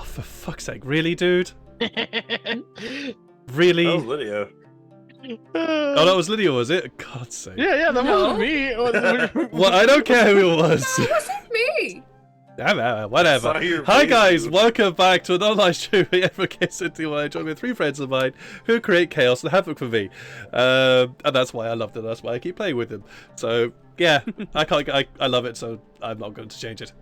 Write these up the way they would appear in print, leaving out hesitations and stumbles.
Oh, for fuck's sake, really, dude? Really? That was Lydia. Oh, that was Lydia, was it? God's sake. Yeah, that No. wasn't me. Well, I don't care who it was. That wasn't me. Whatever. Saw your Hi face, guys, dude. welcome back to another live stream of Ever City where I join with 3 friends of mine who create chaos and havoc for me. And that's why I love them, that's why I keep playing with them. So, yeah, I love it, so I'm not going to change it.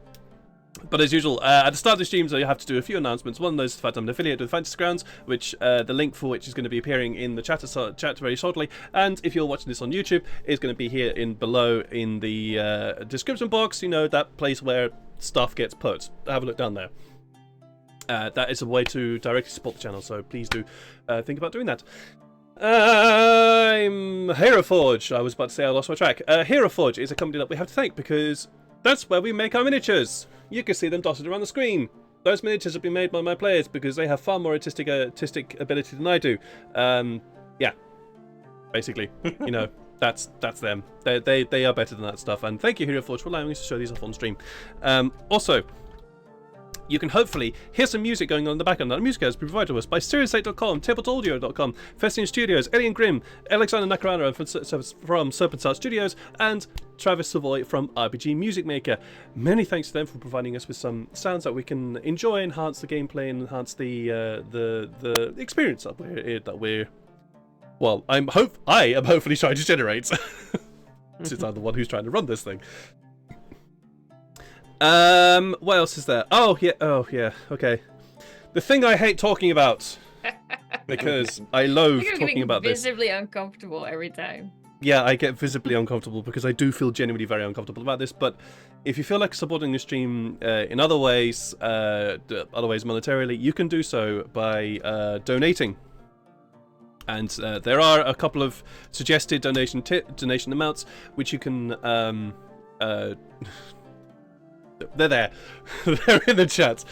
But as usual, at the start of the streams, I have to do a few announcements. One of those is the fact I'm an affiliate with Fantasy Grounds, which the link for which is going to be appearing in the chat very shortly. And if you're watching this on YouTube, it's going to be here below in the description box. You know, that place where stuff gets put. Have a look down there. That is a way to directly support the channel, so please do think about doing that. I'm Heroforge. I was about to say I lost my track. Heroforge is a company that we have to thank because that's where we make our miniatures. You can see them dotted around the screen. Those miniatures have been made by my players because they have far more artistic ability than I do. Yeah, basically, you know, that's them. They are better than that stuff. And thank you, Heroforge, for allowing us to show these off on stream. Also, you can hopefully hear some music going on in the background. That music has been provided to us by SiriusAid.com, TabletAudio.com, Festian Studios, Alien Grimm, Alexander Nakarana from Serpent Start Studios, and Travis Savoy from RPG Music Maker. Many thanks to them for providing us with some sounds that we can enjoy, enhance the gameplay, and enhance the experience that we're. Well, I am hopefully trying to generate, since I'm the one who's trying to run this thing. What else is there? Oh yeah, okay. The thing I hate talking about, because I loathe talking about this. Visibly uncomfortable every time. Yeah, I get visibly uncomfortable because I do feel genuinely very uncomfortable about this. But if you feel like supporting the stream in other ways monetarily, you can do so by donating. And there are a couple of suggested donation amounts which you can. They're there. They're in the chat.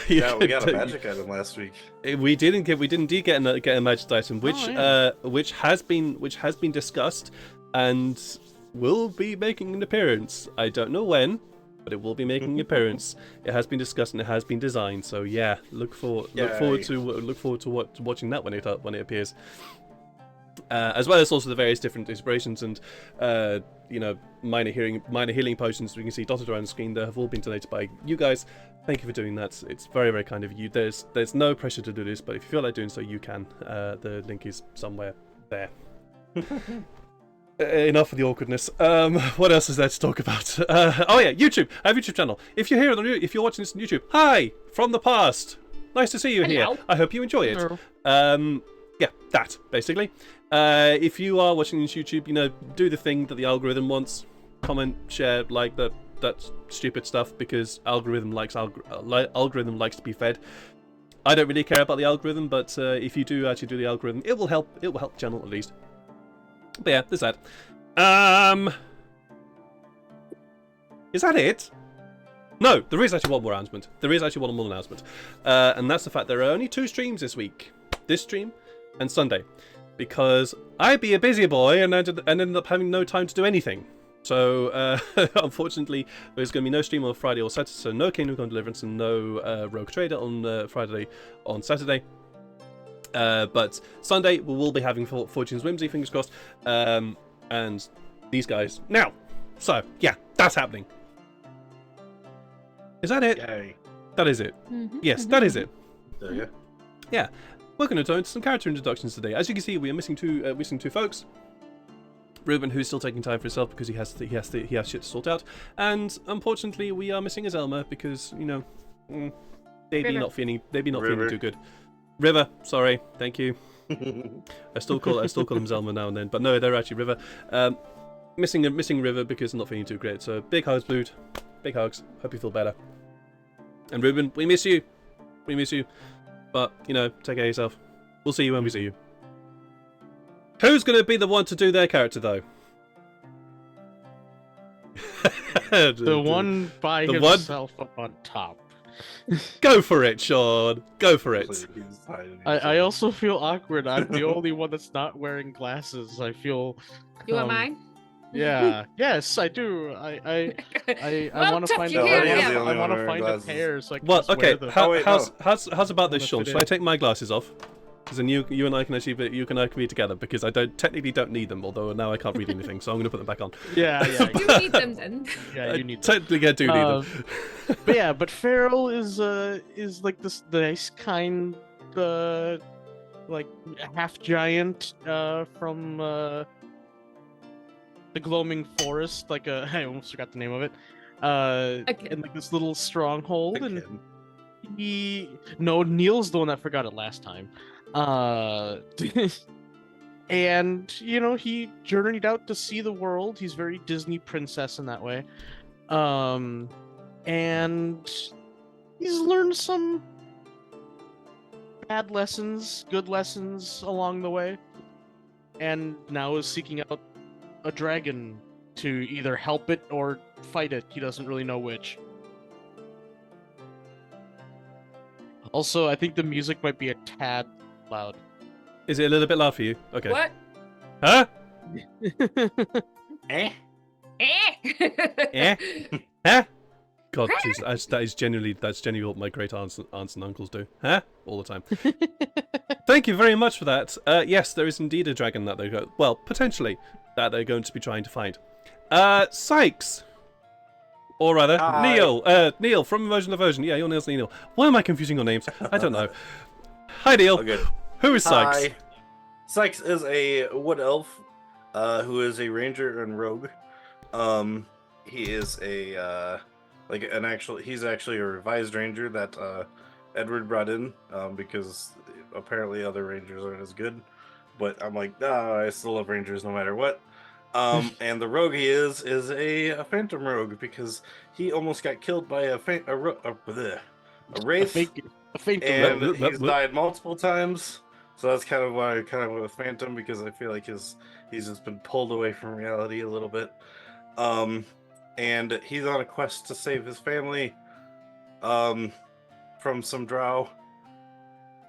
Yeah, we got a magic item last week. We did indeed get a magic item, which has been discussed and will be making an appearance. I don't know when, but it will be making an appearance. It has been discussed and it has been designed. So yeah, look forward to watching that when it appears. As well as also the various different inspirations and you know, minor healing potions we can see dotted around the screen that have all been donated by you guys. Thank you for doing that. It's very, very kind of you. There's no pressure to do this, but if you feel like doing so, you can. The link is somewhere there. Enough of the awkwardness. What else is there to talk about? Oh yeah, YouTube. I have a YouTube channel. If you're here if you're watching this on YouTube, hi from the past. Nice to see you here. I hope you enjoy it. Yeah, that basically. If you are watching this YouTube, you know, do the thing that the algorithm wants. Comment, share, like that stupid stuff because algorithm likes to be fed. I don't really care about the algorithm, but if you do actually do the algorithm, it will help. It will help the channel at least. But yeah, there's that. Is that it? No, there is actually one more announcement. And that's the fact there are only 2 streams this week. This stream and Sunday. Because I be a busy boy and ended up having no time to do anything. So, unfortunately, there's going to be no stream on Friday or Saturday, so no Kingdom Come Deliverance and no Rogue Trader on Saturday. But Sunday, we will be having Fortune's Whimsy, fingers crossed, and these guys. Now, so, yeah, that's happening. Is that it? Yay. That is it. Mm-hmm. Yes, that is it. There you go. Yeah. We're going to go into some character introductions today. As you can see, we are missing two folks. Ruben, who's still taking time for himself because he has shit to sort out, and unfortunately, we are missing Azelma because, you know, they be not feeling too good. River, sorry, thank you. I still call him Zelma now and then, but no, they're actually River. Missing River because I'm not feeling too great. So big hugs, Blued. Big hugs. Hope you feel better. And Ruben, we miss you. But, you know, take care of yourself. We'll see you when we see you. Who's going to be the one to do their character, though? The one by himself up on top. Go for it, Sean. Go for it. I also feel awkward. I'm the only one that's not wearing glasses. I feel... You are mine? Yeah. Yes, I do. I Well, want to tough find you a hear pair. me the out. only I one want to wearing find a glasses. pair so I can Well, just okay. wear them. Oh, wait, no. How's about this, Wanna Sean? fit Should I in. take my glasses off? Because then you and I can actually you can be together because I technically don't need them, although now I can't read anything, so I'm going to put them back on. Yeah, yeah. You need them then. Yeah, you need them. Technically, I do need them. But yeah, but Farrell is like this nice kind like half giant from the Gloaming Forest, like I almost forgot the name of it. In like this little stronghold, and Neil's the one that forgot it last time. And he journeyed out to see the world. He's very Disney princess in that way. And he's learned some bad lessons, good lessons along the way, and now is seeking out a dragon to either help it or fight it. He doesn't really know which. Also, I think the music might be a tad loud. Is it a little bit loud for you? Okay. What? Huh? Eh? Eh? Huh? God, jeez, that's genuinely what my great aunts and uncles do. Huh? All the time. Thank you very much for that. Yes, there is indeed a dragon that potentially, that they're going to be trying to find. Sykes! Or rather, Hi. Neil from Immersion Aversion. Yeah, your name's Neil. Why am I confusing your names? I don't know. Hi, Neil. Oh, good. Who is Sykes? Hi. Sykes is a wood elf, who is a ranger and rogue. He is he's actually a revised ranger that Edward brought in, because apparently other rangers aren't as good. But I'm like, nah, I still love rangers no matter what. And the rogue he is a phantom rogue because he almost got killed by a wraith, and he's died multiple times. So that's kind of why I kind of went with phantom, because I feel like he's just been pulled away from reality a little bit. And he's on a quest to save his family from some drow,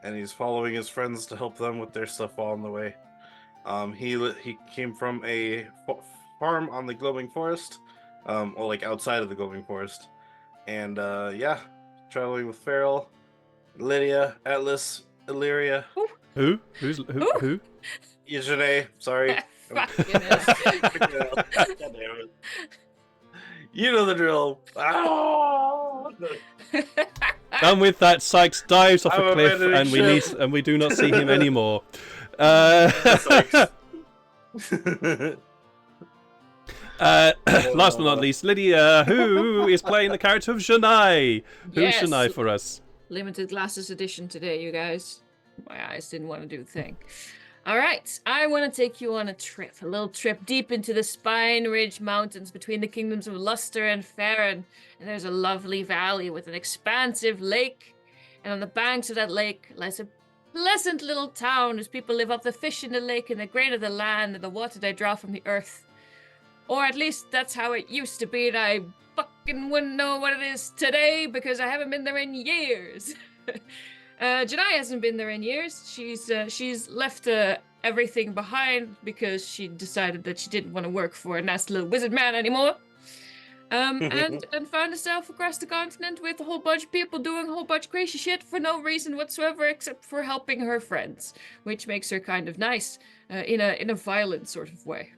and he's following his friends to help them with their stuff while on the way. He came from a farm on the Gloaming Forest, or like outside of the Gloaming Forest, and traveling with Farrell, Lydia, Atlas, Illyria. Who? Who? Yejane, sorry. Fucking God damn it. You know the drill. Oh! And with that, Sykes dives off a cliff, and we do not see him anymore. Last but not least, Lydia, who is playing the character of Shania. Who's Yes. Shania for us? Limited glasses edition today, you guys. My eyes didn't want to do the thing. All right, I want to take you on a little trip deep into the Spine Ridge Mountains between the kingdoms of Luster and Farron. And there's a lovely valley with an expansive lake. And on the banks of that lake lies a pleasant little town whose people live off the fish in the lake and the grain of the land and the water they draw from the earth. Or at least that's how it used to be, and I fucking wouldn't know what it is today because I haven't been there in years. Janai hasn't been there in years. She's left everything behind because she decided that she didn't want to work for a nasty little wizard man anymore. And found herself across the continent with a whole bunch of people doing a whole bunch of crazy shit for no reason whatsoever except for helping her friends, which makes her kind of nice in a violent sort of way.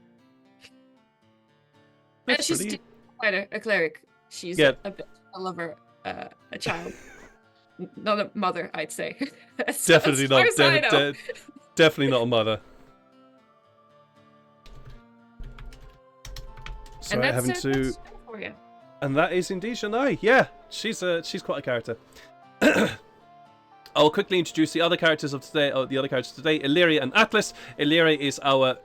And she's quite a cleric. She's a bit a lover, a child. Not a mother, I'd say. Definitely not. Definitely not a mother. Sorry, having to. For you. And that is indeed Shania. Yeah, she's quite a character. I'll quickly introduce the other characters of today. Illyria and Atlas. Illyria is our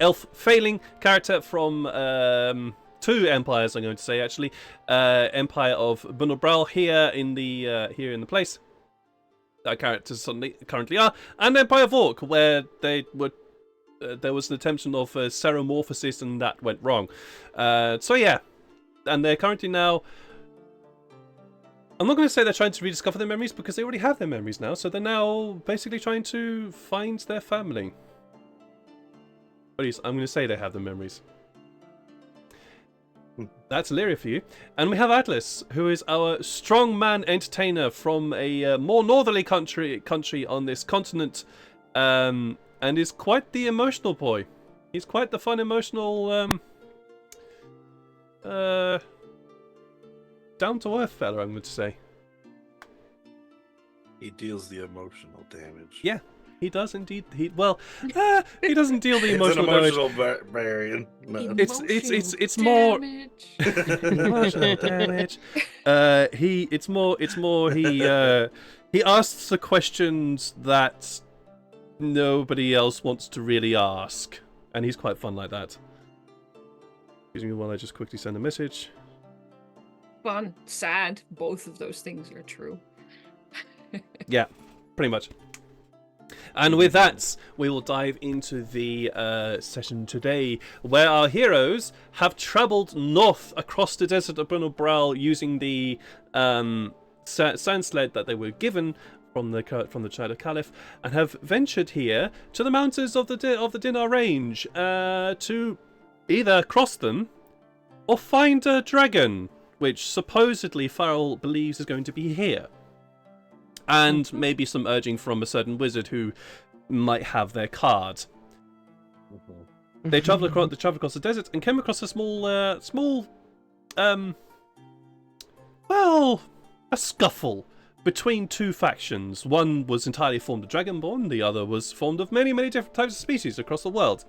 elf failing character from two empires. I'm going to say actually, Empire of Bunobral here in the place. Our characters currently are, and Empire of Orc, where they were. There was an attempt of seromorphosis, and that went wrong. So yeah, and they're currently now. I'm not going to say they're trying to rediscover their memories because they already have their memories now. So they're now basically trying to find their family. At least I'm going to say they have the memories. That's Illyria for you. And we have Atlas, who is our strongman entertainer from a more northerly country on this continent, and is quite the emotional boy. He's quite the fun, emotional, down-to-earth fella, I'm going to say. He deals the emotional damage. Yeah, he does indeed. He doesn't deal the It's an emotional damage. emotional barbarian. No. It's more emotional damage. He asks the questions that nobody else wants to really ask, and he's quite fun like that. Excuse me while I just quickly send a message. Fun, sad. Both of those things are true. Yeah, pretty much. And with that, we will dive into the session today, where our heroes have travelled north across the desert of Brunel using the sand sled that they were given from the Child of Caliph, and have ventured here to the mountains of the Dinar Range to either cross them or find a dragon, which supposedly Farrell believes is going to be here. And maybe some urging from a certain wizard who might have their card. They traveled across the desert and came across a a scuffle between two factions. One was entirely formed of Dragonborn, the other was formed of many, many different types of species across the world.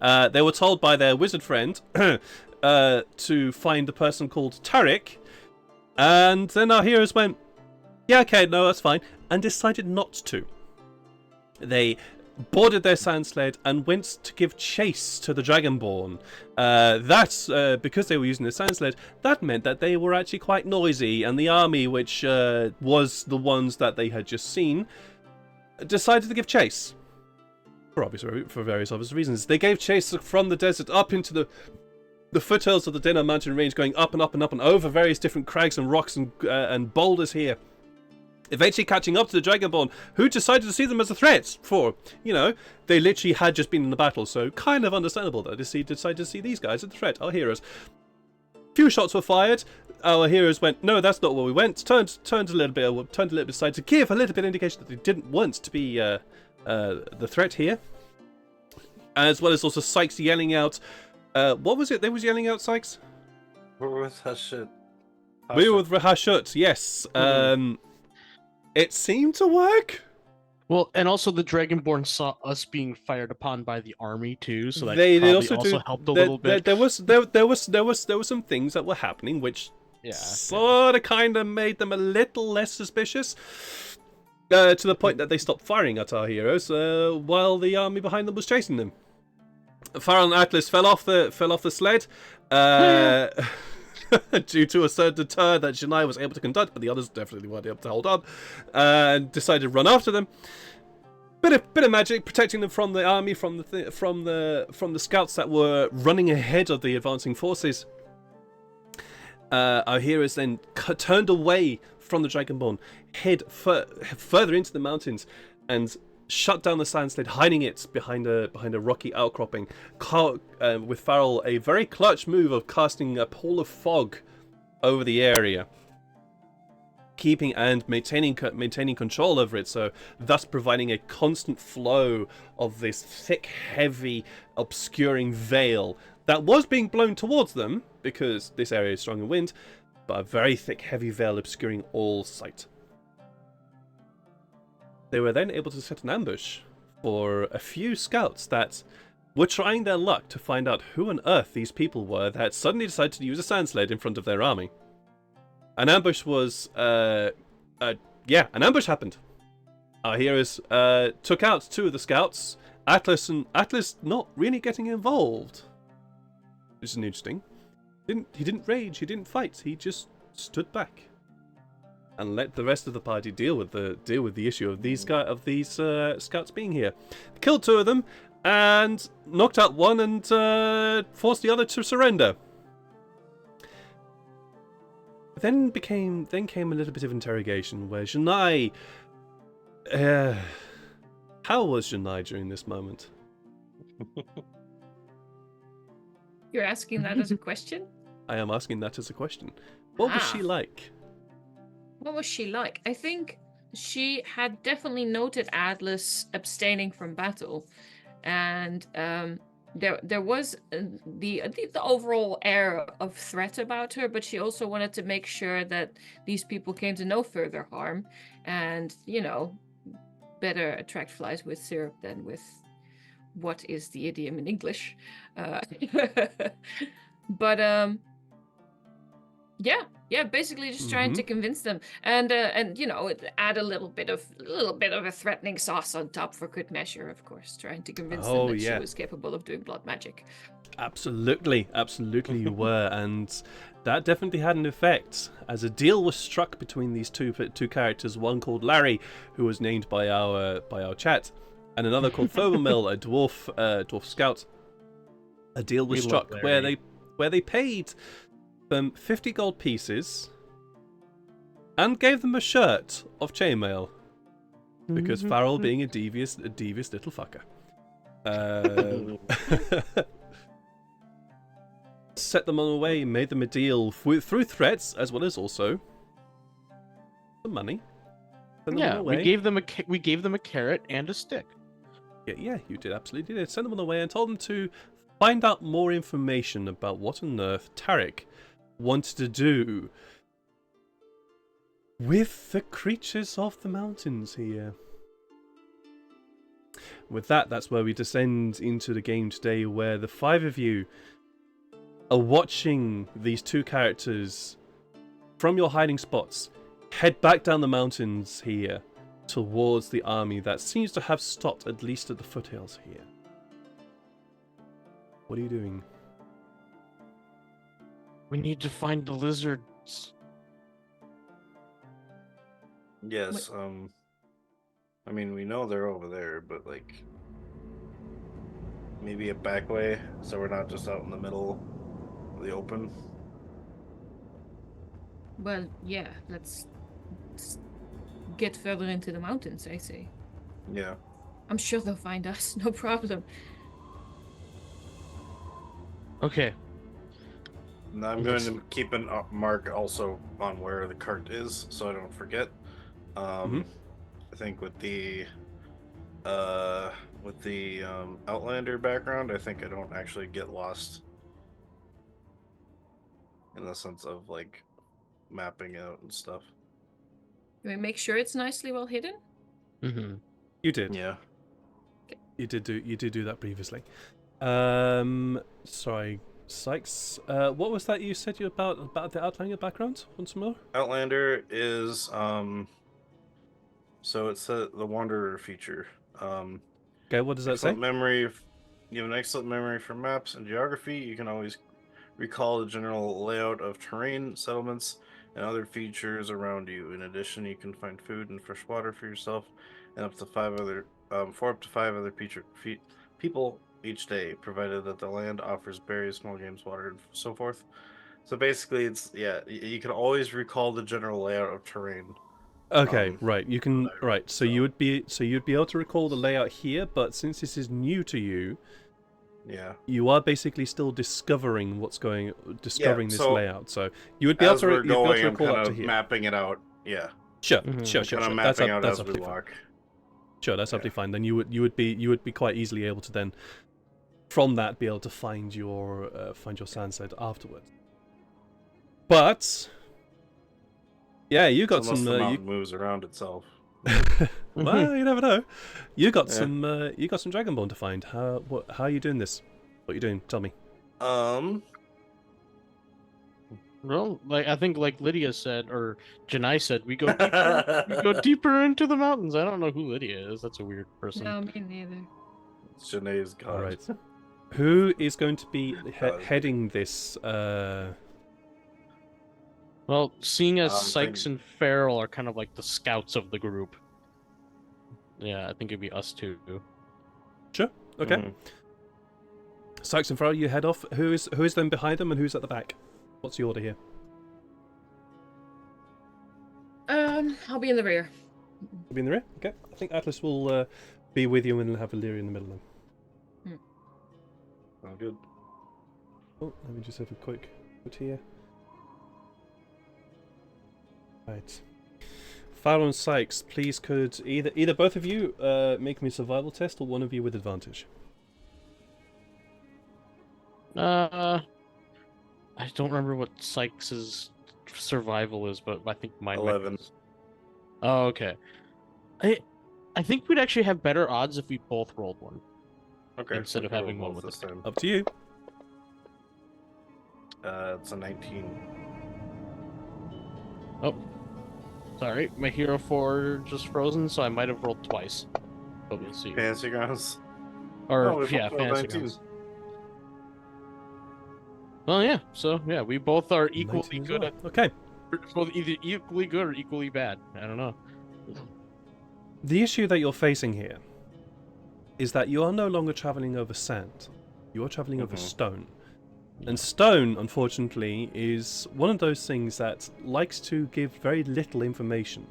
They were told by their wizard friend to find a person called Tarek, and then our heroes went, yeah, okay, no, that's fine, and decided not to. They boarded their sand sled and went to give chase to the Dragonborn. That's because they were using the sand sled, that meant that they were actually quite noisy, and the army, which was the ones that they had just seen, decided to give chase. For various obvious reasons. They gave chase from the desert up into the foothills of the Dinar mountain range, going up and up and up and over various different crags and rocks and boulders here. Eventually catching up to the Dragonborn, who decided to see them as a threat, for, they literally had just been in the battle, so kind of understandable that they decided to see these guys as a threat, our heroes. Few shots were fired, our heroes went, no, that's not where we went, turned a little bit aside to give a little bit of indication that they didn't want to be the threat here. As well as also Sykes yelling out, what was it they was yelling out, Sykes? We're with Hashut. We were with Hashut, yes. It seemed to work. Well, and also the Dragonborn saw us being fired upon by the army too, so that they probably also helped a little bit. There were some things that were happening which sort of kind of made them a little less suspicious. To the point that they stopped firing at our heroes while the army behind them was chasing them. Farrell and Atlas fell off the sled. Due to a certain deter that Janai was able to conduct, but the others definitely weren't able to hold on, and decided to run after them. Bit of magic protecting them from the army, from the scouts that were running ahead of the advancing forces. Our heroes then turned away from the Dragonborn, head further into the mountains, and shut down the sand sled, hiding it behind a rocky outcropping. With Farrell, a very clutch move of casting a pall of fog over the area, keeping and maintaining control over it, so thus providing a constant flow of this thick, heavy, obscuring veil that was being blown towards them because this area is strong in wind, but a very thick, heavy veil obscuring all sight. They were then able to set an ambush for a few scouts that were trying their luck to find out who on earth these people were that had suddenly decided to use a sand sled in front of their army. An ambush was, an ambush happened. Our heroes took out two of the scouts, Atlas not really getting involved, which is interesting. He didn't rage, he didn't fight, he just stood back and let the rest of the party deal with the issue of these scouts being here. Killed two of them and knocked out one and forced the other to surrender. Then came a little bit of interrogation where Janai. How was Janai during this moment? You're asking that as a question? I am asking that as a question. What was she Ah. like? What was she like? I think she had definitely noted Atlas abstaining from battle, and there was the overall air of threat about her, but she also wanted to make sure that these people came to no further harm, and better attract flies with syrup than with what is the idiom in English. But yeah, basically just trying to convince them, and add a little bit of a threatening sauce on top for good measure, of course, trying to convince them that she was capable of doing blood magic. Absolutely you were, and that definitely had an effect, as a deal was struck between these two characters, one called Larry, who was named by our chat, and another called Fobermill, a dwarf scout. A deal was struck where they paid them 50 gold pieces and gave them a shirt of chainmail, because Farrell, being a devious little fucker, set them on the way, made them a deal through threats as well as also some money. We gave them a carrot and a stick. Yeah, you did, absolutely did. Send them on the way and told them to find out more information about what on earth Tarek wanted to do with the creatures of the mountains here. With that's where we descend into the game today, where the five of you are watching these two characters from your hiding spots head back down the mountains here towards the army that seems to have stopped at least at the foothills here. What are you doing? We need to find the lizards. Yes, I mean, we know they're over there, but, like, maybe a back way, so we're not just out in the middle of the open. Well, yeah, let's get further into the mountains, I say. Yeah. I'm sure they'll find us, no problem. Okay. And I'm going to keep a mark also on where the cart is, so I don't forget. I think with the Outlander background, I think I don't actually get lost in the sense of, like, mapping out and stuff. Can we make sure it's nicely well hidden? You did. Yeah. You did do that previously. Sorry, Sykes. What was that you said about the Outlander background? Once more. Outlander is so it's the Wanderer feature. Okay, what does that say? You have an excellent memory for maps and geography. You can always recall the general layout of terrain, settlements, and other features around you. In addition, you can find food and fresh water for yourself and up to 5 other people each day, provided that the land offers berries, small games, water, and so forth. So basically, you can always recall the general layout of terrain. Okay, right. You can So you'd be able to recall the layout here, but since this is new to you, you are basically still discovering this layout. So you would be able to recall up to here. Mapping it out. Yeah. Sure. That's absolutely fine. Sure, that's absolutely fine. Then you would be quite easily able to then, from that, be able to find your sunset afterwards. But yeah, you got Unless some. The mountain moves around itself. Well, you never know. You got some Dragonborn to find. How are you doing this? What are you doing? Tell me. Well, I think Lydia said, or Janai said, we go deeper into the mountains. I don't know who Lydia is. That's a weird person. No, me neither. It's Janae's god. All right. Who is going to be heading this? Well, seeing as Sykes and Farrell are kind of like the scouts of the group. Yeah, I think it'd be us two. Sure. Okay. Sykes and Farrell, you head off. Who is then behind them, and who's at the back? What's the order here? I'll be in the rear. You'll be in the rear? Okay. I think Atlas will be with you and have Illyria in the middle then. Oh, good. Oh, let me just have a quick put here. Right. Farrell and Sykes, please could either both of you make me a survival test, or one of you with advantage. I don't remember what Sykes's survival is, but I think mine. 11. Oh, okay. I think we'd actually have better odds if we both rolled one. Okay. Instead of we'll having roll one with this it. time. Up to you. It's a 19. Oh, sorry, my Heroforge just frozen, so I might have rolled twice. But we'll see. Fancy grounds. Or No, we yeah, both rolled fantasy 19. grounds. Well, yeah. So yeah, we both are equally 19 as good well. at Okay. both either equally good or equally bad. I don't know. The issue that you're facing here is that you are no longer traveling over sand. You are traveling over stone. And stone, unfortunately, is one of those things that likes to give very little information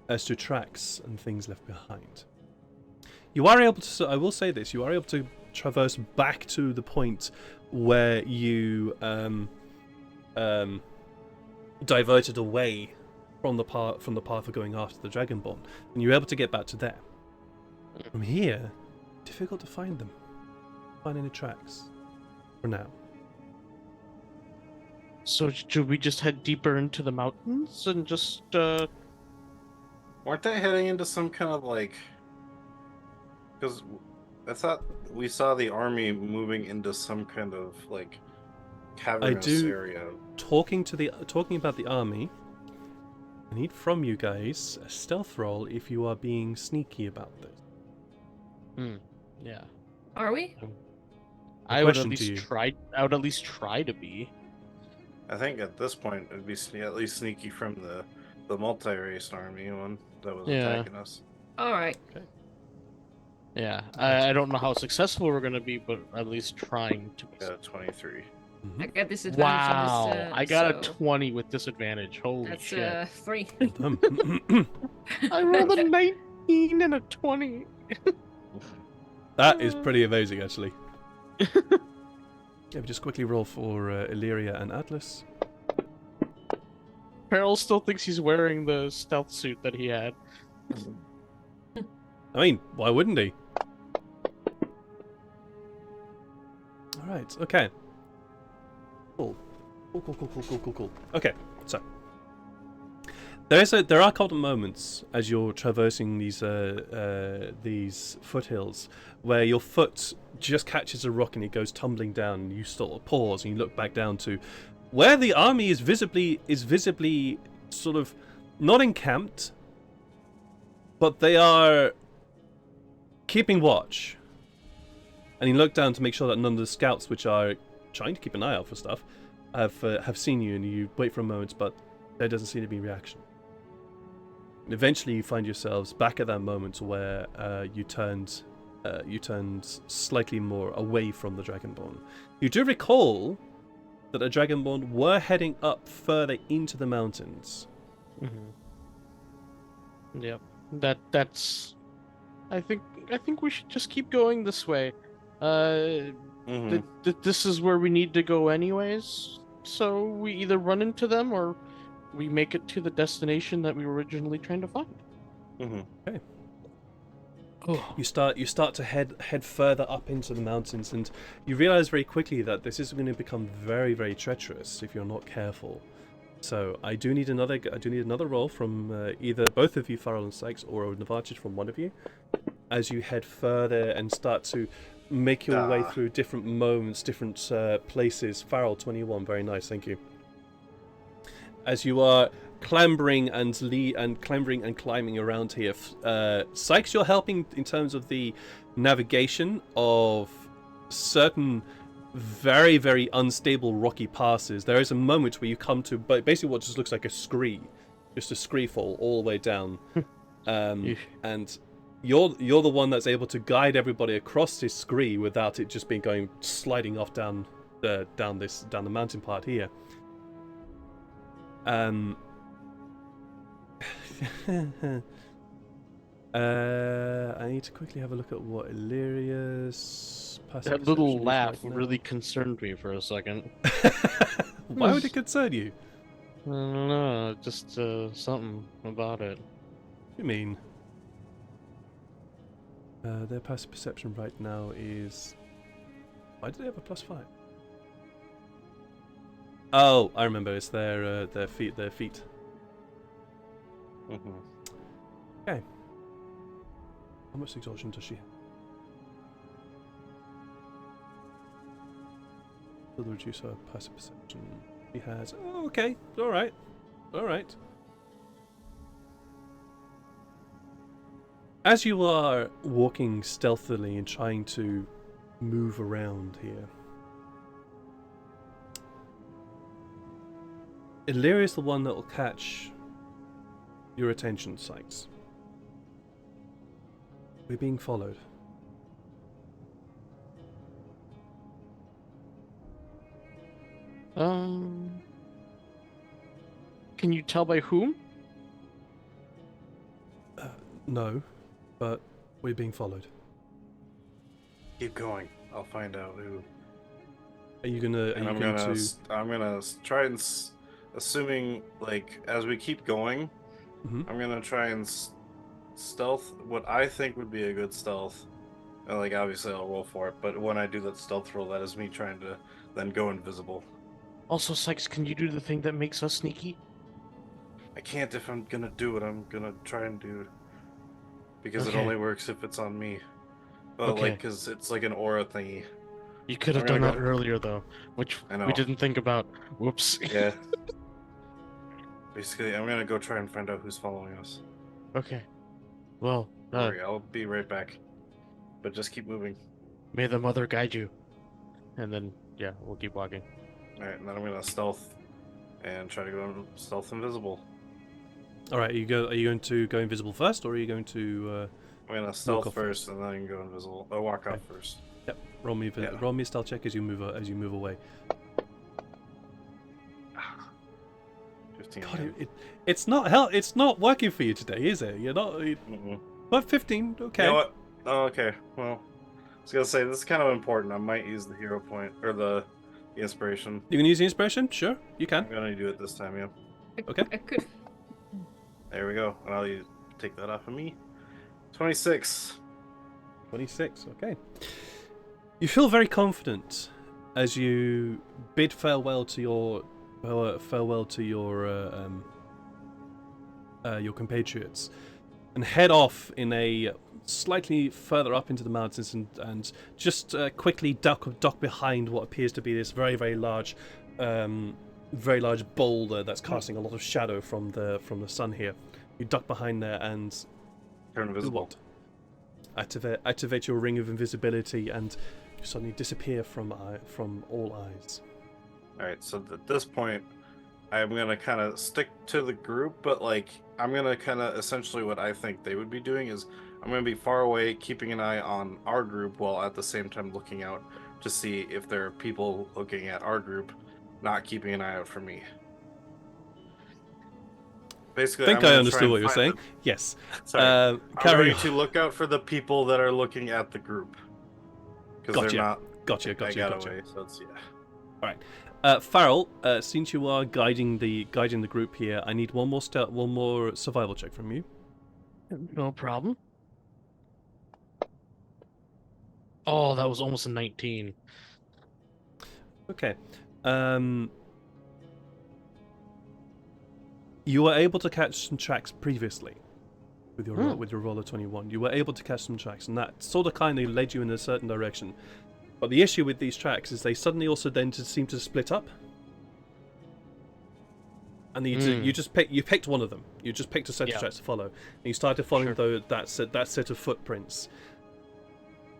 as to tracks and things left behind. You are able to, I will say this, you are able to traverse back to the point where you diverted away from the path of going after the Dragonborn, and you're able to get back to there. From here, difficult to find them. Find any tracks for now. So should we just head deeper into the mountains and just Weren't they heading into some kind of like? Because I thought we saw the army moving into some kind of like cavernous area. Talking about the army, I need from you guys a stealth roll if you are being sneaky about this. Yeah. Are we? I would at question to least you. try. I would at least try to be. I think at this point it'd be at least sneaky from the multi-race army one that was attacking us. All right. Yeah. I don't know how successful we're gonna be, but at least trying to be. Yeah, 23. I got disadvantage Wow! on this. I got so a 20 with disadvantage. Holy that's shit! 3. I rolled a 19 and a 20. That is pretty amazing, actually. Yeah, we just quickly roll for Illyria and Atlas. Peril still thinks he's wearing the stealth suit that he had. I mean, why wouldn't he? Alright, okay. Cool. Cool. Okay, so. There are cold moments as you're traversing these foothills where your foot just catches a rock and it goes tumbling down, and you sort of pause and you look back down to where the army is visibly sort of not encamped, but they are keeping watch. And you look down to make sure that none of the scouts, which are trying to keep an eye out for stuff, have seen you, and you wait for a moment, but there doesn't seem to be reaction. And eventually, you find yourselves back at that moment where you turned slightly more away from the Dragonborn. You do recall that the Dragonborn were heading up further into the mountains. Mm-hmm. Yep. That's. I think we should just keep going this way. This is where we need to go anyways. So we either run into them or we make it to the destination that we were originally trying to find. Okay. You start to head further up into the mountains, and you realize very quickly that this is going to become very, very treacherous if you're not careful. So I do need another roll from either both of you, Farrell and Sykes, or an advantage from one of you, as you head further and start to make your way through different moments, different places. Farrell, 21, very nice, thank you. As you are clambering and climbing around here, Sykes, you're helping in terms of the navigation of certain very, very unstable rocky passes. There is a moment where you come to basically what just looks like a scree fall all the way down, and you're the one that's able to guide everybody across this scree without it just being sliding off down the mountain part here. I need to quickly have a look at what Illyria's passive That little perception is laugh right now. really concerned me for a second. Why would it concern you? I don't know, just something about it. What do you mean? Their passive perception right now is... Why do they have a +5? Oh, I remember. It's their feet. Their feet. Mhm. Okay. How much exhaustion does she have? Will reduce her passive perception. She has. Oh, okay. All right. All right. As you are walking stealthily and trying to move around here, Illyria is the one that will catch your attention, Sykes. We're being followed. Can you tell by whom? No, but we're being followed. Keep going. I'll find out who. Are you gonna? Are And you I'm going gonna, to? I'm gonna try and, assuming like as we keep going, Mhm. I'm gonna try and stealth what I think would be a good stealth. And, like obviously I'll roll for it, but when I do that stealth roll, that is me trying to then go invisible. Also, Sykes, can you do the thing that makes us sneaky? I can't if I'm gonna do what I'm gonna try and do, because it Okay. only works if it's on me. Well, Okay. like, cause it's like an aura thingy. You could have I'm done gonna that go- earlier, though, which I know. we didn't think about. Whoops. Yeah. Basically, I'm gonna go try and find out who's following us. Okay. Well, Don't worry, I'll be right back. But just keep moving. may the mother guide you. And then, yeah, we'll keep walking. Alright, and then I'm gonna stealth and try to go stealth invisible. All right. Are you going to go invisible first, or are you going to I'm gonna stealth off first and then go invisible. Oh, walk off first. roll me? Yeah. Roll me a stealth check as you move away. 15. God, it's not hell. It's not working for you today, is it? You're not. Mm-mm. But 15. Okay. You know what? Oh, okay. Well, I was gonna say this is kind of important. I might use the hero point or the inspiration. You can use the inspiration. Sure, you can. I'm gonna do it this time. Yeah. Okay. I could. There we go. And I'll take that off of me. 26. 26. Okay. You feel very confident as you bid farewell to your your compatriots and head off in a slightly further up into the mountains and just quickly duck behind what appears to be this very large boulder that's casting a lot of shadow from the sun here. You duck behind there and Turn do invisible. what? Activate your ring of invisibility and you suddenly disappear from all eyes. Alright, so at this point, I'm gonna kind of stick to the group, but like, I'm gonna kind of essentially what I think they would be doing is I'm gonna be far away, keeping an eye on our group while at the same time looking out to see if there are people looking at our group, not keeping an eye out for me. Basically, I think I'm I gonna understood try and what you're find saying. them. Yes. Sorry, I'm Carry going to look out for the people that are looking at the group because Gotcha. they're not. Gotcha. I Gotcha. got Gotcha. away, so it's Farrell, since you are guiding the group here, I need one more survival check from you. No problem. Oh, that was almost a 19. Okay. You were able to catch some tracks previously with your roll of 21. You were able to catch some tracks, and that sort of kind of led you in a certain direction. But the issue with these tracks is they suddenly also then seem to split up. And you picked one of them. You just picked a set of tracks to follow, and you started following that set of footprints.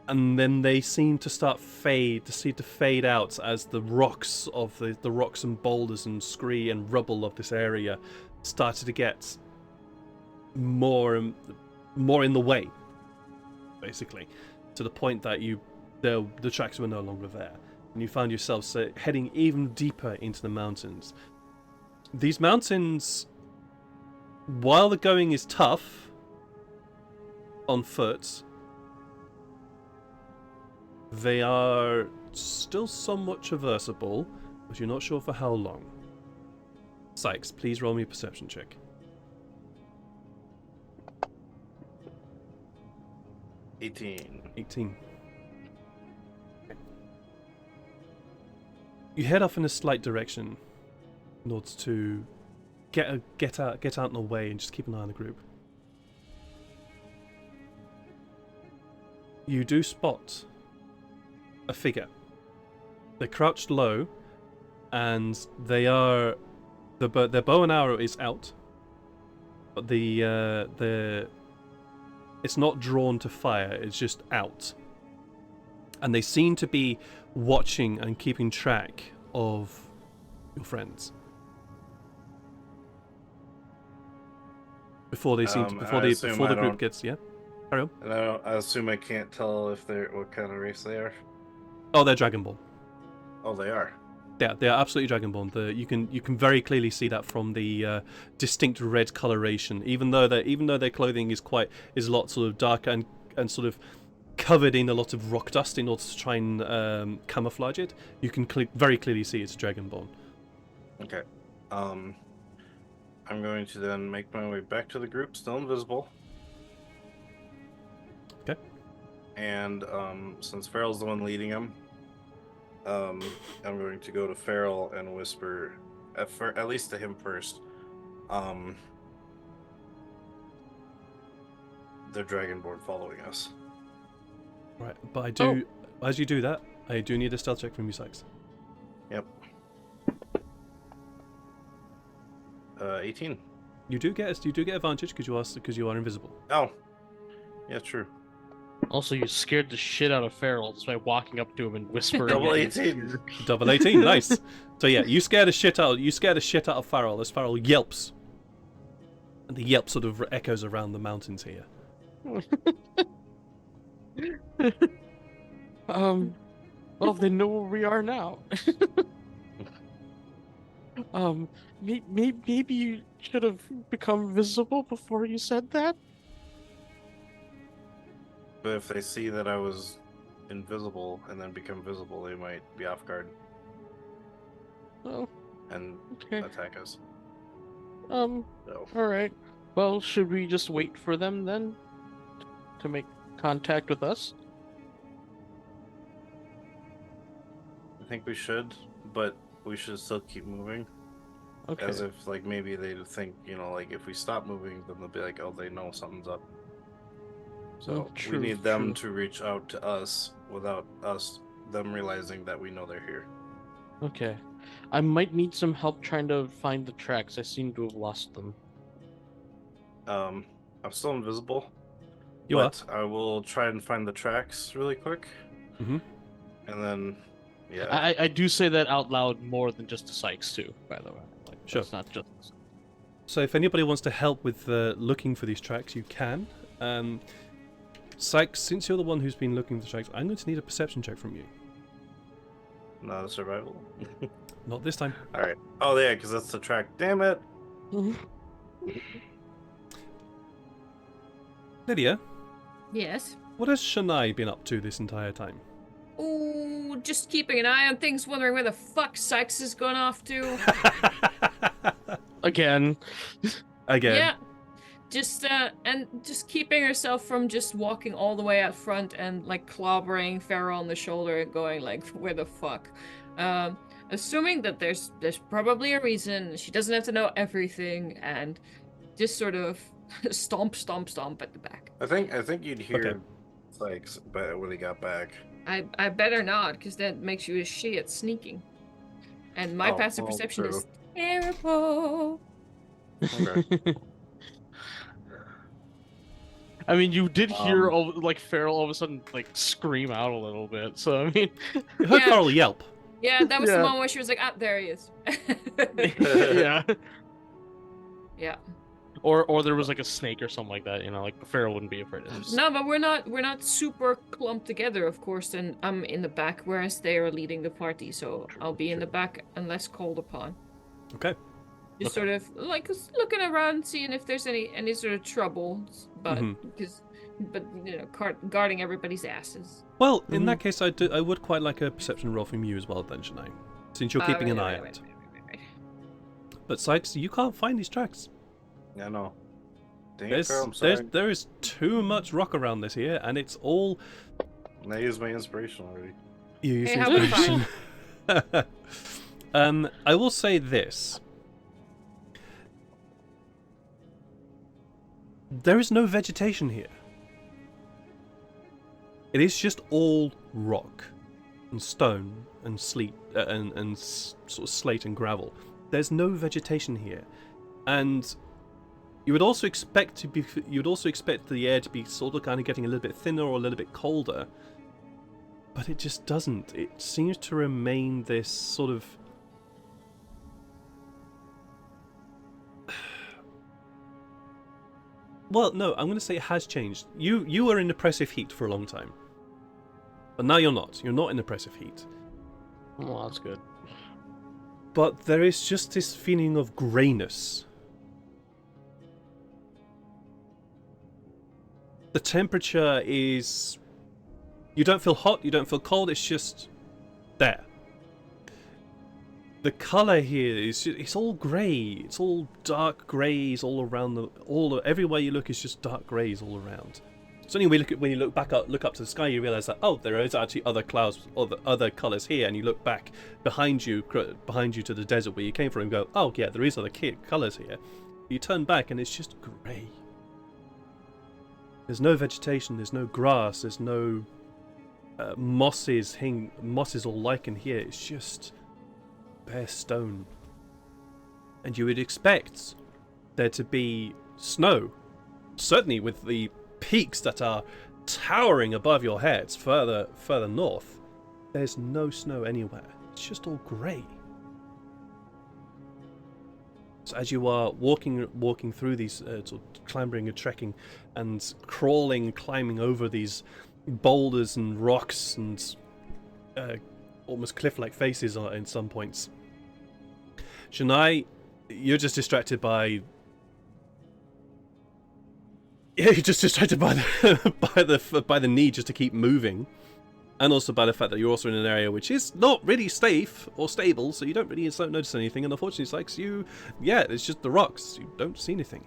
And then they seem to fade out as the rocks of the rocks and boulders and scree and rubble of this area started to get more in the way, basically, to the point that the tracks were no longer there, and you found yourself heading even deeper into the mountains. These mountains, while the going is tough on foot, They are still somewhat traversable, but you're not sure for how long. Sykes, please roll me a perception check. 18. You head off in a slight direction in order to get out in the way and just keep an eye on the group. You do spot a figure. They're crouched low, and their bow and arrow is out, but it's not drawn to fire. It's just out, and they seem to be watching and keeping track of your friends before they before the group gets carry on. And I assume I can't tell if they're what kind of race they are. Oh, they're Dragonborn. Oh, they are. Yeah, they are absolutely Dragonborn. You can very clearly see that from the distinct red coloration. Even though their clothing is a lot sort of darker and sort of covered in a lot of rock dust in order to try and camouflage it, you can very clearly see it's Dragonborn. Okay. I'm going to then make my way back to the group, still invisible. Okay. And since Farrell's the one leading them, I'm going to go to Farrell and whisper, at least to him first. They're Dragonborn following us. Right, but as you do that, I do need a stealth check from you, Sykes. Yep. 18. You do get advantage because you are invisible. Oh, yeah, true. Also, you scared the shit out of Farrell just by walking up to him and whispering. Double in his 18. ear. Double 18, nice. So yeah, you scare the shit out of Farrell as Farrell yelps, and the yelp sort of echoes around the mountains here. Well, they know where we are now. Maybe you should have become visible before you said that. But if they see that I was invisible and then become visible, they might be off guard Oh, and okay. attack us. All right. Well, should we just wait for them then to make contact with us? I think we should, but we should still keep moving. Okay. As if, like, maybe they think, like, if we stop moving, then they'll be like, oh, they know something's up. So True, we need them true. to reach out to us without them realizing that we know they're here. Okay. I might need some help trying to find the tracks. I seem to have lost them. I'm still invisible. You are. but I will try and find the tracks really quick. Mhm. And then, yeah. I do say that out loud more than just to Sykes too, by the way. Like, Sure. It's not just. So if anybody wants to help with looking for these tracks, you can. Sykes, since you're the one who's been looking for the tracks, I'm going to need a perception check from you. Not a survival. Not this time. All right. Oh yeah, because that's the track. Damn it. Lydia, Yes. what has Shania been up to this entire time? Ooh, just keeping an eye on things, wondering where the fuck Sykes has gone off to. Again. Again. Yeah. Just keeping herself from just walking all the way out front and like clobbering Farrell on the shoulder and going like, where the fuck? Assuming that there's probably a reason. She doesn't have to know everything, and just sort of stomp at the back. I think you'd hear Okay. Sykes, but when he got back. I better not, because that makes you a she at sneaking. And my Oh, passive well, perception true. is terrible. Okay. I mean, you did hear Um, Farrell all of a sudden like scream out a little bit. So I mean, You heard Yeah. Farrell yelp. Yeah, that was the Yeah. moment where she was like, ah, there he is. yeah. Yeah. Or there was like a snake or something like that. You know, like Farrell wouldn't be afraid of him. No, but we're not super clumped together, of course, and I'm in the back, whereas they are leading the party, so True, I'll be in the true. back unless called upon. Okay. Just Okay. sort of like looking around, seeing if there's any sort of trouble, but Mhm. because but guarding everybody's asses. Well, in that case, I would quite like a perception roll from you as well, then, Shania, since you're keeping an eye out. Right. But Sykes, you can't find these tracks. Yeah, no. Dang it, Carl, I'm sorry. There is too much rock around this here, and it's all. I used my inspiration already. You use Hey, how about inspiration. I will say this. There is no vegetation here. It is just all rock and stone and sleet and sort of slate and gravel. There's no vegetation here, and you would also expect the air to be sort of kind of getting a little bit thinner or a little bit colder, but it just doesn't. It seems to remain this sort of well, no, I'm going to say it has changed. You were in oppressive heat for a long time, but now you're not. You're not in oppressive heat. Well, that's good. But there is just this feeling of greyness. The temperature is... You don't feel hot, you don't feel cold, it's just there. The colour here is it's all grey. It's all dark greys all around everywhere you look is just dark greys all around. It's only when you look up to the sky, you realise that there is actually other clouds, other colours here, and you look back behind you to the desert where you came from, and go, oh yeah, there is other colours here. You turn back and it's just grey. There's no vegetation, there's no grass, there's no mosses or lichen here. It's just bare stone. And you would expect there to be snow, certainly with the peaks that are towering above your heads further north. There's no snow anywhere. It's just all grey. So as you are walking through these sort of clambering and trekking and climbing over these boulders and rocks and almost cliff-like faces in some points, Shania, you're just distracted by... Yeah, you're just distracted by the need just to keep moving, and also by the fact that you're also in an area which is not really safe or stable, so you don't notice anything. And unfortunately, it's like it's just the rocks. You don't see anything.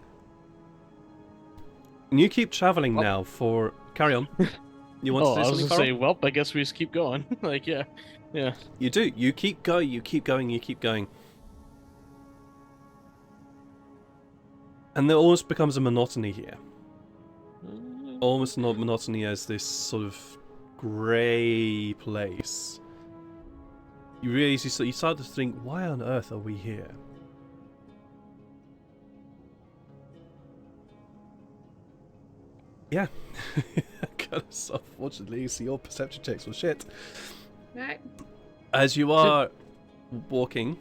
And you keep traveling now for... Carry on. You want to do something? I was going to say, well, I guess we just keep going. Like, yeah. You do. You keep going. You keep going. And there almost becomes a monotony here. Almost not monotony as this sort of grey place. You start to think, why on earth are we here? Yeah. Unfortunately, so your perception checks were shit. Right. As you are walking,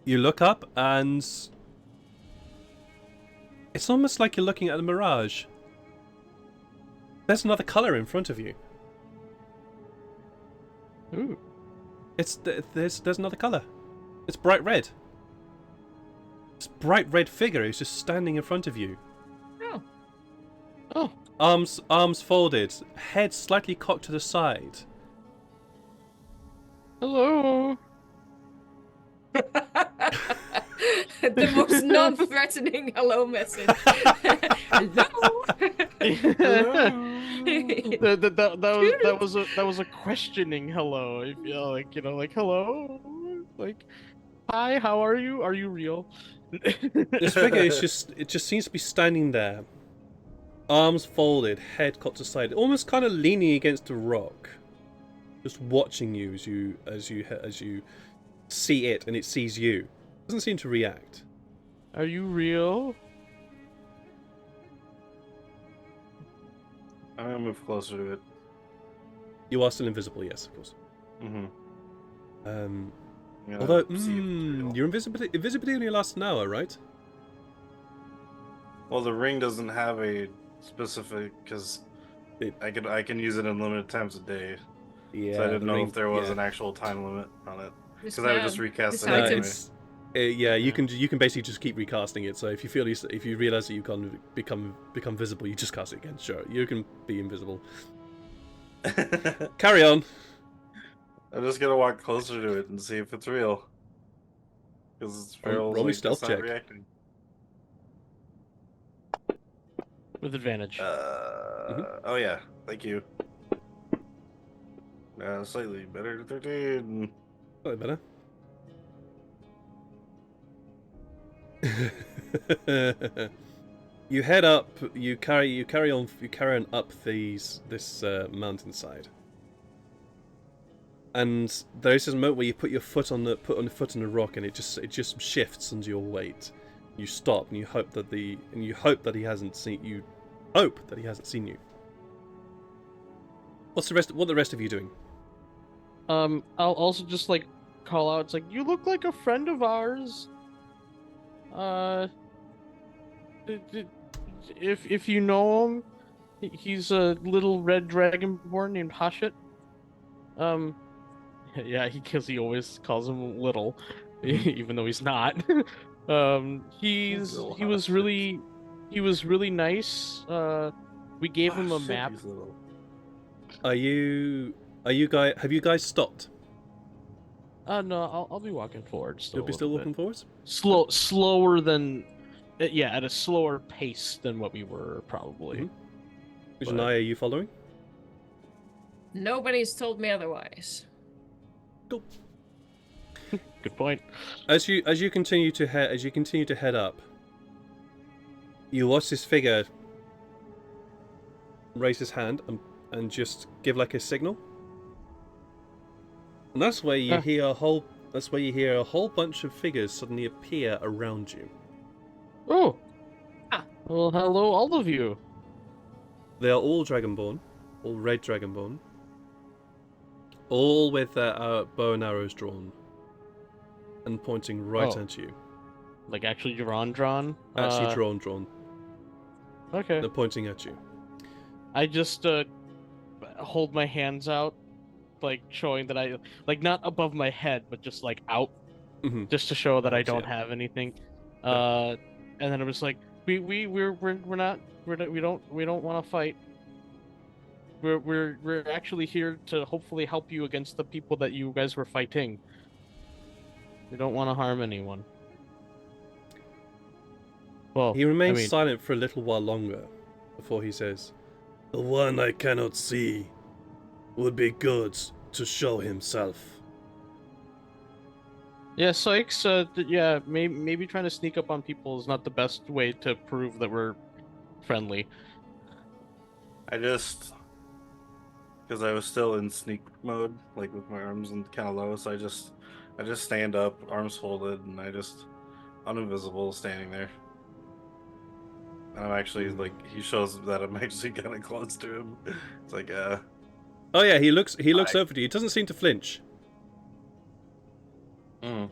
you look up and it's almost like you're looking at a mirage. There's another colour in front of you. Ooh. There's another colour. It's bright red. This bright red figure is just standing in front of you. Oh. Arms folded, head slightly cocked to the side. Hello. The most non-threatening hello message. Hello. that was a questioning hello. I feel like like hello, like hi, how are you? Are you real? This figure is just seems to be standing there, arms folded, head cocked to the side, almost kind of leaning against a rock, just watching you as you see it and it sees you. Doesn't seem to react. Are you real? I'm gonna move closer to it. You are still invisible, yes, of course. Mm-hmm. Although your invisibility only lasts an hour, right? Well, the ring doesn't have a specific, because I can use it unlimited times a day. Yeah. So I didn't know if there was an actual time limit on it, because I would just recast it item. anyway. Yeah, you can basically just keep recasting it. So if you realize that you can become visible, you just cast it again. Sure, you can be invisible. Carry on. I'm just gonna walk closer to it and see if it's real. Because Roll Farrell's me like stealth just not check. reacting. With advantage. Oh yeah, thank you. Slightly better, 13. Slightly better. You head up. You carry on up this mountainside. And there is this moment where you put your foot on the rock, and it just shifts under your weight. You stop, and you hope that he hasn't seen you. Hope that he hasn't seen you. What the rest of you doing? I'll also just like call out. It's like, you look like a friend of ours. If you know him, he's a little red dragonborn named Hashit. Yeah, he always calls him little, even though he's not. He was really nice. We gave him a map. He's little. Are you guys? Have you guys stopped? No, I'll be walking forward still. You'll be still walking forwards. Slower than, yeah, at a slower pace than what we were probably. Janai, are you following? Nobody's told me otherwise. Cool. Good point. As you continue to head up, you watch this figure raise his hand and just give like a signal. And that's where you hear a whole bunch of figures suddenly appear around you. Oh. Well, hello, all of you. They are all Dragonborn, all red Dragonborn, all with their bow and arrows drawn and pointing right at you. Like actually drawn? Actually drawn. Okay. They're pointing at you. I just hold my hands out, like showing that I, like, not above my head, but just like out, just to show that I don't have anything. And then I was like, we don't want to fight. We're actually here to hopefully help you against the people that you guys were fighting. We don't want to harm anyone. Well, He remains silent for a little while longer before he says, "The one I cannot see would be good to show himself." Yeah, Sykes, yeah, maybe trying to sneak up on people is not the best way to prove that we're friendly. Because I was still in sneak mode, like with my arms kind of low, so I just stand up, arms folded, and I'm invisible, standing there. And I'm actually like, he shows that I'm actually kind of close to him. It's like, Oh yeah, he looks over to you. He doesn't seem to flinch. Hi.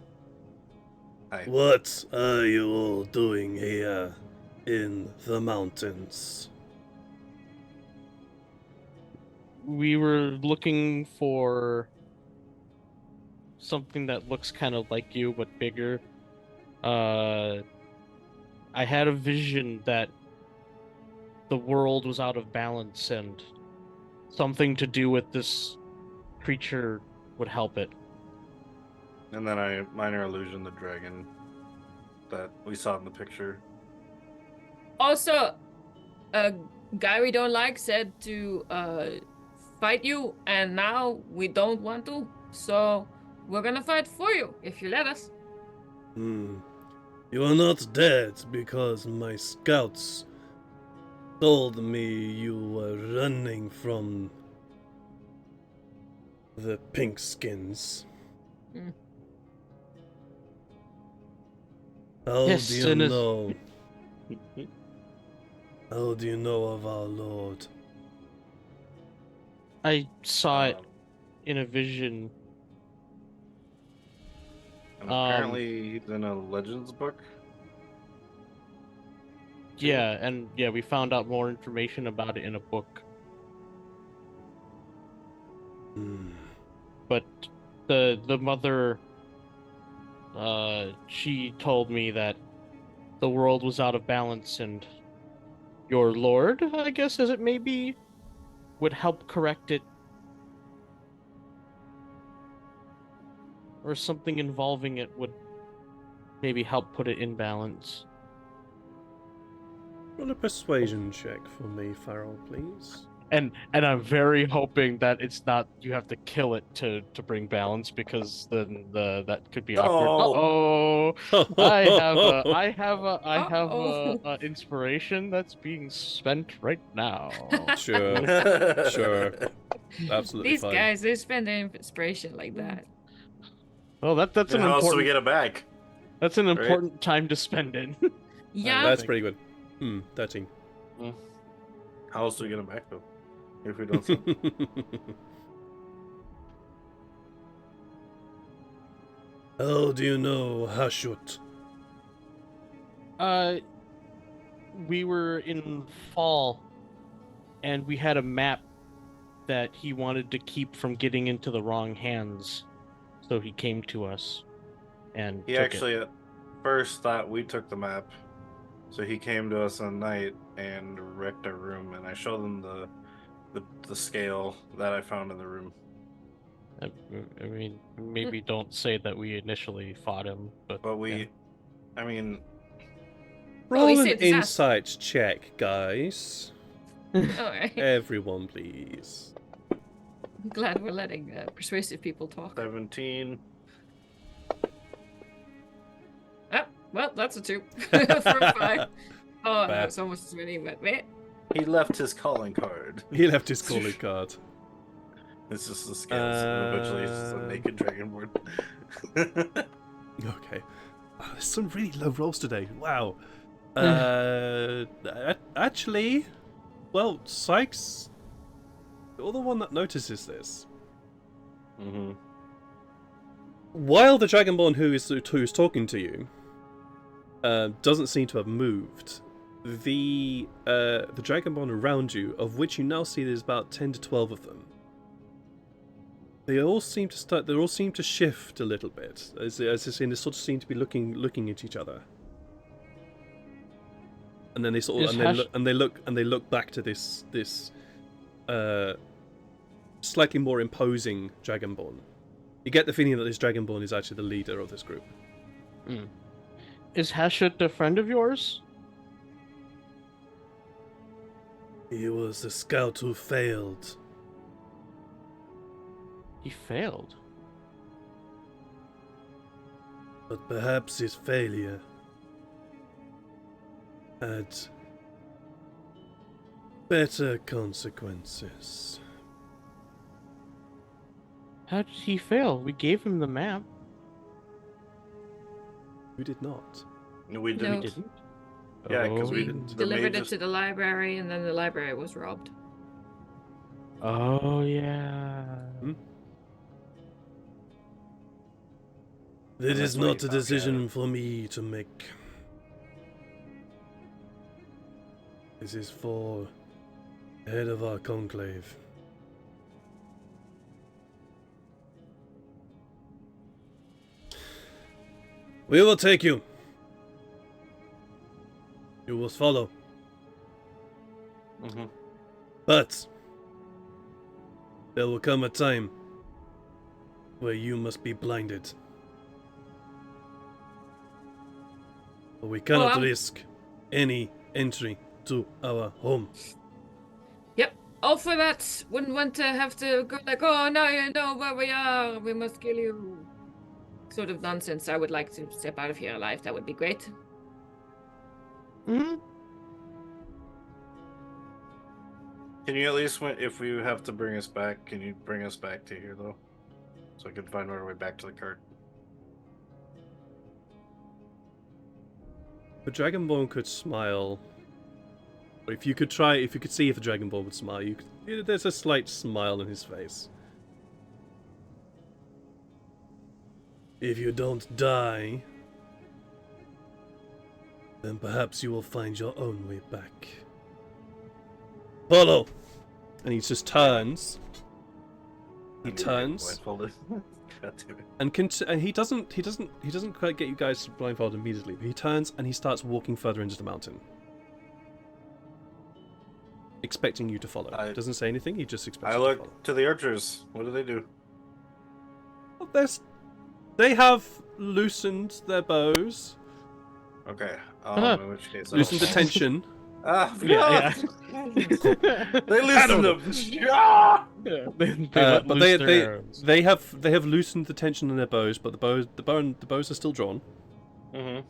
What are you all doing here in the mountains? We were looking for something that looks kind of like you, but bigger. I had a vision that the world was out of balance and something to do with this creature would help it. And then I minor illusion the dragon that we saw in the picture. Also, a guy we don't like said to fight you, and now we don't want to, so we're gonna fight for you if you let us. You are not dead because my scouts told me you were running from the pink skins. How Yes, do you know? How do you know of our Lord? I saw it in a vision. And apparently he's in a Legends book. Yeah, and yeah, we found out more information about it in a book. But the mother she told me that the world was out of balance, and your lord, I guess as it may be, would help correct it. Or something involving it would maybe help put it in balance. Roll a persuasion check for me, Farrell, please. And I'm very hoping that it's not you have to kill it to bring balance, because then that could be awkward. Oh. I have Uh-oh. a inspiration that's being spent right now. Sure, sure. Absolutely These fine. guys, they spend their inspiration like that. Well, that's Then an how else do we important get it back? that's an Right? important time to spend in. Yeah. That's pretty good. 13. How else do we get it back though? If we don't sell? How do you know Hashut? We were in fall, and we had a map that he wanted to keep from getting into the wrong hands, so he came to us and He took actually at first thought we took the map, so he came to us one night and wrecked our room, and I showed him the scale that I found in the room. it. I mean, maybe don't say that we initially fought him, but we, yeah. I mean, Roll he an saved his ass. insight check, guys. Alright. Everyone, please. I'm glad we're letting persuasive people talk. 17. Ah, well, that's a 2. For a 5. Oh, Bad. that's almost as many, but wait. He left his calling card. He left his calling card. It's just the scales, and eventually it's just a naked dragonborn. Okay. Oh, there's some really low rolls today. Wow. Actually, well, Sykes, you're the one that notices this. Mm-hmm. While the Dragonborn who's talking to you doesn't seem to have moved, the Dragonborn around you, of which you now see there's about 10 to 12 of them, they all seem to shift a little bit, as they sort of seem to be looking at each other. And then they sort of they look back to this slightly more imposing Dragonborn. You get the feeling that this Dragonborn is actually the leader of this group. Is Hashut a friend of yours? He was a scout who failed. He failed. But perhaps his failure had better consequences. How did he fail? We gave him the map. You did not. No, we No. didn't. We didn't. Yeah, because we we didn't. Delivered it to the library, and then the library was robbed. Oh yeah. That That's is why not you a found decision for me to make. This is for the head of our conclave. We will take you. You will follow. Mm-hmm. But there will come a time where you must be blinded. For we cannot risk any entry to our home. Yep. All for that. Wouldn't want to have to go like, oh, now you know where we are. We must kill you. Sort of nonsense. I would like to step out of here alive. That would be great. Hmm. Can you at least, if we have to bring us back, can you bring us back to here though, so I can find our way back to the cart? The Dragonborn could smile. Or if you could see if the Dragonborn would smile, there's a slight smile on his face. If you don't die, then perhaps you will find your own way back. Follow! And he just turns. He turns. God damn it. And he doesn't quite get you guys blindfolded immediately. But he turns and he starts walking further into the mountain, expecting you to follow. Doesn't say anything. He just expects I you to follow. look to the archers. What do? Well, they have loosened their bows, Okay. In which case, loosened the tension. Yeah. They loosened them. But they have loosened the tension in their bows, but the bows are still drawn. Mm-hmm.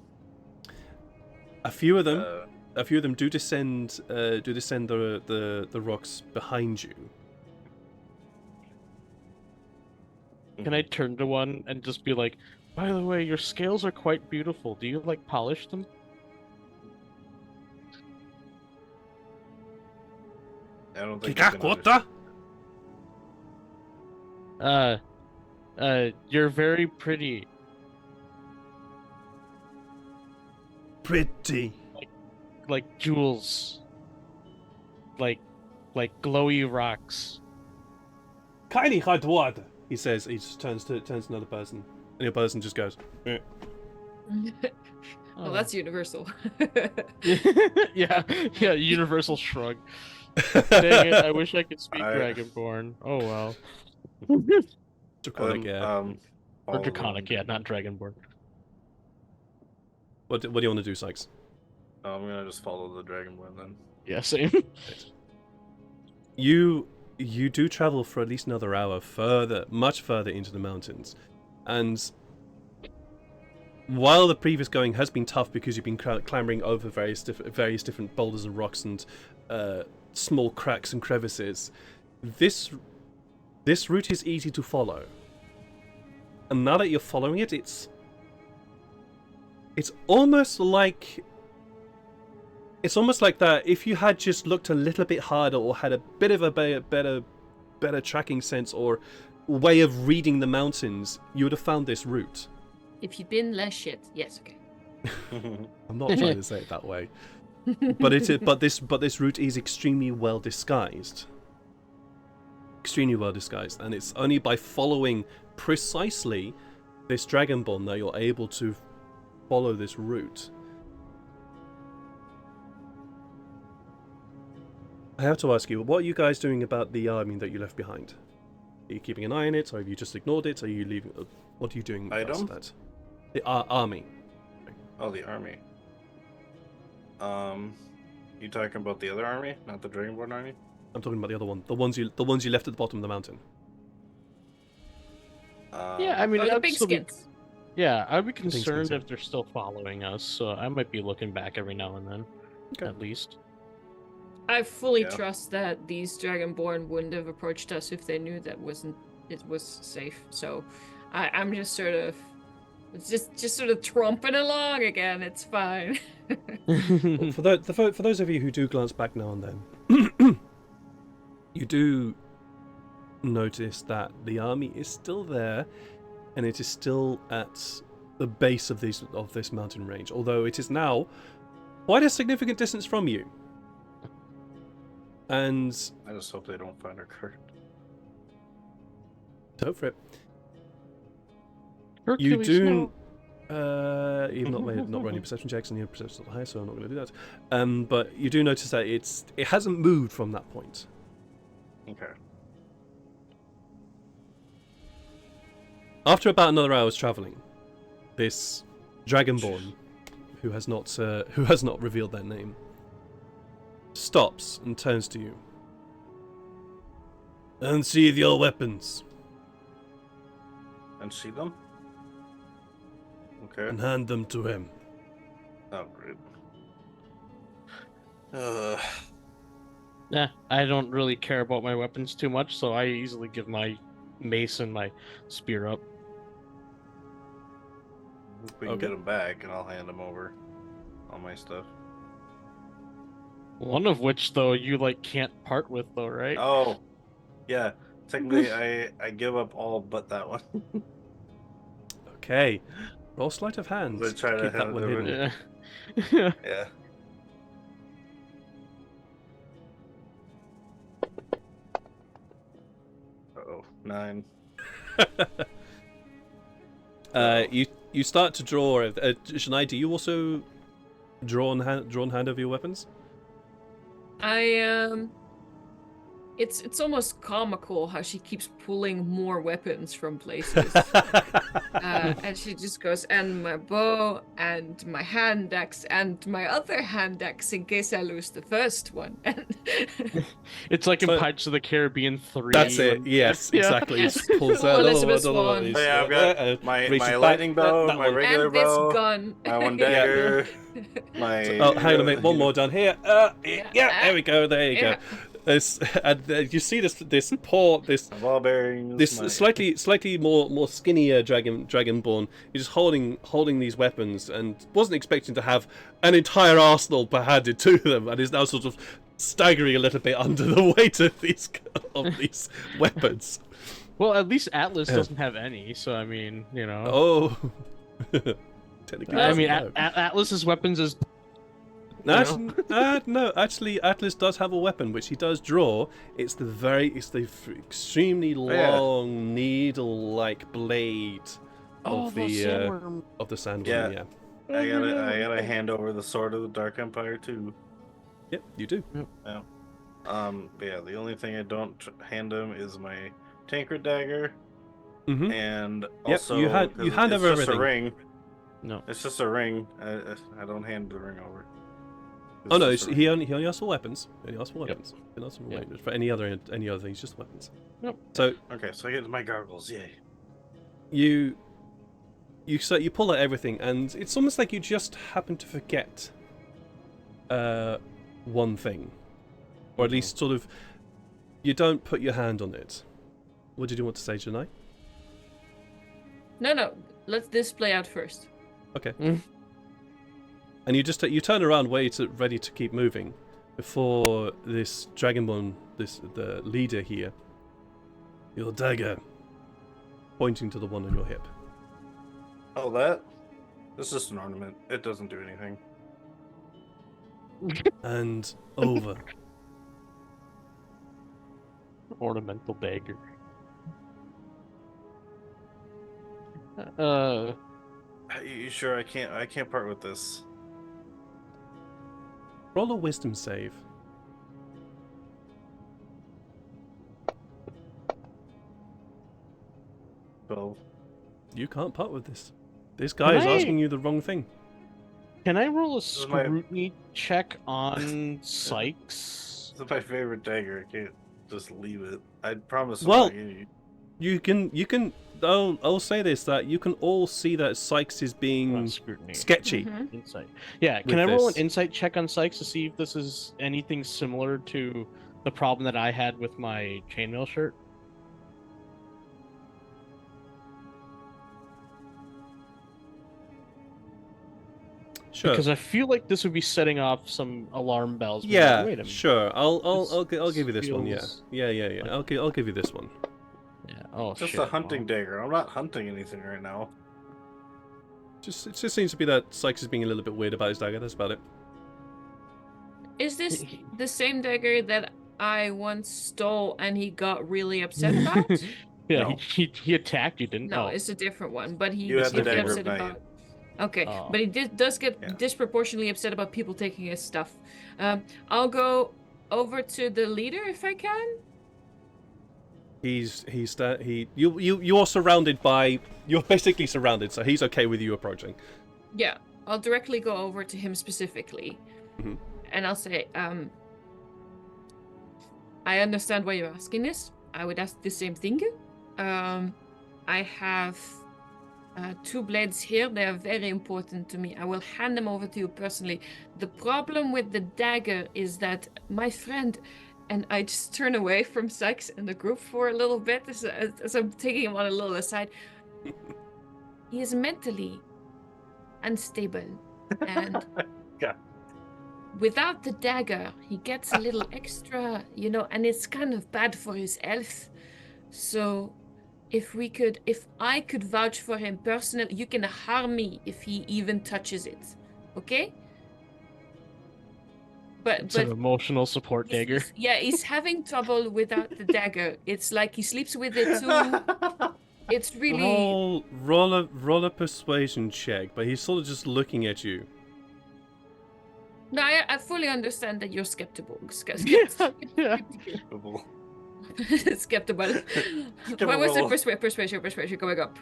A few of them do descend the rocks behind you. Can I turn to one and just be like, by the way, your scales are quite beautiful. Do you like polish them? I don't think. You're very pretty. Pretty. Like jewels. Like glowy rocks. Keine hard water. He says. He just turns to another person, and the person just goes. Eh. Well, that's universal. yeah, universal shrug. Dang it, I wish I could speak Dragonborn. Oh well. Draconic, yeah. Or Draconic, yeah, not Dragonborn. What do you want to do, Sykes? I'm gonna just follow the Dragonborn then. Yeah, same. You do travel for at least another hour much further into the mountains, and while the previous going has been tough because you've been clambering over various different boulders and rocks and small cracks and crevices, this route is easy to follow. And now that you're following it, it's almost like that if you had just looked a little bit harder or had a bit of a better tracking sense or way of reading the mountains, you would have found this route. If you'd been less shit, yes, okay. I'm not trying to say it that way. But this route is extremely well disguised. Extremely well disguised, and it's only by following precisely this Dragonborn that you're able to follow this route. I have to ask you, what are you guys doing about the army that you left behind? Are you keeping an eye on it, or have you just ignored it? Are you leaving? What are you doing about that? The army. Oh, the army. You talking about the other army, not the Dragonborn army? I'm talking about the other one. The ones you left at the bottom of the mountain. Yeah, I mean, the big skins. Yeah, I'd be concerned if they're still following us, so I might be looking back every now and then, at least. I fully trust that these Dragonborn wouldn't have approached us if they knew that it was safe. So, I'm just sort of tromping along again. It's fine. Well, for those of you who do glance back now and then, you do notice that the army is still there, and it is still at the base of this mountain range. Although it is now quite a significant distance from you. And I just hope they don't find our cart. Hope for it. Hercules, you do. You've not run any perception checks, and your perception's not high, so I'm not going to do that. But you do notice that it hasn't moved from that point. Okay. After about another hour's traveling, this Dragonborn, who has not revealed their name, stops and turns to you. Unsheathe your weapons. Unsheathe them? Okay. And hand them to him. Oh, great. Nah, I don't really care about my weapons too much, so I easily give my mace and my spear up. We can get them back, and I'll hand them over. All my stuff. One of which, though, you can't part with, though, right? Oh, yeah. Technically, I give up all but that one. Okay. Roll sleight of hand. Let's try to keep that hand one it over. hidden. Yeah. Yeah. Uh-oh. 9. You start to draw. Shania, do you also draw on hand over your weapons? It's almost comical how she keeps pulling more weapons from places. And she just goes, and my bow, and my hand axe, and my other hand axe in case I lose the first one. It's like in Pirates of the Caribbean 3. That's it. Yes, exactly. He just pulls out Elizabeth's another one. wand. Oh, yeah, I've got my lightning bow, my regular and this bow, gun. my one dagger, my. Oh, hang on a minute. One more down here. Yeah, there we go. There you go. You see this ball bearings. This slightly more skinnier dragonborn. He's just holding these weapons and wasn't expecting to have an entire arsenal handed to them, and is now sort of staggering a little bit under the weight of these weapons. Well, at least Atlas doesn't have any, so I mean, Oh. Technically, I mean, Atlas's weapons is. No, actually, Atlas does have a weapon which he does draw. It's the extremely long needle-like blade of the sandworm. Yeah. I gotta hand over the sword of the Dark Empire too. Yep, you do. Yeah. But yeah, the only thing I don't hand him is my Tancred dagger. Mm-hmm. And also you hand over everything. A ring. No, it's just a ring. I don't hand the ring over. Oh no, he only asks for weapons. He only asks for weapons. He doesn't ask for weapons. For any other things, just weapons. Yep. So I get my gargles. Yay. You pull out everything, and it's almost like you just happen to forget one thing, or at least sort of you don't put your hand on it. What did you want to say, Janai? No. Let this play out first. Okay. And you turn around, ready to keep moving, before this Dragonborn, the leader here, your dagger, pointing to the one on your hip. Oh, that? This is just an ornament. It doesn't do anything. And over. Ornamental dagger. You sure I can't part with this? Roll a wisdom save. Well, you can't part with this. This guy is asking you the wrong thing. Can I roll a scrutiny check on Sykes? This is my favorite dagger. I can't just leave it. I promise. Well, you can. I'll say this, that you can all see that Sykes is being sketchy. Mm-hmm. Insight. Yeah, can I roll an insight check on Sykes to see if this is anything similar to the problem that I had with my chainmail shirt? Sure. Because I feel like this would be setting off some alarm bells. Yeah, wait a minute. sure. I'll give you this one. Yeah. I'll give you this one. Yeah. Oh, just shit. a hunting dagger. I'm not hunting anything right now. It just seems to be that Sykes is being a little bit weird about his dagger. That's about it. Is this the same dagger that I once stole and he got really upset about? Yeah, No. he attacked you, didn't? No, it's a different one. But he You was had the dagger upset of about. night. Okay, Oh. but he does get disproportionately upset about people taking his stuff. I'll go over to the leader if I can. You're surrounded by. You're basically surrounded, so he's okay with you approaching. Yeah, I'll directly go over to him specifically, and I'll say, I understand why you're asking this. I would ask the same thing. I have 2 blades here. They are very important to me. I will hand them over to you personally. The problem with the dagger is that my friend, and I just turn away from Sykes and the group for a little bit as I'm taking him on a little aside. He is mentally unstable, and without the dagger, he gets a little extra, and it's kind of bad for his health. So if I could vouch for him personally, you can harm me if he even touches it, okay? It's an emotional support dagger. He's having trouble without the dagger. It's like he sleeps with it too. It's really roll a persuasion check, but he's sort of just looking at you. no. I fully understand that you're skeptical. Yeah. Skeptical. Skeptical. What was the persuasion coming up?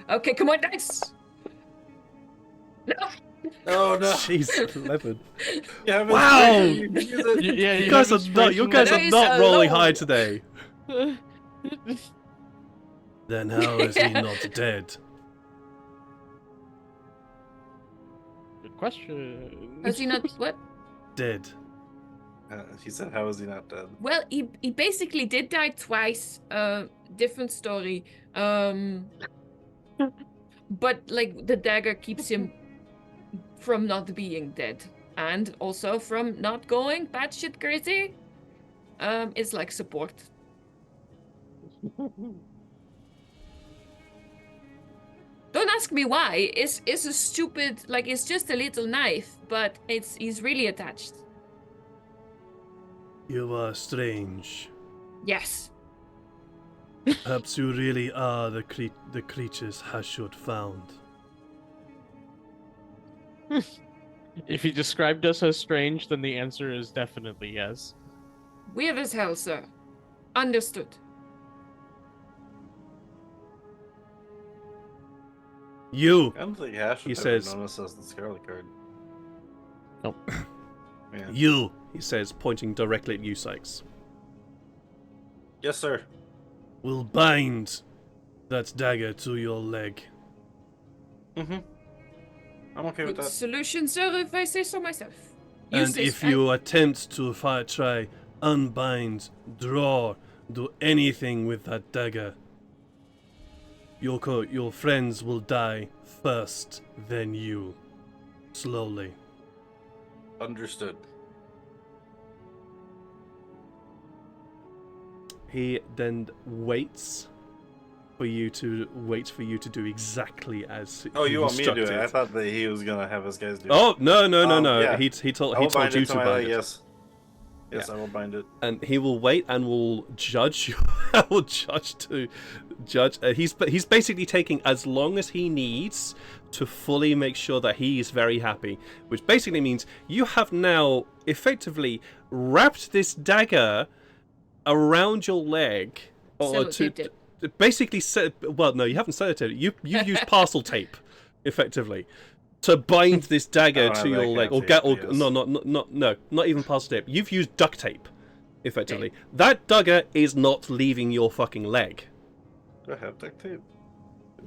Okay, come on, dice. No. Oh no! Jeez, 11. Yeah, Wow! you You guys are not rolling high today. Then how is he not dead? Good question. Has he not what? Dead. He said, "How is he not dead?" Well, he basically did die twice. Different story. But like the dagger keeps him from not being dead, and also from not going batshit crazy. It's like support. Don't ask me why. It's a stupid, like it's just a little knife, but he's really attached. You are strange. Yes. Perhaps you really are the creatures Hashut found. If he described us as strange, then the answer is definitely yes. Weird as hell, sir. Understood. You! I don't think Ash He would says- ever known us as the Scarlet Guard. Nope. Man. You! He says, pointing directly at you, Sykes. Yes, sir. Will bind that dagger to your leg. Mm-hmm. I'm okay with Good that. solution, sir, if I say so myself. And if you attempt to try, unbind, draw, do anything with that dagger, your friends will die first, then you. Slowly. Understood. He then waits for you to do exactly as Oh, he you want me to do it? instructed. I thought that he was gonna have his guys do it. Oh no! Yeah. He I told will bind you it to my bind leg, it. Yes. Yes, Yeah. I will bind it. And he will wait and will judge you. will judge. He's basically taking as long as he needs to fully make sure that he is very happy, which basically means you have now effectively wrapped this dagger around your leg, or Sellotaped it. basically well, no, you haven't sellotaped it. You've used parcel tape, effectively, to bind this dagger Oh, to your that leg, kind or of get, tape, or yes. not even parcel tape. You've used duct tape, effectively. That dagger is not leaving your fucking leg. Do I have duct tape?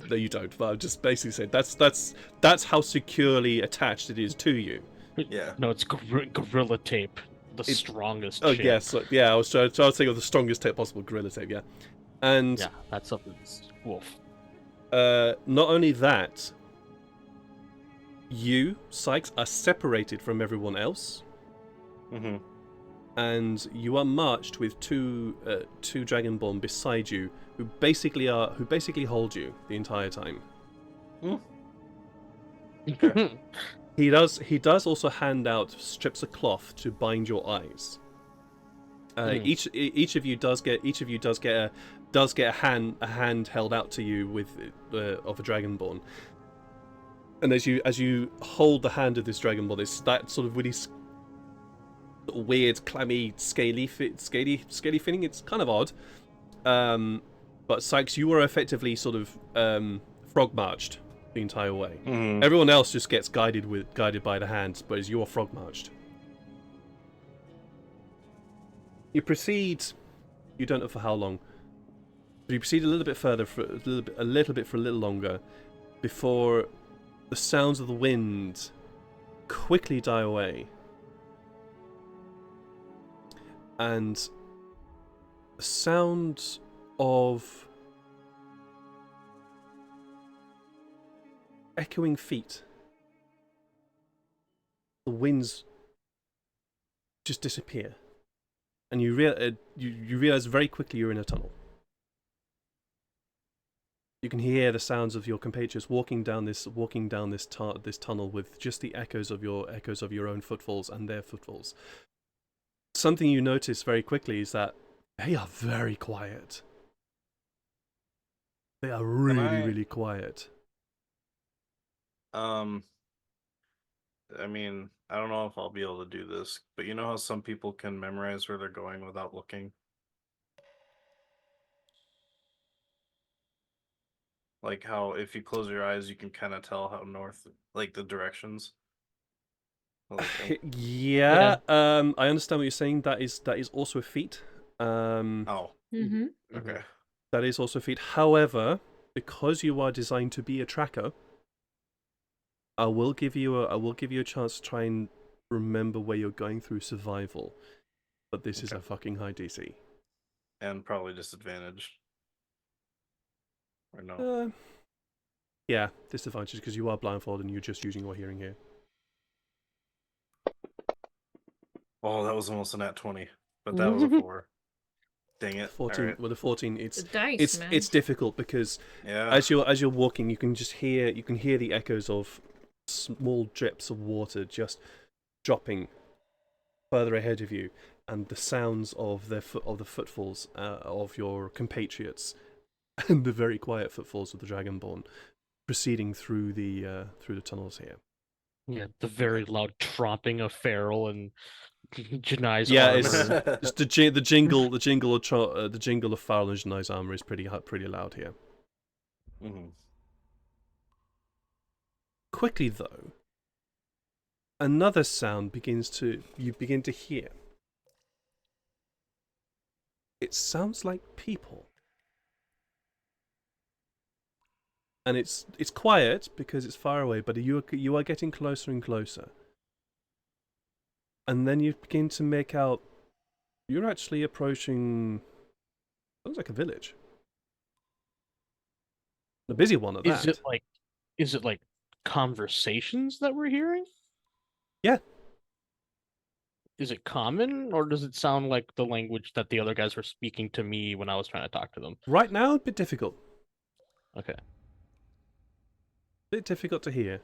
No, you don't. But I've just basically said that's how securely attached it is to you. Yeah. No, it's gorilla tape, the strongest. Oh shit. yes, yeah. I was trying to think of the strongest tape possible, gorilla tape. Yeah, and Yeah, that's something. Wolf. not only that, you, Sykes, are separated from everyone else, Mm-hmm. and you are marched with two Dragonborn beside you, who basically hold you the entire time. Okay. He does also hand out strips of cloth to bind your eyes. Each of you does get a hand held out to you with of a Dragonborn. And as you hold the hand of this Dragonborn, it's that sort of really weird, clammy, scaly feeling. It's kind of odd. But Sykes, you were effectively sort of frog marched the entire way. Mm-hmm. Everyone else just gets guided by the hands, but as you are frog marched. You proceed. You don't know for how long. But you proceed a little bit further, for a little longer, before the sounds of the wind quickly die away, and the sound of echoing feet. The winds just disappear, and you realize very quickly you're in a tunnel. You can hear the sounds of your compatriots walking down this tunnel with just the echoes of your own footfalls and their footfalls. Something you notice very quickly is that they are very quiet. They are really, I- really quiet. I mean, I don't know if I'll be able to do this, but you know how some people can memorize where they're going without looking? Like how if you close your eyes, you can kind of tell how north, like the directions. Like, Yeah, I understand what you're saying. That is also a feat. oh, Mm-hmm. okay. That is also a feat. However, because you are designed to be a tracker, I will give you a chance to try and remember where you're going through survival. But this is Okay. a fucking high DC. And probably disadvantage. Or no? Yeah, disadvantage because you are blindfolded and you're just using your hearing here. Oh, that was almost a nat 20, but that was a 4. Dang it! 14 All right. with a 14, The dice, man. it's difficult because Yeah. as you're walking, you can hear the echoes of small drips of water just dropping further ahead of you, and the sounds of the footfalls of your compatriots, and the very quiet footfalls of the Dragonborn proceeding through the tunnels here. Yeah, the very loud tromping of Feral and Janai's Yeah, armor. it's the jingle of Farrell and Janai's armor is pretty loud here. Mhm. Quickly though, another sound you begin to hear. It sounds like people. And it's quiet because it's far away, but you are getting closer and closer. And then you begin to make out you're actually approaching, sounds like a village. A busy one at that. Is it like conversations that we're hearing? Yeah. Is it common, or does it sound like the language that the other guys were speaking to me when I was trying to talk to them? Right now, a bit difficult. Okay. Bit difficult to hear.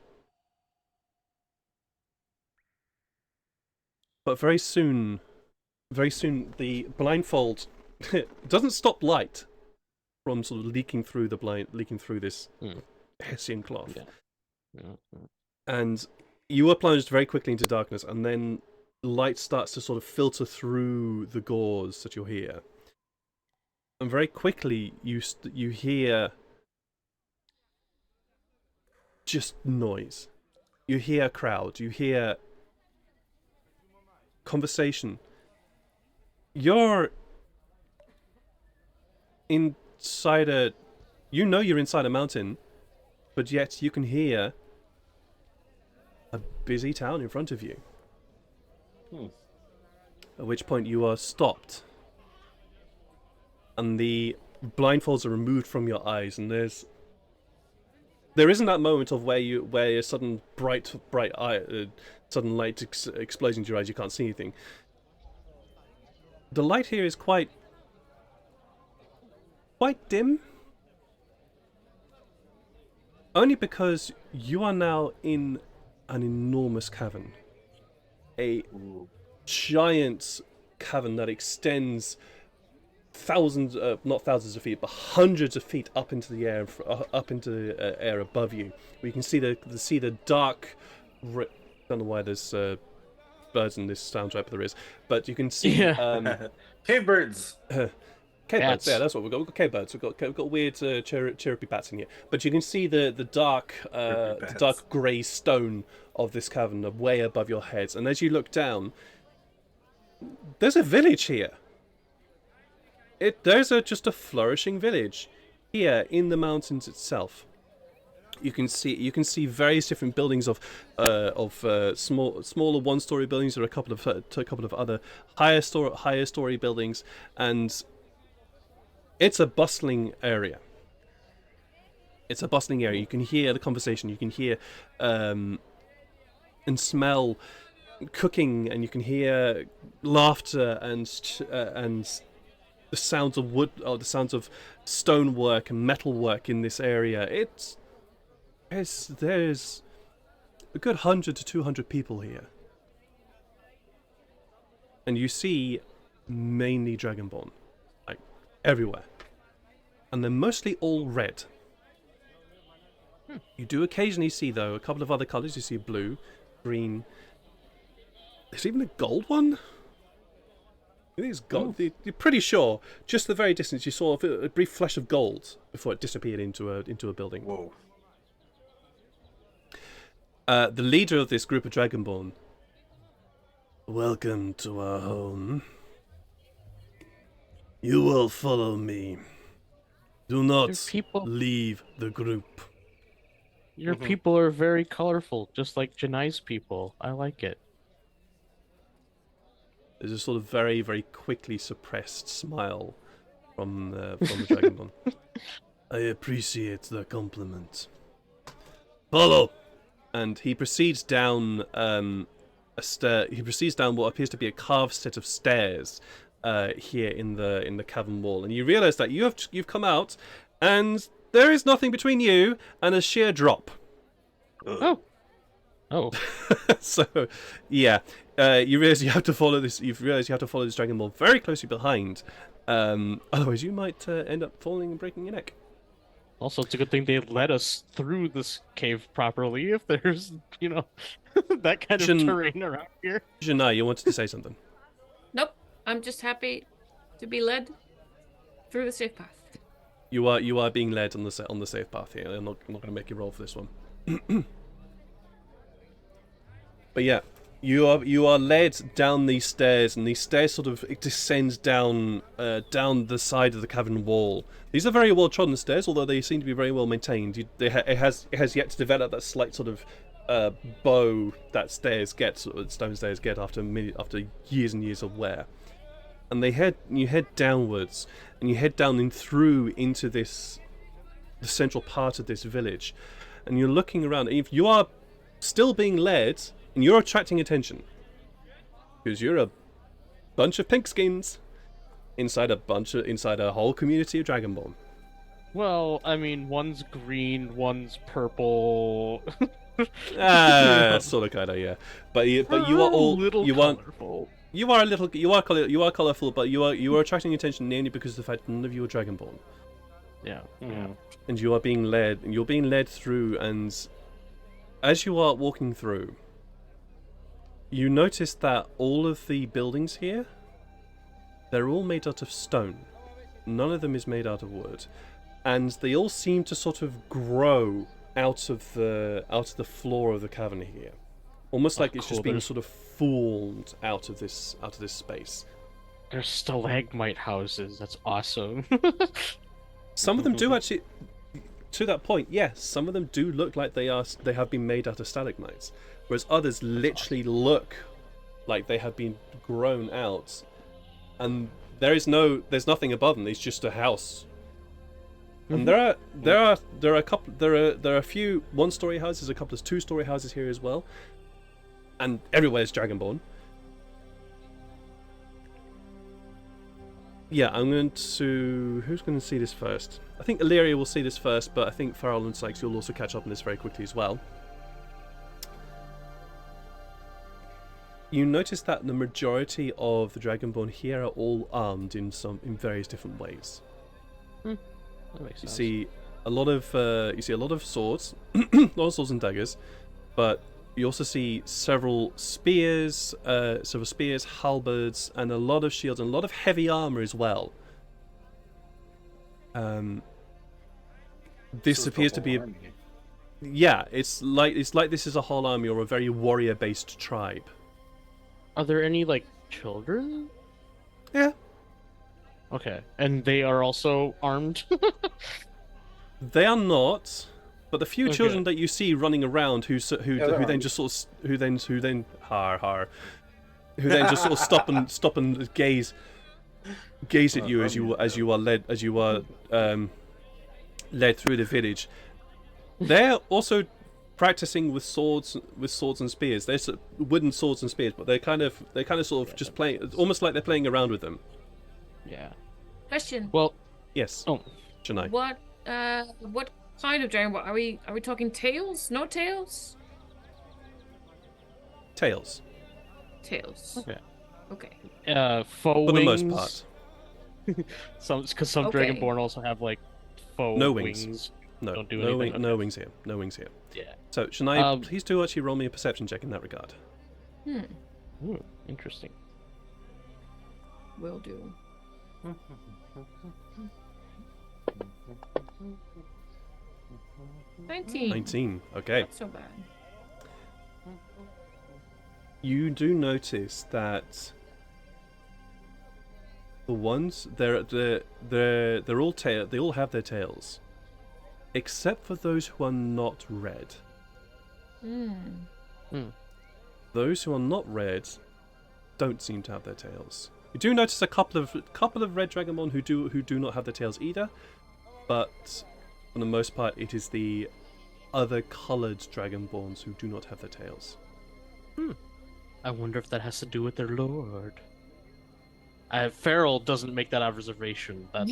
But very soon, the blindfold doesn't stop light from sort of leaking through this Hessian cloth. Yeah. And you are plunged very quickly into darkness, and then light starts to sort of filter through the gauze that you'll hear. And very quickly, you hear just noise. You hear a crowd. You hear conversation. You're inside you're inside a mountain, but yet you can hear a busy town in front of you. At which point you are stopped, and the blindfolds are removed from your eyes, and there isn't that moment of where a sudden bright sudden light explodes into your eyes. You can't see anything. The light here is quite dim, only because you are now in an enormous cavern, a giant cavern that extends not thousands of feet, but hundreds of feet up into the air, air above you. Where you can see the dark. Don't know why there's birds in this soundtrack, but there is. But you can see Cave birds. Cave birds, yeah, that's what we've got. We've got cave birds. We've got weird chirpy bats in here. But you can see the dark grey stone of this cavern way above your heads. And as you look down, there's a village here. There's just a flourishing village here in the mountains itself. You can see various different buildings of smaller one-story buildings. There are a couple of other higher story buildings, and it's a bustling area. You can hear the conversation. You can hear and smell cooking, and you can hear laughter and the sounds of wood, or the sounds of stonework and metalwork in this area. There's a good 100 to 200 people here, and you see mainly Dragonborn, like everywhere. and they're mostly all red. You do occasionally see, though, a couple of other colours. You see blue, green. There's even a gold one. I think it's gold. You're pretty sure. Just the very distance, you saw a brief flash of gold before it disappeared into a building. Whoa. The leader of this group of Dragonborn. Welcome to our home. You will follow me. Do not leave the group. Your people are very colorful, just like Janai's people. I like it. There's a sort of very, very quickly suppressed smile from the Dragonborn. I appreciate the compliment. Follow! And he proceeds down a stair. He proceeds down what appears to be a carved set of stairs here in the cavern wall, and you realise that you've come out, and there is nothing between you and a sheer drop. Oh. So, yeah, you realise you have to follow this. You've realised you have to follow this Dragonborn very closely behind. Otherwise, you might end up falling and breaking your neck. Also, it's a good thing they led us through this cave properly. If there's, that kind of terrain around here. Janai, you wanted to say something? Nope. I'm just happy to be led through the safe path. You are being led on the safe path here. I'm not going to make you roll for this one. But yeah, you are led down these stairs, and these stairs sort of descend down the side of the cavern wall. These are very well trodden stairs, although they seem to be very well maintained. It has yet to develop that slight sort of bow that stone stairs get after years and years of wear. And you head downwards, and you head down into the central part of this village, and you're looking around. And if you are still being led, and you're attracting attention, because you're a bunch of pinkskins inside a whole community of Dragonborn. Well, I mean, one's green, one's purple. Sort of, kind of, yeah. But you are all colorful. You are colorful, but you are attracting attention mainly because of the fact that none of you are Dragonborn. Yeah. And you're being led through, and as you are walking through, you notice that all of the buildings here, they're all made out of stone. None of them is made out of wood, and they all seem to sort of grow out of the floor of the cavern here, almost like it's just being sort of formed out of this space. They're stalagmite houses. That's awesome. Some of them do actually. To that point, yes, some of them do look like they have been made out of stalagmites, whereas others literally look like they have been grown out, and there's nothing above them. It's just a house. And there are a few one-story houses, a couple of two-story houses here as well, and everywhere is Dragonborn. Yeah, who's going to see this first? I think Illyria will see this first, but I think Farrell and Sykes, you'll also catch up on this very quickly as well. You notice that the majority of the Dragonborn here are all armed in various different ways. That makes sense. You see a lot of swords, a lot of swords and daggers, but you also see several spears, halberds, and a lot of shields, and a lot of heavy armor as well. This appears to be it's like this is a whole army or a very warrior-based tribe. Are there any children? Yeah. Okay, and they are also armed. They are not, but the few children that you see running around who then just sort of stop and gaze at you as you are led through the village. They're also practicing with swords and spears. They're wooden swords and spears, but they're kind of sort of just playing. It's almost like they're playing around with them. Yeah. Question. Well, yes. Oh, Janai. What kind of dragon? Are we talking tails? No tails? Tails. Tails. Okay. Okay. faux For the wings. most part. Because some Okay. Dragonborn also have faux No wings. wings. No, Don't do no, anything? no Okay. wings here. No wings here. Yeah. So, Shania, Um, please do actually roll me a perception check in that regard. Ooh, interesting. Will do. 19. 19. Okay. Not so bad. You do notice that the ones they're all they all have their tails, except for those who are not red. Those who are not red don't seem to have their tails. You do notice a couple of red Dragonborn who do not have their tails either, but for the most part, it is the other coloured Dragonborns who do not have their tails. I wonder if that has to do with their lord. Farrell doesn't make that observation. That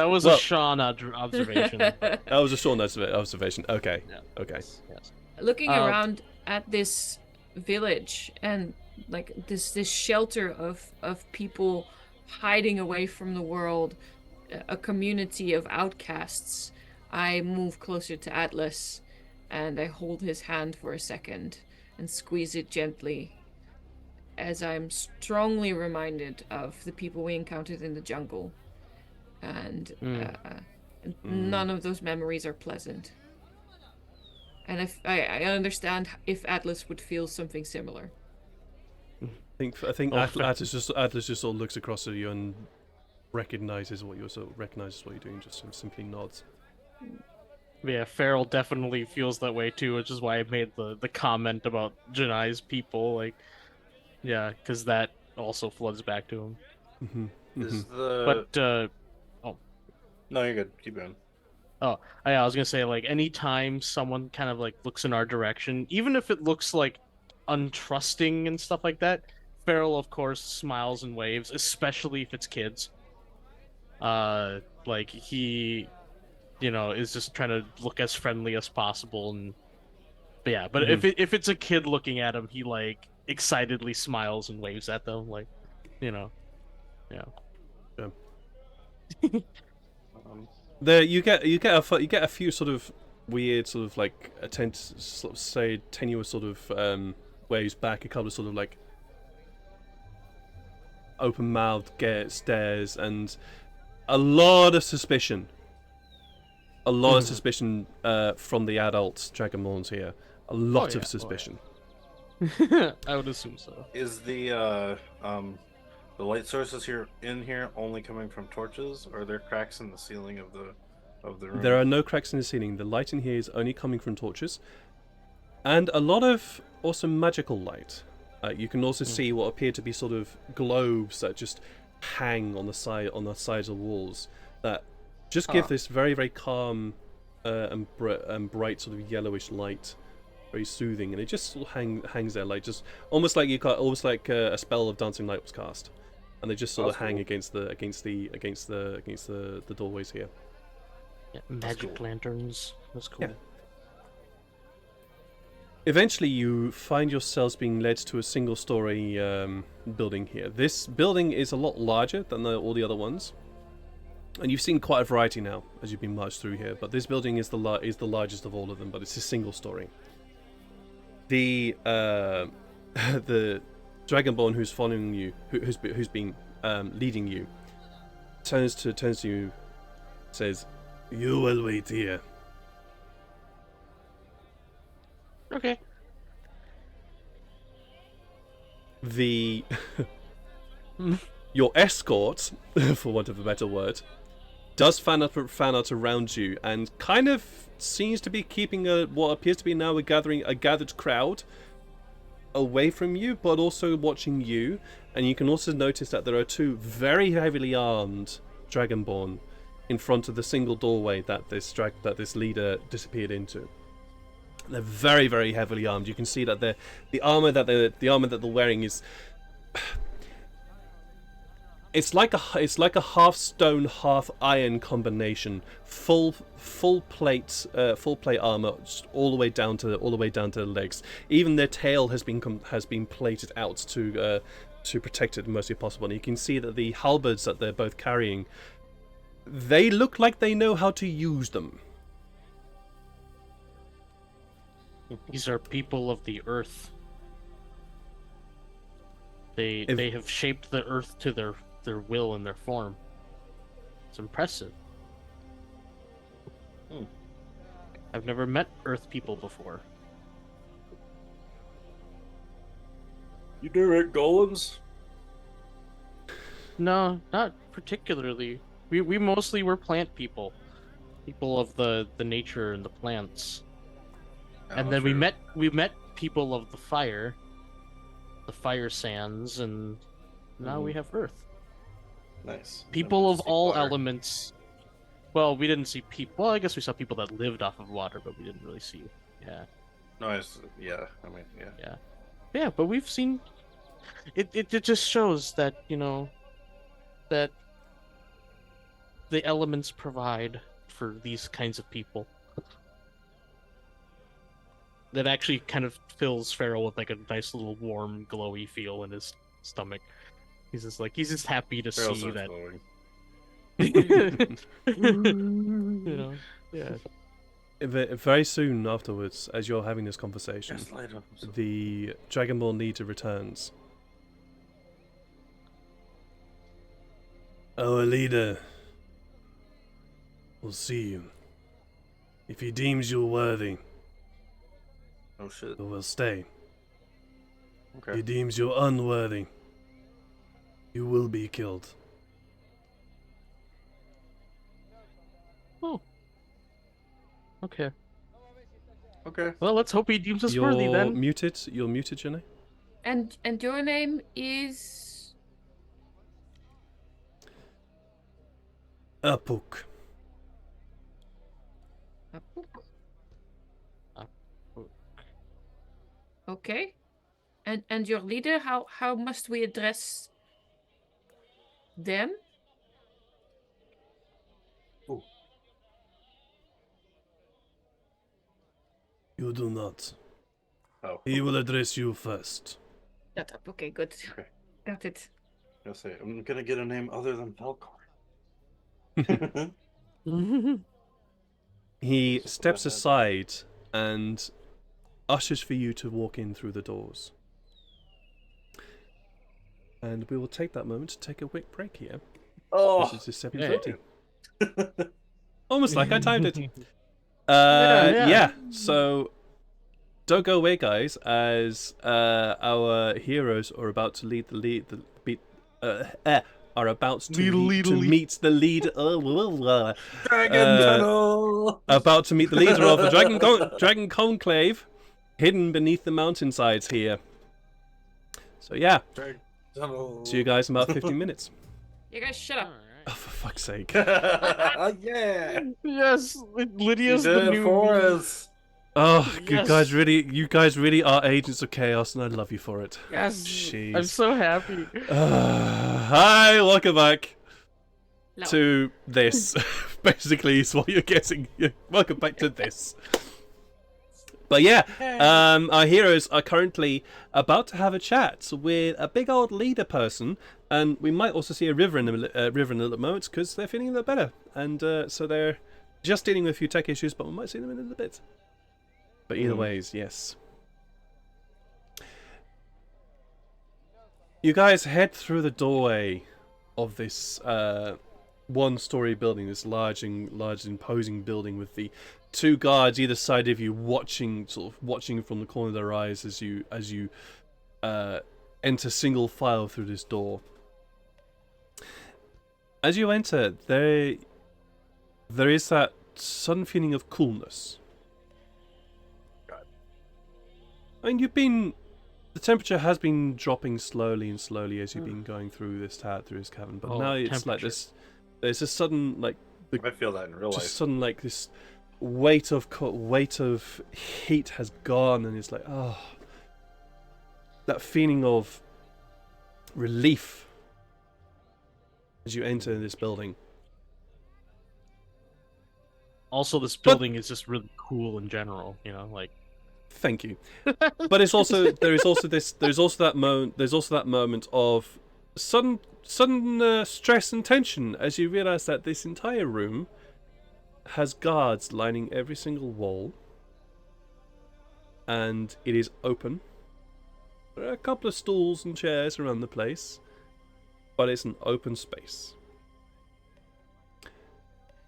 was Well- a Sean observation. That was a short observation. Okay. Yeah. Okay. Yes. Looking Uh, around at this village and like this shelter of people hiding away from the world, a community of outcasts, I move closer to Atlas and I hold his hand for a second and squeeze it gently as I'm strongly reminded of the people we encountered in the jungle. And none of those memories are pleasant. And if I understand if Atlas would feel something similar. I think Oh, Atlas just sort of looks across at you and recognizes what you're doing, just sort of simply nods. Yeah, Farrell definitely feels that way too, which is why I made the comment about Janai's people. Like, yeah, because that also floods back to him. Is the But no, you're good. Keep going. Oh, yeah, I was gonna say, like, anytime someone kind of like looks in our direction, even if it looks like untrusting and stuff like that, Farrell of course smiles and waves, especially if it's kids. Like he, is just trying to look as friendly as possible, but if it's a kid looking at him, he like excitedly smiles and waves at them, like, yeah. There you get a few sort of weird sort of like tenuous sort of waves back, a couple of sort of like open-mouthed stares, and a lot of suspicion. From the adult Dragonborns here. A lot of suspicion. I would assume so. Is the light sources here only coming from torches, or are there cracks in the ceiling of the room? There are no cracks in the ceiling. The light in here is only coming from torches, and a lot of awesome magical light. You can also see what appear to be sort of globes that just hang on the sides of the walls that just give this very, very calm and bright sort of yellowish light, very soothing, and it just sort of hangs there, like just almost like a spell of dancing light was cast, and they just sort of hang against the doorways here. Yeah, magic lanterns. That's cool. Yeah. Eventually, you find yourselves being led to a single-story building here. This building is a lot larger than all the other ones, and you've seen quite a variety now as you've been marched through here. But this building is the largest of all of them. But it's a single-story. The the Dragonborn who's following you, who's been leading you, turns to you, says, "You will wait here." Okay. Your escort, for want of a better word, does fan out around you and kind of seems to be keeping what appears to be now a gathered crowd away from you, but also watching you. And you can also notice that there are two very heavily armed Dragonborn in front of the single doorway that this leader disappeared into. They're very, very heavily armed. You can see that the armor that they're wearing is it's like a half stone, half iron combination. Full plate armor all the way down to the legs. Even their tail has been plated out to protect it the most possible. And you can see that the halberds that they're both carrying They look like they know how to use them. These are people of the earth. They have shaped the earth to their will and their form. It's impressive. I've never met earth people before. You do it, golems? No, not particularly. We mostly were plant people. People of the nature and the plants. And then we met people of the fire sands, and now we have earth. Nice. People of all water. elements. Well, we didn't see people. Well, I guess we saw people that lived off of water, but we didn't really see. Yeah. Nice. Yeah. I mean, yeah. Yeah. Yeah, but we've seen. It just shows that, that the elements provide for these kinds of people. That actually kind of fills Farrell with like a nice little warm, glowy feel in his stomach. He's just happy to Farrell see starts that. glowing. Yeah. Very soon afterwards, as you're having this conversation, Yes, light up. the Dragonborn leader returns. Our leader will see you. If he deems you worthy, Oh shit. you will stay. If he Okay. deems you unworthy, you will be killed. Oh. Okay. Okay. Well, let's hope he deems us You're worthy then. muted. You're muted, Jenny. And your name is Apuk. okay. And your leader, how must we address them? You do not. Oh. He will address you first. Shut up. Okay, good. Okay. Got it. I'll say I'm gonna get a name other than Falcor. He Just steps go ahead. aside and ushers for you to walk in through the doors. And we will take that moment to take a quick break here. Oh. This is Yeah. 7:30. Almost like I timed it. Yeah. Yeah, so don't go away, guys, as our heroes are about to are about to meet the lead. Dragon tunnel. About to meet the leader of the Dragon Conclave, hidden beneath the mountainsides here. So yeah, Dragon tunnel. see you guys in about 15 minutes. You guys shut up. Alright. Oh, for fuck's sake. Yeah. Yes, Lydia's You the did it new for me. us. Oh, you Yes. guys really are agents of chaos, and I love you for it. Yes, Jeez. I'm so happy. Hi, welcome back No. to this. Basically, is what you're getting. Welcome back to this. But yeah, our heroes are currently about to have a chat with a big old leader person, and we might also see a river in a little moment because they're feeling a little better, and so they're just dealing with a few tech issues, but we might see them in a little bit. But either ways, yes. You guys head through the doorway of this one-story building, this large imposing building with the two guards either side of you, watching from the corner of their eyes as you enter single file through this door. As you enter, there is that sudden feeling of coolness. I mean, the temperature has been dropping slowly and slowly as you've been going through this cavern, but now it's like this. There's a sudden I feel that in real life. sudden this weight of heat has gone, and it's like that feeling of relief as you enter this building. Also, this building is just really cool in general. Thank you. But there's also that moment of sudden sudden stress and tension as you realize that this entire room has guards lining every single wall, and it is open. There are a couple of stools and chairs around the place, but it's an open space.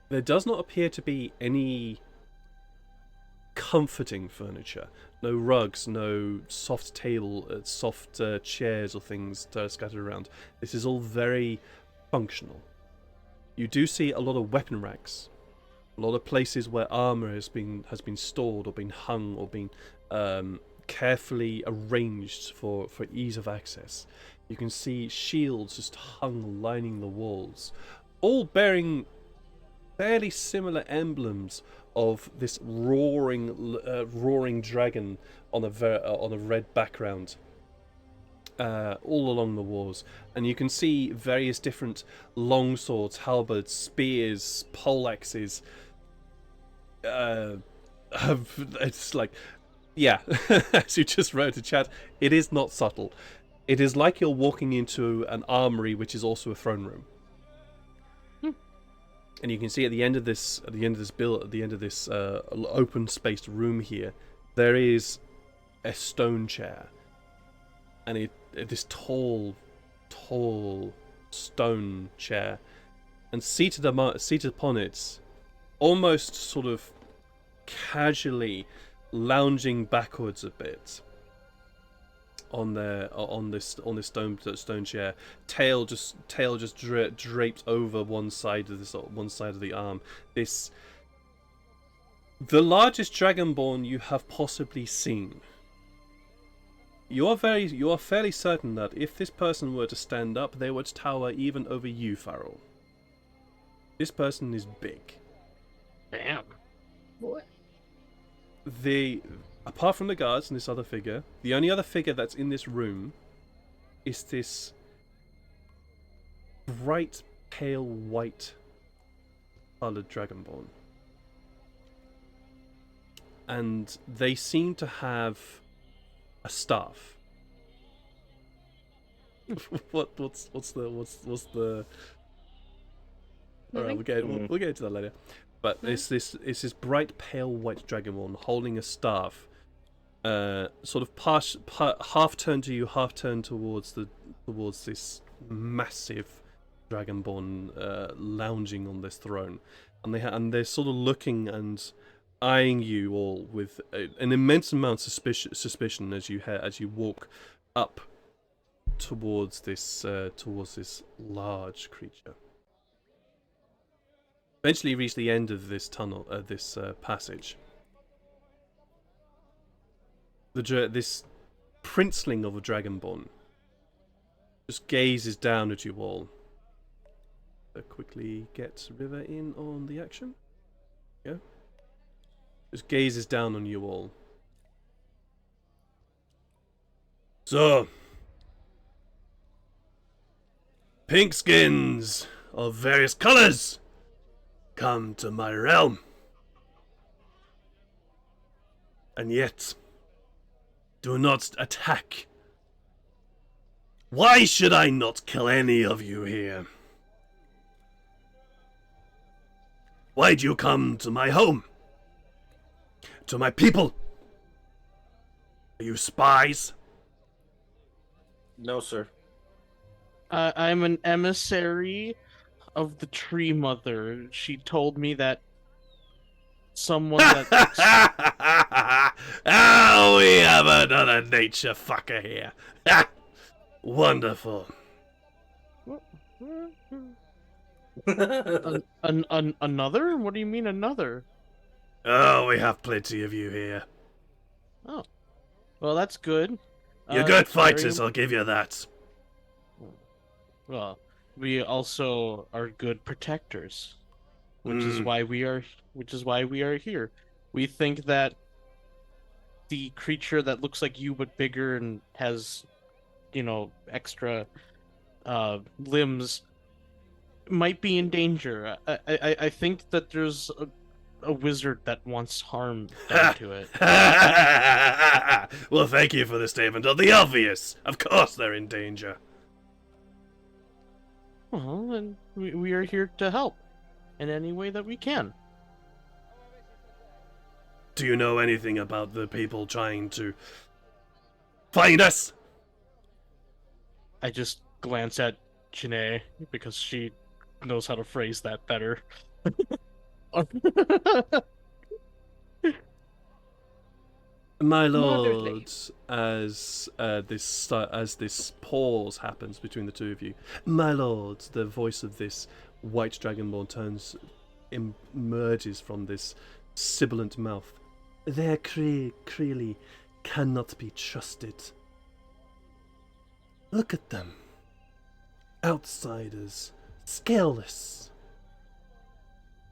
There does not appear to be any comforting furniture. No rugs, no soft chairs or things scattered around. This is all very functional. You do see a lot of weapon racks, a lot of places where armor has been stored or been hung or been carefully arranged for ease of access. You can see shields just hung lining the walls, all bearing fairly similar emblems of this roaring dragon on a red background, all along the walls. And you can see various different longswords, halberds, spears, poleaxes. It's like, yeah, as you just wrote in chat, it is not subtle. It is like you're walking into an armory, which is also a throne room. And you can see at the end of this open spaced room here, there is a stone chair, and this tall stone chair, and seated upon it, almost sort of casually lounging backwards a bit on this stone chair, tail just draped over one side of the arm. The largest Dragonborn you have possibly seen. You are fairly certain that if this person were to stand up, they would tower even over you, Farrell. This person is big. Damn. What? Apart from the guards and this other figure, the only other figure that's in this room is this bright, pale white coloured Dragonborn. And they seem to have a staff. What's the? All right, we'll get into that later. But it's this bright, pale white Dragonborn holding a staff, sort of half turned to you, half turned towards this massive Dragonborn lounging on this throne, and they're sort of looking and eyeing you all with an immense amount of suspicion as you walk up towards this large creature. Eventually reach the end of this tunnel, this passage. This princeling of a Dragonborn just gazes down at you all. Quickly get River in on the action. Yeah. Just gazes down on you all. So, pink skins of various colours, come to my realm. And yet, do not attack. Why should I not kill any of you here? Why do you come to my home? To my people? Are you spies? No, sir. I'm an emissary of the Tree Mother. She told me that someone that... Oh, we have another nature fucker here. Wonderful. Another? What do you mean another? Oh, we have plenty of you here. Oh. Well, that's good. You're good fighters, I'll give you that. Well, we also are good protectors, which is why we are here. We think that the creature that looks like you but bigger and has, extra limbs might be in danger. I think that there's a wizard that wants harm done to it. Well, thank you for the statement of the obvious. Of course they're in danger. Well, then we are here to help in any way that we can. Do you know anything about the people trying to find us? I just glance at Janae because she knows how to phrase that better. My Moderately. lord, as this pause happens between the two of you, my lord, the voice of this white dragonborn emerges from this sibilant mouth. Their clearly cannot be trusted. Look at them. Outsiders, scaleless.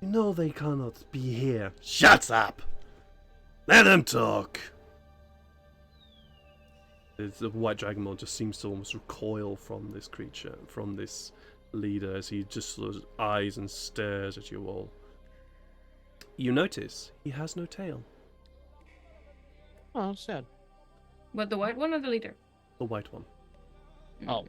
You know they cannot be here. Shut up! Let them talk! The white dragonborn just seems to almost recoil from this creature, from this leader, as he just sort of eyes and stares at you all. You notice he has no tail. Oh, sad. What, the white one or the leader? The white one. Oh.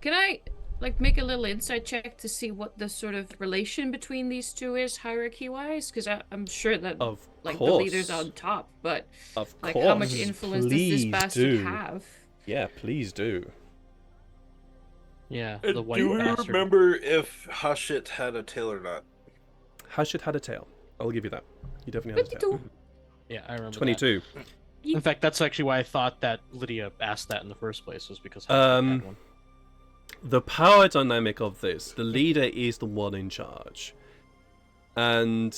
Can I, like, make a little insight check to see what the sort of relation between these two is, hierarchy-wise? Because I'm sure that, Of like, course. the leader's on top, but, Of like, course. how much influence does this Please bastard do. have? Yeah, please do. Yeah, Do the white we bastard. remember if Hushit had a tail or not? Hashit had a tail. I'll give you that. He definitely had a tail. 22. Yeah, I remember. 22. That. In fact, that's actually why I thought that Lydia asked that in the first place, was because Hudson had one. The power dynamic of this, the leader is the one in charge. And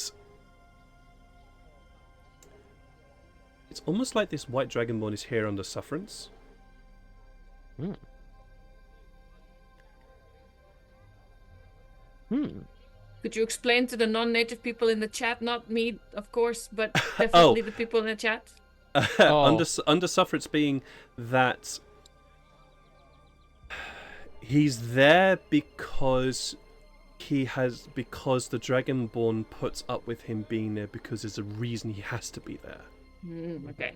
it's almost like this white dragonborn is here under sufferance. Could you explain to the non-native people in the chat, not me, of course, but definitely the people in the chat? Under sufferance being that he's there because the dragonborn puts up with him being there because there's a reason he has to be there. Okay.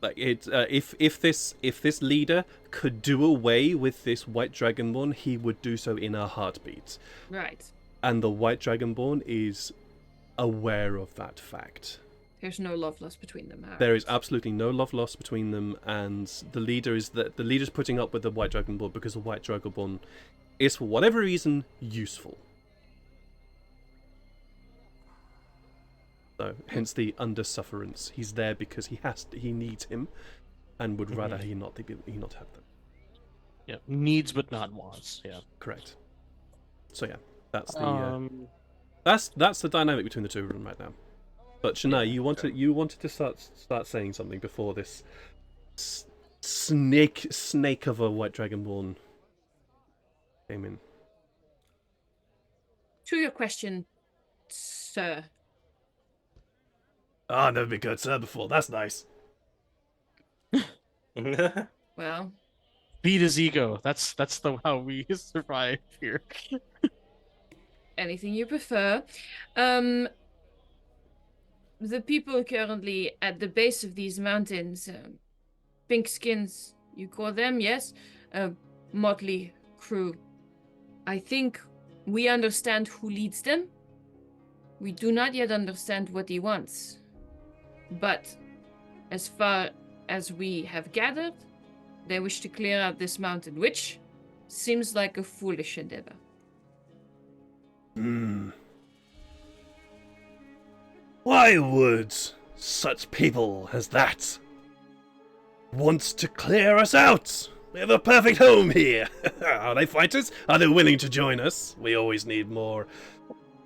Like if this leader could do away with this white dragonborn, he would do so in a heartbeat. Right. And the white dragonborn is aware of that fact. There's no love lost between them. There is absolutely no love lost between them, and the leader's putting up with the white dragonborn because the white dragonborn is, for whatever reason, useful. So, hence the under sufferance. He's there because he needs him, and would rather he not have them. Yeah, needs but not wants. Yeah, correct. So yeah, that's the that's the dynamic between the two of them right now. But Shania, you wanted to start saying something before this snake of a white dragonborn came in. To your question, sir. Ah, never been called sir before. That's nice. Well, beat his ego. That's how we survive here. Anything you prefer. The people currently at the base of these mountains, pink skins, you call them, yes? Motley crew. I think we understand who leads them. We do not yet understand what he wants. But as far as we have gathered, they wish to clear out this mountain, which seems like a foolish endeavor. Why would such people as that want to clear us out? We have a perfect home here. Are they fighters? Are they willing to join us? We always need more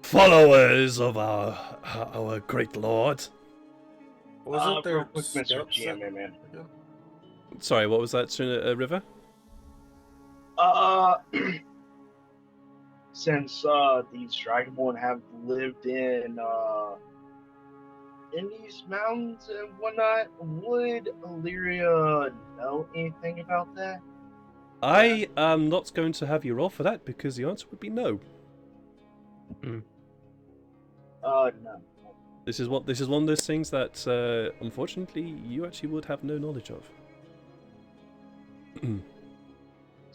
followers of our great lord. Wasn't there real quick, Mr. GM, man. Sorry, what was that, River? Since these Dragonborn have lived in these mountains and whatnot, would Illyria know anything about that? I am not going to have you roll for that because the answer would be no. No. This is one of those things that unfortunately you actually would have no knowledge of.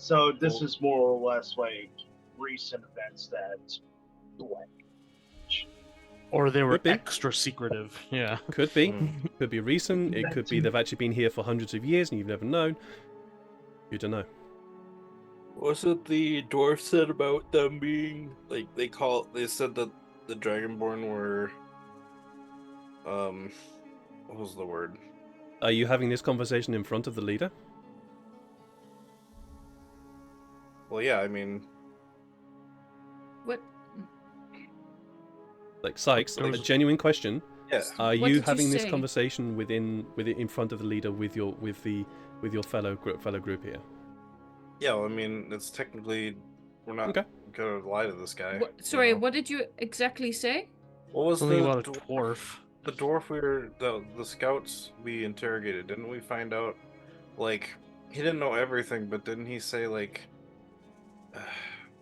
So this is more or less like recent events that like. Or they were Could be. extra secretive. Yeah. Could be. Hmm. Could be recent. It could be they've actually been here for hundreds of years and you've never known. You don't know. Wasn't the dwarf said about them being like they said that the Dragonborn were what was the word? Are you having this conversation in front of the leader? Well, yeah, I mean, What? Like Sykes, There a was- genuine question. yeah. Are What you did you having this say? conversation within in front of the leader with your fellow group here? Yeah, well, I mean, it's technically we're not Okay. gonna lie to this guy. you Sorry, know? what did you exactly say? What was Something the about a dwarf. the dwarf the scouts we interrogated? Didn't we find out like he didn't know everything, but didn't he say like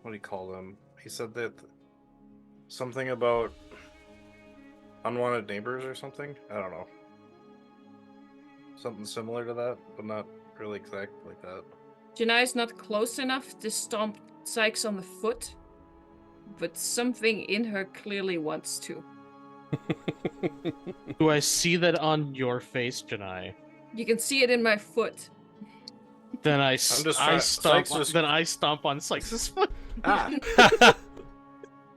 what do you call them? He said that something about unwanted neighbors or something. I don't know. Something similar to that, but not really exact like that. Janai's not close enough to stomp Sykes on the foot, but something in her clearly wants to. Do I see that on your face, Janai? You can see it in my foot. Then I just I trying- stomp. Sykes just- Then I stomp on Sykes' foot. Ah,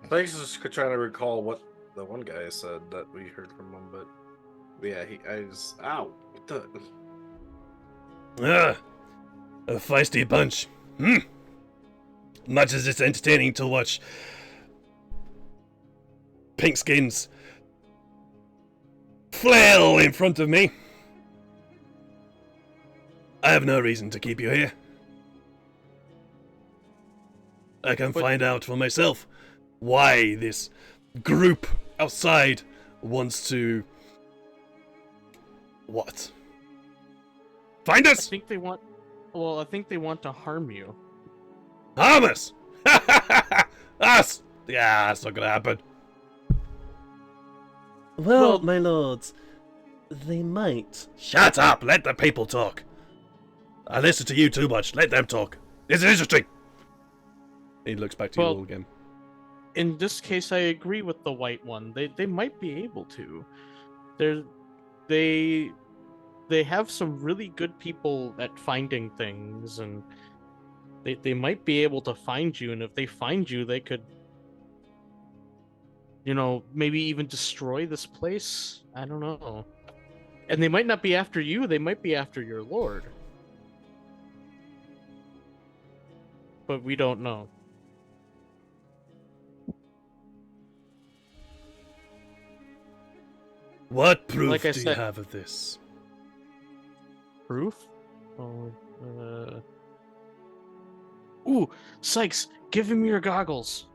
Thanks just trying to recall what the one guy said that we heard from him, but yeah, I just ow. What the? Ah, a feisty bunch. Much as it's entertaining to watch pink skins flail in front of me, I have no reason to keep you here. I can find out for myself why this group outside wants to... What? Find I us! think they want. Well, I think they want to harm you. Harm us! Us! Yeah, that's not gonna happen. Well, my lords, they might. Shut up! Let the people talk. I listen to you too much. Let them talk. This is interesting. He looks back to you Well- all again. In this case, I agree with the white one. They might be able to. They have some really good people at finding things, and they might be able to find you. And if they find you, they could, maybe even destroy this place. I don't know. And they might not be after you. They might be after your lord. But we don't know. What proof Like I do you said- have of this? Proof? Ooh, Sykes, give him your goggles.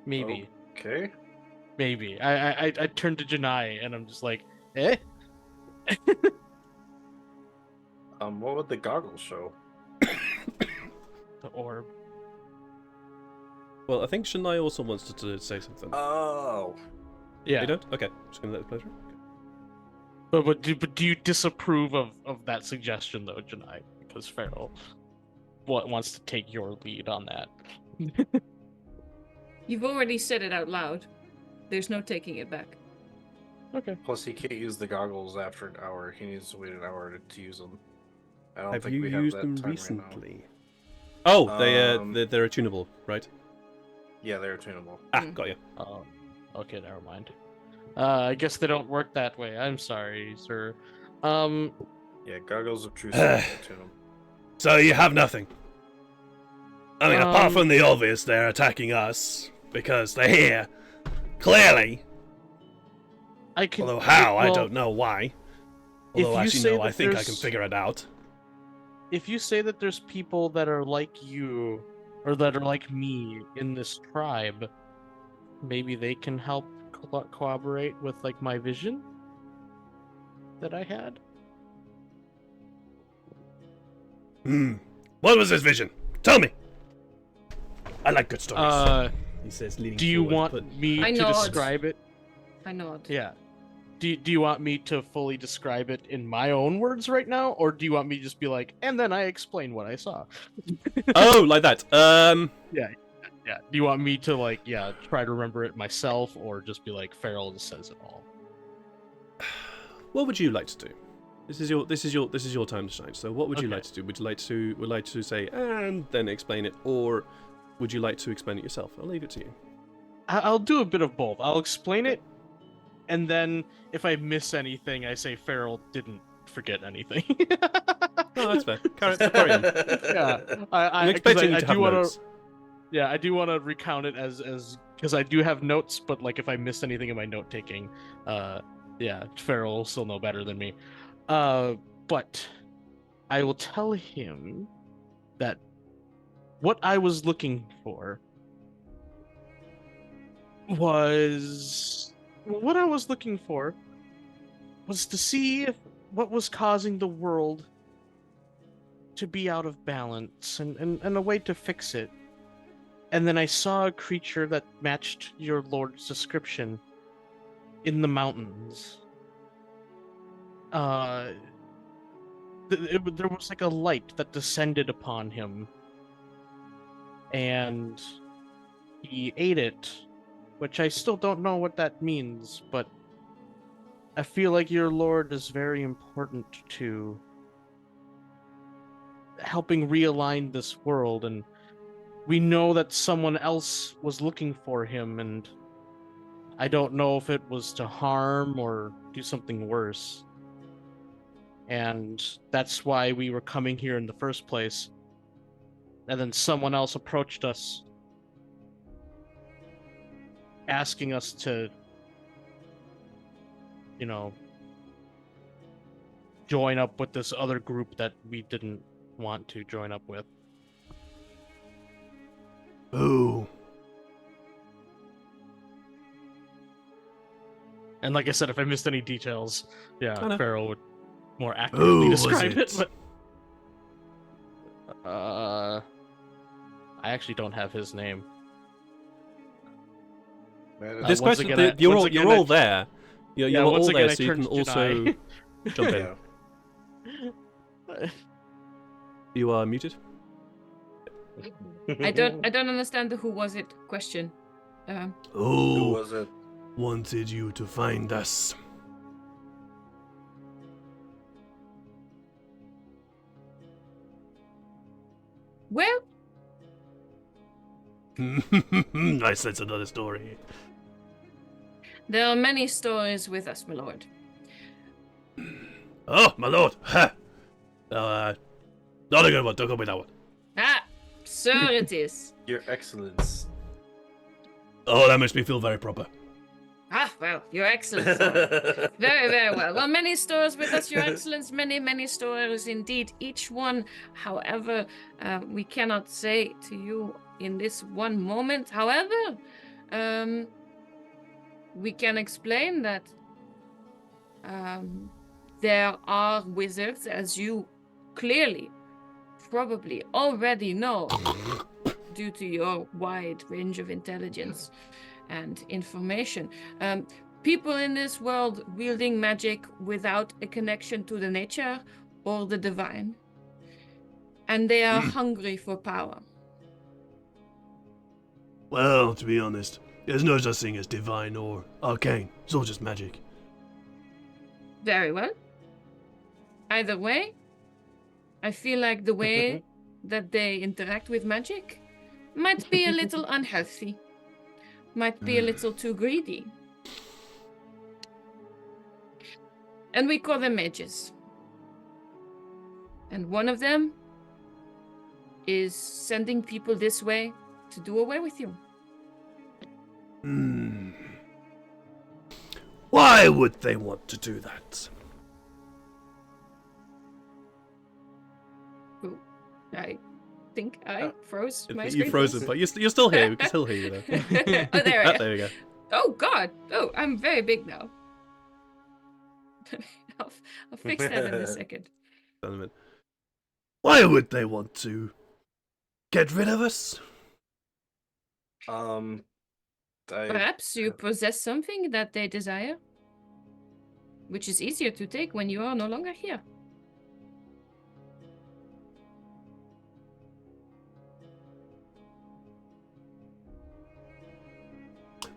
Maybe, Okay. maybe. I turned to Janai and I'm just like, eh? What would the goggles show? The orb. Well, I think Shania also wants to say something. Oh. Yeah. You don't? Okay, just gonna let it pleasure. But do you disapprove of that suggestion though, Janai? Because Farrell wants to take your lead on that. You've already said it out loud. There's no taking it back. Okay. Plus, he can't use the goggles after an hour. He needs to wait an hour to use them. I don't Have think you we used have that them time right recently? Oh, Um, they're attunable, right? now. Yeah, they're tunable. Ah, Hmm. got you. Oh, okay, never mind. I guess they don't work that way. I'm sorry, sir. Yeah, goggles of truth tune them. So you have nothing. I mean, apart Um, from the obvious, they're attacking us because they're here. Clearly. I can. Although how, I well, don't know why. if Although, you as you say know, I that think I can there's- figure it out. If you say that there's people that are like you, or that are like me in this tribe, maybe they can help corroborate with like my vision that I had. What was this vision? Tell me. I like good stories. He says, leaning Do you forward, want but- me I to nod. describe it? I nod. Yeah. Do you want me to fully describe it in my own words right now, or do you want me to just be like, and then I explain what I saw? Oh, like that. Yeah. Do you want me to like, try to remember it myself, or just be like, Farrell just says it all? What would you like to do? This is your time to shine. So, what would you like to do? Would you like to say and then explain it, or would you like to explain it yourself? I'll leave it to you. I'll do a bit of both. I'll explain it, and then if I miss anything, I say Farrell didn't forget anything. No, that's fair. Carry on. Yeah, I'm expecting you to have notes. Yeah, I do want to recount it as because I do have notes, but like if I miss anything in my note taking, Farrell will still know better than me. But I will tell him that what I was looking for was to see what was causing the world to be out of balance and a way to fix it. And then I saw a creature that matched your lord's description in the mountains. There was like a light that descended upon him, and he ate it, which I still don't know what that means, but I feel like your lord is very important to helping realign this world, and we know that someone else was looking for him, and I don't know if it was to harm or do something worse. And that's why we were coming here in the first place. And then someone else approached us, asking us to, join up with this other group that we didn't want to join up with. Ooh. And like I said, if I missed any details, Farrell would more Who accurately was describe it? it. But, I actually don't have his name. This once question, again, you're once all there. You're all once there, again, so you can also jump in. You are muted. I don't understand the who was it question. Who was it? Wanted you to find us. Well, I sense another story. there are many stories with us, my lord. Oh, my lord. Ha! Not a good one. Don't go with that one. Ah, sir it is. Your Excellence. Oh, that makes me feel very proper. Ah, well, your excellence. Very, very well. Well, many stories with us, your excellence. Many, many stories indeed. Each one, however, we cannot say to you in this one moment. However, we can explain that there are wizards, as you clearly, probably already know, due to your wide range of intelligence and information. People in this world wielding magic without a connection to the nature or the divine. And they are hungry for power. Well, to be honest, there's no such thing as divine or arcane. It's all just magic. Very well. Either way, I feel like the way that they interact with magic might be a little unhealthy. Might be a little too greedy. And we call them mages. And one of them is sending people this way to do away with you. Why would they want to do that? Ooh, I think I froze my screen. You frozen, but you're still here. We can still hear you though. Oh, there I am. There we go. Oh God! Oh, I'm very big now. I'll fix that in a second. Why would they want to get rid of us? Perhaps you possess something that they desire. which is easier to take when you are no longer here.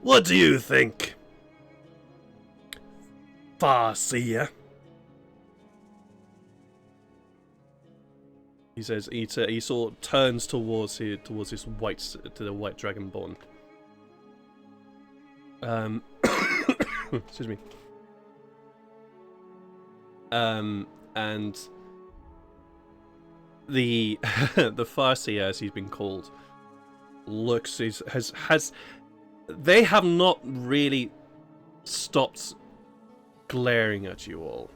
What do you think, Farseer? He says he sort of turns towards the white Dragonborn. Excuse me. And the the Farseer, as he's been called, has they have not really stopped glaring at you all.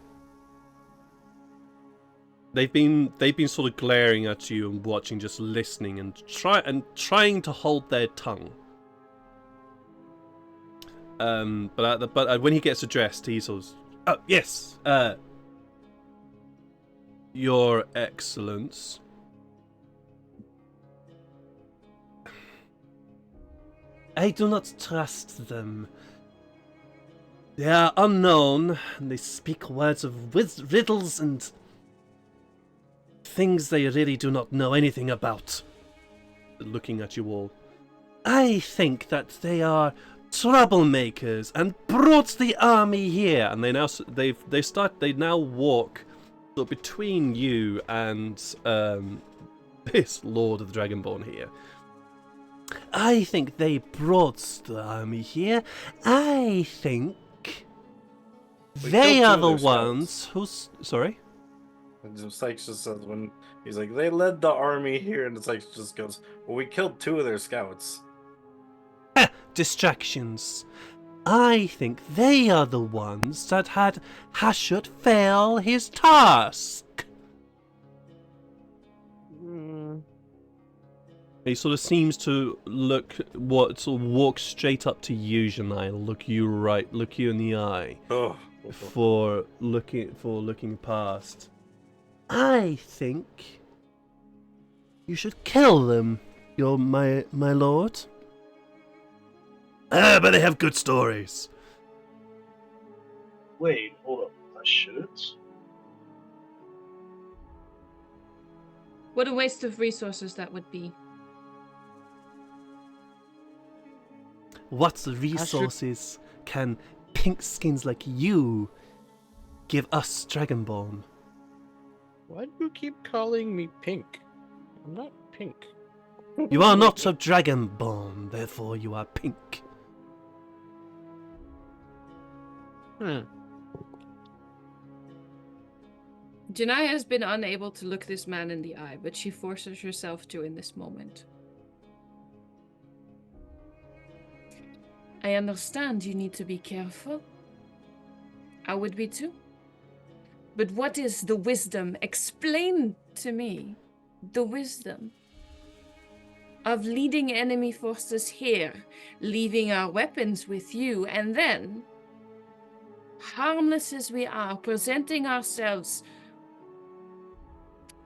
They've been sort of glaring at you and watching, just listening and trying to hold their tongue. But when he gets addressed, he sort of, oh yes, Your Excellence. I do not trust them. They are unknown, and they speak words of riddles and things they really do not know anything about. Looking at you all. I think that they are troublemakers and brought the army here, and they now walk between you and this Lord of the Dragonborn here. I think they brought the army here. I think they are the ones who's... Sorry? And Sykes just says when he's like, they led the army here, and Sykes just goes, well, we killed 2 of their scouts. Distractions. I think they are the ones that had Hashut fail his task. He sort of seems to walk straight up to you, Janai, look you in the eye. Oh. For looking past. I think you should kill them, my lord. But they have good stories. Wait, hold up. I should? What a waste of resources that would be. What resources can pink skins like you give us, Dragonborn? Why do you keep calling me pink? I'm not pink. You are not a Dragonborn, therefore you are pink. Janai has been unable to look this man in the eye, but she forces herself to in this moment. I understand you need to be careful. I would be too. But what is the wisdom? Explain to me the wisdom of leading enemy forces here, leaving our weapons with you, and then, harmless as we are, presenting ourselves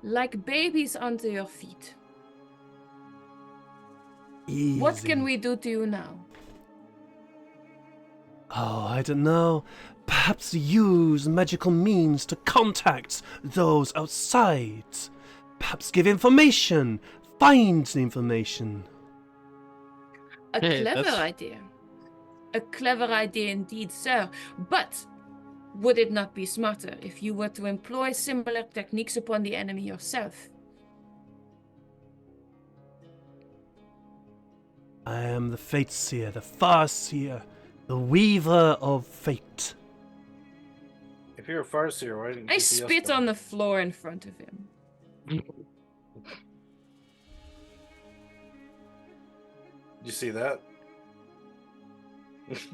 like babies under your feet. Easy. What can we do to you now? Oh, I don't know. Perhaps use magical means to contact those outside. Perhaps give information. Find the information. A Hey, clever that's- idea. A clever idea indeed, sir. But would it not be smarter if you were to employ similar techniques upon the enemy yourself? I am the Fate Seer, the Farseer, the Weaver of Fate. If you're a Farseer, why didn't you I see us spit then? on the floor in front of him. Did you see that?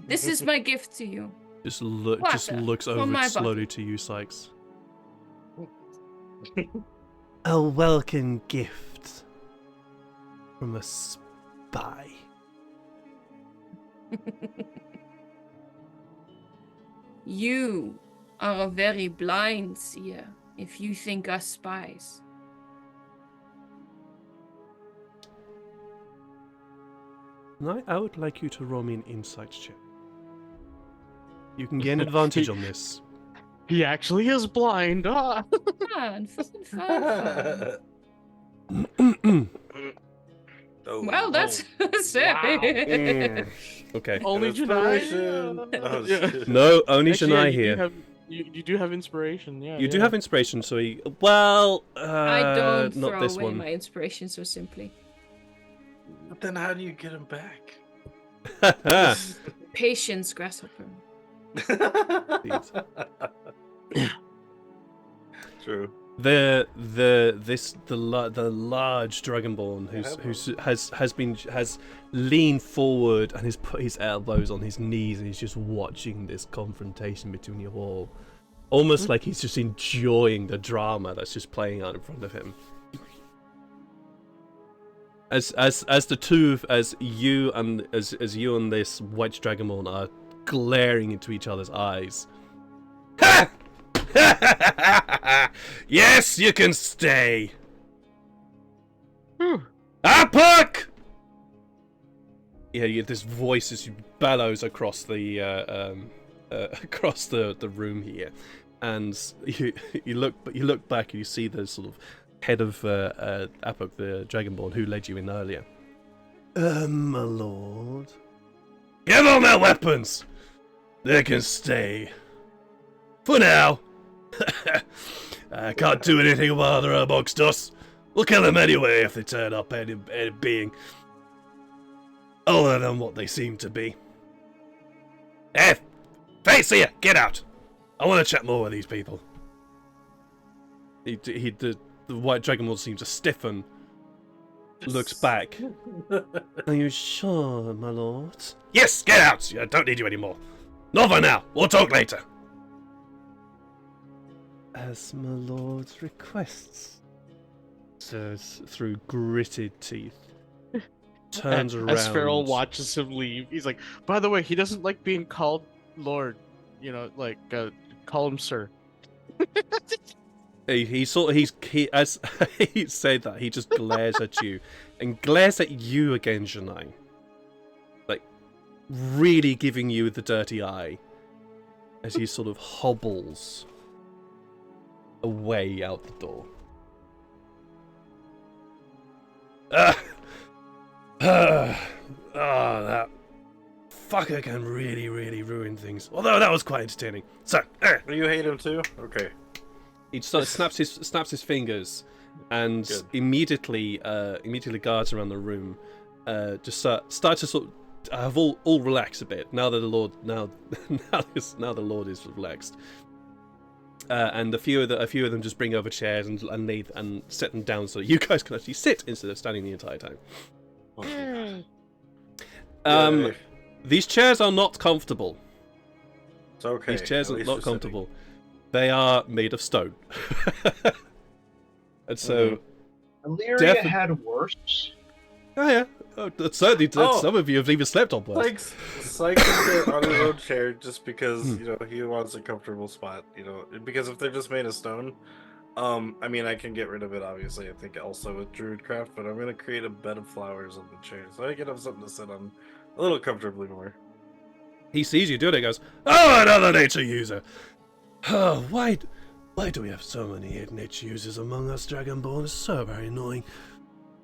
This is my gift to you. Just Water looks from over my it slowly bucket. to you, Sykes. A welcome gift from a spy. You are a very blind seer if you think us spies. I would like you to roll me an insight check. You can gain advantage on this. He actually is blind. Ah. Fun, fun. Oh, Well, that's Wow. Okay. Only Inspiration. Janai. No, Yeah. it's- No, only Actually, yeah, Janai you here. do have you do have inspiration. Yeah. You do yeah. have inspiration, so he. Well, I don't not throw this away one. my inspiration so simply. But then how do you get him back? Patience, grasshopper. True. the large Dragonborn has leaned forward and has put his elbows on his knees and he's just watching this confrontation between you all, almost like he's just enjoying the drama that's just playing out in front of him. As you and this white Dragonborn are glaring into each other's eyes. Ha! Yes, you can stay. Apuk! Yeah, this voice as you bellows across the room here, and you look back and you see the sort of head of Apuk, the Dragonborn, who led you in earlier. My lord, give them their weapons. They can stay for now. I can't do anything while they're amongst us. We'll kill them anyway if they turn up any being other than what they seem to be. Hey, face here, get out! I want to chat more with these people. The white Dragonborn seems to stiffen. Looks back. Are you sure, my lord? Yes, get out! I don't need you anymore. Not for now. We'll talk later. As my lord requests, says through gritted teeth. Turns around. As Farrell watches him leave, he's like, by the way, he doesn't like being called Lord. You know, like, call him Sir. He as he said that, he just glares at you. And glares at you again, Janai. Like, really giving you the dirty eye. As he sort of hobbles away out the door. That fucker can really, really ruin things. Although that was quite entertaining. So, You hate him too? Okay. he sort of snaps his fingers, and Good. immediately guards around the room just start to sort of have all relax a bit now that the Lord now the Lord is relaxed. And a few of them just bring over chairs and set them down so that you guys can actually sit instead of standing the entire time. Yay. These chairs are not comfortable. It's okay. These chairs At are least not we're sitting. comfortable. They are made of stone. And so, Illyria had worse. oh yeah, that certainly did. Oh. Some of you have even slept on worse. Sykes can get on his own chair just because he wants a comfortable spot. Because if they're just made of stone, I mean I can get rid of it obviously. I think also with Druidcraft, but I'm gonna create a bed of flowers on the chair so I can have something to sit on a little comfortably more. He sees you doing it and goes, "Oh, another nature user! Oh, why do we have so many nature users among us, Dragonborn? It's so very annoying."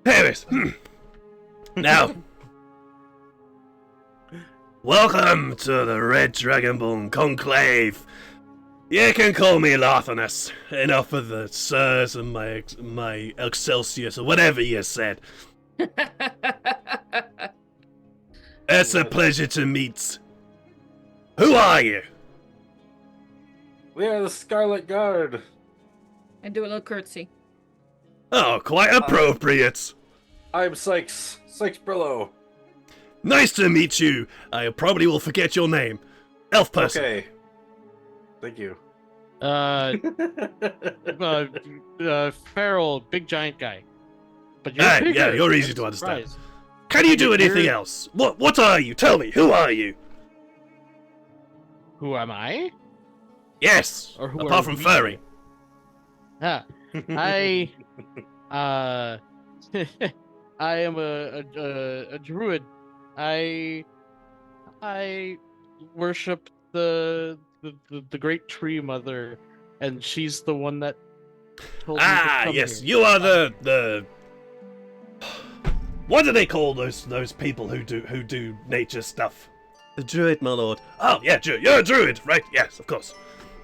Anyways, now, welcome to the Red Dragonborn Conclave. You can call me Larthanus. Enough of the sirs and my Excelsius or whatever you said. It's a pleasure to meet. Who are you? We are the Scarlet Guard. I do a little curtsy. Oh, quite appropriate. I'm Sykes Brillo. Nice to meet you. I probably will forget your name. Elf person. Okay. Thank you. Farrell, big giant guy. But you're Ah, bigger. yeah, you're easy to understand. Surprise. Can you do You're- anything else? What are you? Tell me. Who are you? Who am I? Yes. Or who apart are from we? furry. Ah, I I am a druid. I worship the the great tree mother, and she's the one that told me to come Yes, here. you are the. What do they call those people who do nature stuff? The druid, my lord. Oh yeah, you're a druid, right? Yes, of course.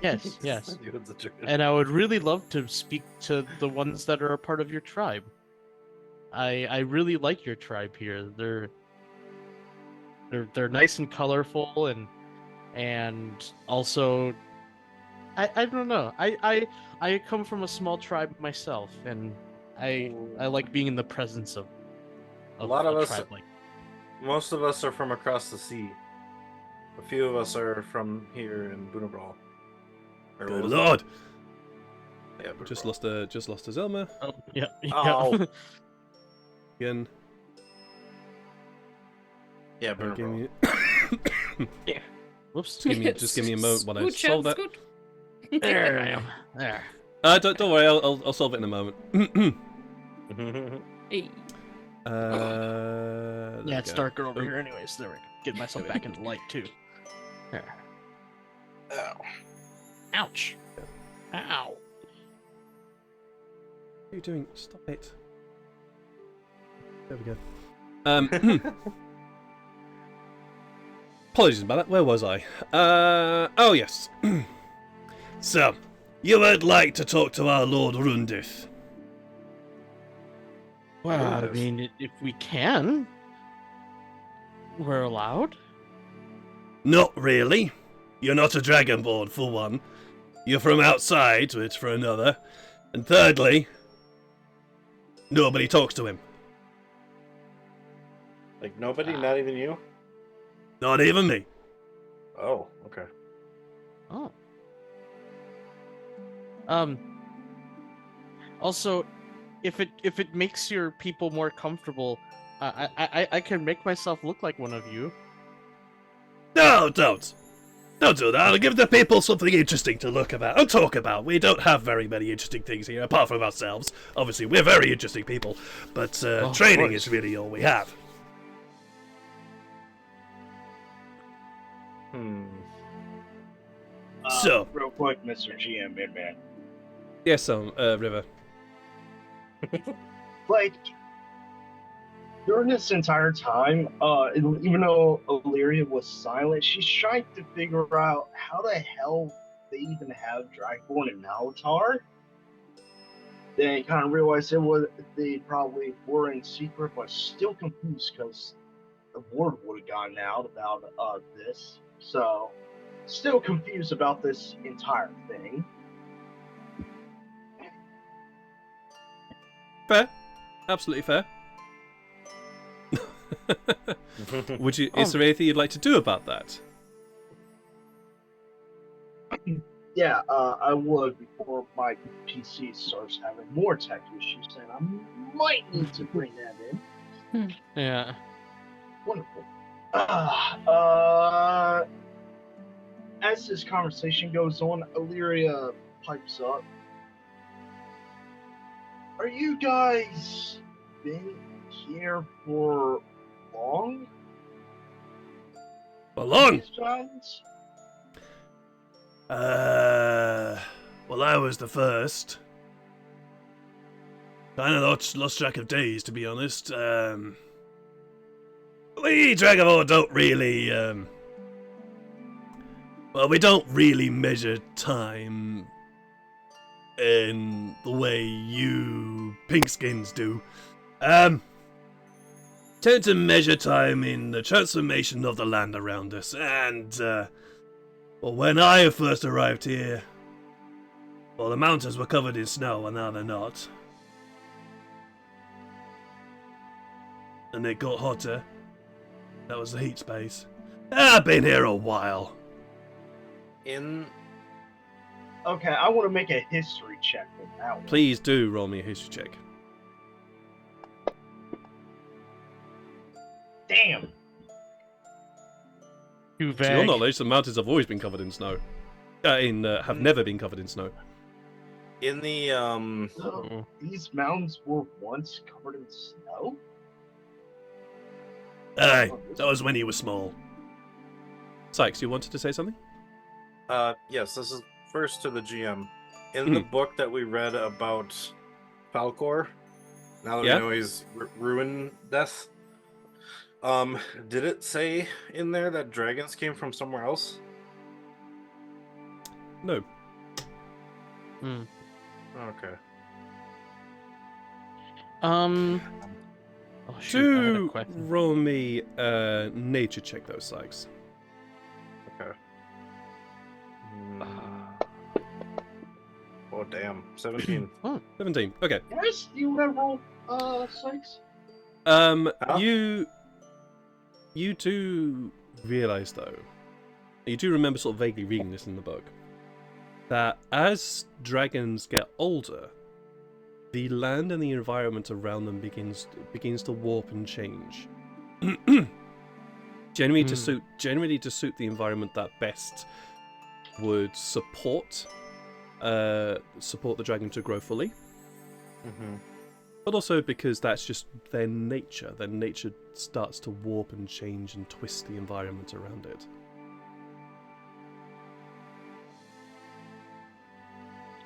Yes, yes. You're the druid. And I would really love to speak to the ones that are a part of your tribe. I really like your tribe here. They're nice and colorful, and also I don't know. I come from a small tribe myself, and I like being in the presence of A lot of a us- tribe like. Most of us are from across the sea. A few of us are from here in Bunabral. Or Good what was it? lord. Yeah, Just Bunabral. lost a Zelma Oh, yeah. Ow. again. Yeah, Give Bunabral. me, Whoops. just give me a moment while I Scooch solve that. out, scoot. There I am. There. Don't worry, I'll solve it in a moment. Hey. There we Yeah, it's go. darker over Oh. here anyways. There we go. Get myself There we back in the light too. There. Ow. Ouch. Ow. What are you doing? Stop it. There we go. Apologies about that. Where was I? Oh yes. So, you would like to talk to our Lord Rundith? Well, I Yes. mean, if we can, we're allowed. Not really. You're not a Dragonborn, for one. You're from outside, which for another. And thirdly, nobody talks to him. Like nobody, not even you? Not even me. Oh, okay. Oh. Also, if it makes your people more comfortable, I can make myself look like one of you. No, don't. Don't do that. I'll give the people something interesting to look about and talk about. We don't have very many interesting things here, apart from ourselves. Obviously, we're very interesting people, but of training course. is really all we have. So- real quick, Mr. GM, man. Yes, River. Like, during this entire time, even though Illyria was silent, she's trying to figure out how the hell they even have Dragonborn and Malatar. Then kind of realized they probably were in secret, but still confused because the word would have gotten out about this. So, still confused about this entire thing. Fair. Absolutely fair. Is there anything you'd like to do about that? Yeah, I would before my PC starts having more tech issues, and I might need to bring that in. Yeah. Wonderful. As this conversation goes on, Illyria pipes up. Are you guys been here for long? For long? These giants? Well, I was the first. Kind of lost track of days, to be honest. We Dragonborn don't really, well, we don't really measure time in the way you pinkskins do. Tend to measure time in the transformation of the land around us, and, well, when I first arrived here, well, the mountains were covered in snow, and now they're not. And it got hotter. That was the heat space. I've been here a while. Okay, I want to make a history check with that one. Please do roll me a history check. Damn. Too To your vague. knowledge, the mountains have always been covered in snow. Have never been covered in snow. In the So, these mountains were once covered in snow? Aye, that was when he was small. Sykes, you wanted to say something? Yes, this is first to the GM. In the book that we read about Falcor, now that we know he's ruin death, did it say in there that dragons came from somewhere else? No. Okay. Oh, shoot, I had a Do question. roll me nature check those Sykes. Okay. Oh damn, 17. 17. Okay. Yes, you would have rolled 6. Huh? You do realize though, you do remember sort of vaguely reading this in the book, that as dragons get older, the land and the environment around them begins to warp and change. generally to suit the environment that best would support the dragon to grow fully. But also because that's just their nature. Their nature starts to warp and change and twist the environment around it.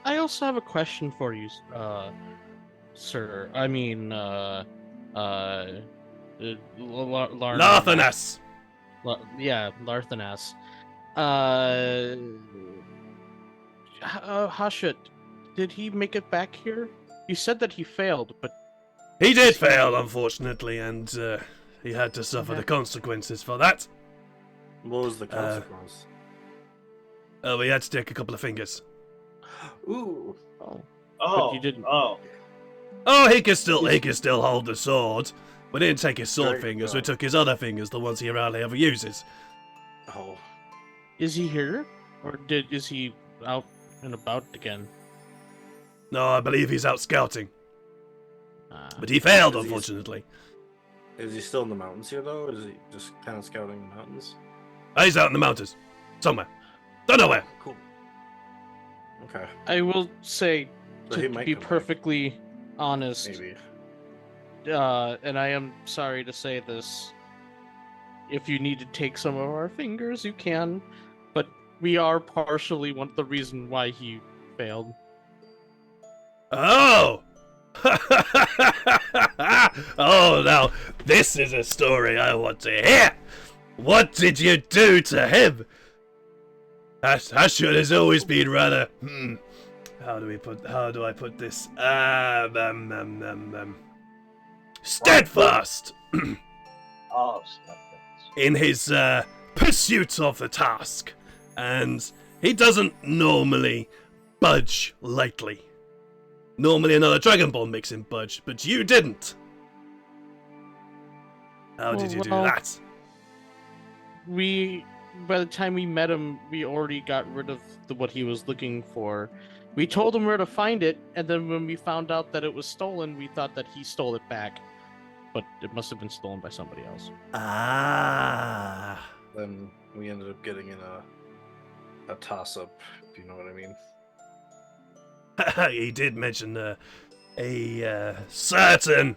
I also have a question for you, sir. I mean, Larthanas! Yeah, Larthanas. Hashut, did he make it back here? You said that he failed, but... He did fail, unfortunately, and he had to suffer the consequences for that. What was the consequence? We had to take a couple of fingers. Ooh. Oh. Oh, But you didn't. Oh, He can still hold the sword. We didn't take his sword Great, fingers, no. we took his other fingers, the ones he rarely ever uses. Oh. Is he here? Or is he out and about again? No, I believe he's out scouting. Ah. But he failed, Is he- unfortunately. Is he still in the mountains here, though? Or is he just kind of scouting the mountains? He's out in the mountains. Somewhere. Don't know where. Cool. Okay. I will say, So to he might be come back. perfectly honest, Maybe. and I am sorry to say this, if you need to take some of our fingers, you can, but we are partially the reason why he failed. Oh! Oh, now, this is a story I want to hear! What did you do to him? Hashut has always been rather... How do I put this? Steadfast! oh, In his pursuit of the task. And he doesn't normally budge lightly. Normally another Dragonborn makes him budge, but you didn't. How did you do Well, that? By the time we met him, we already got rid of what he was looking for. We told him where to find it, and then when we found out that it was stolen, we thought that he stole it back. But it must have been stolen by somebody else. Ah. Then we ended up getting in a toss-up, if you know what I mean. He did mention a certain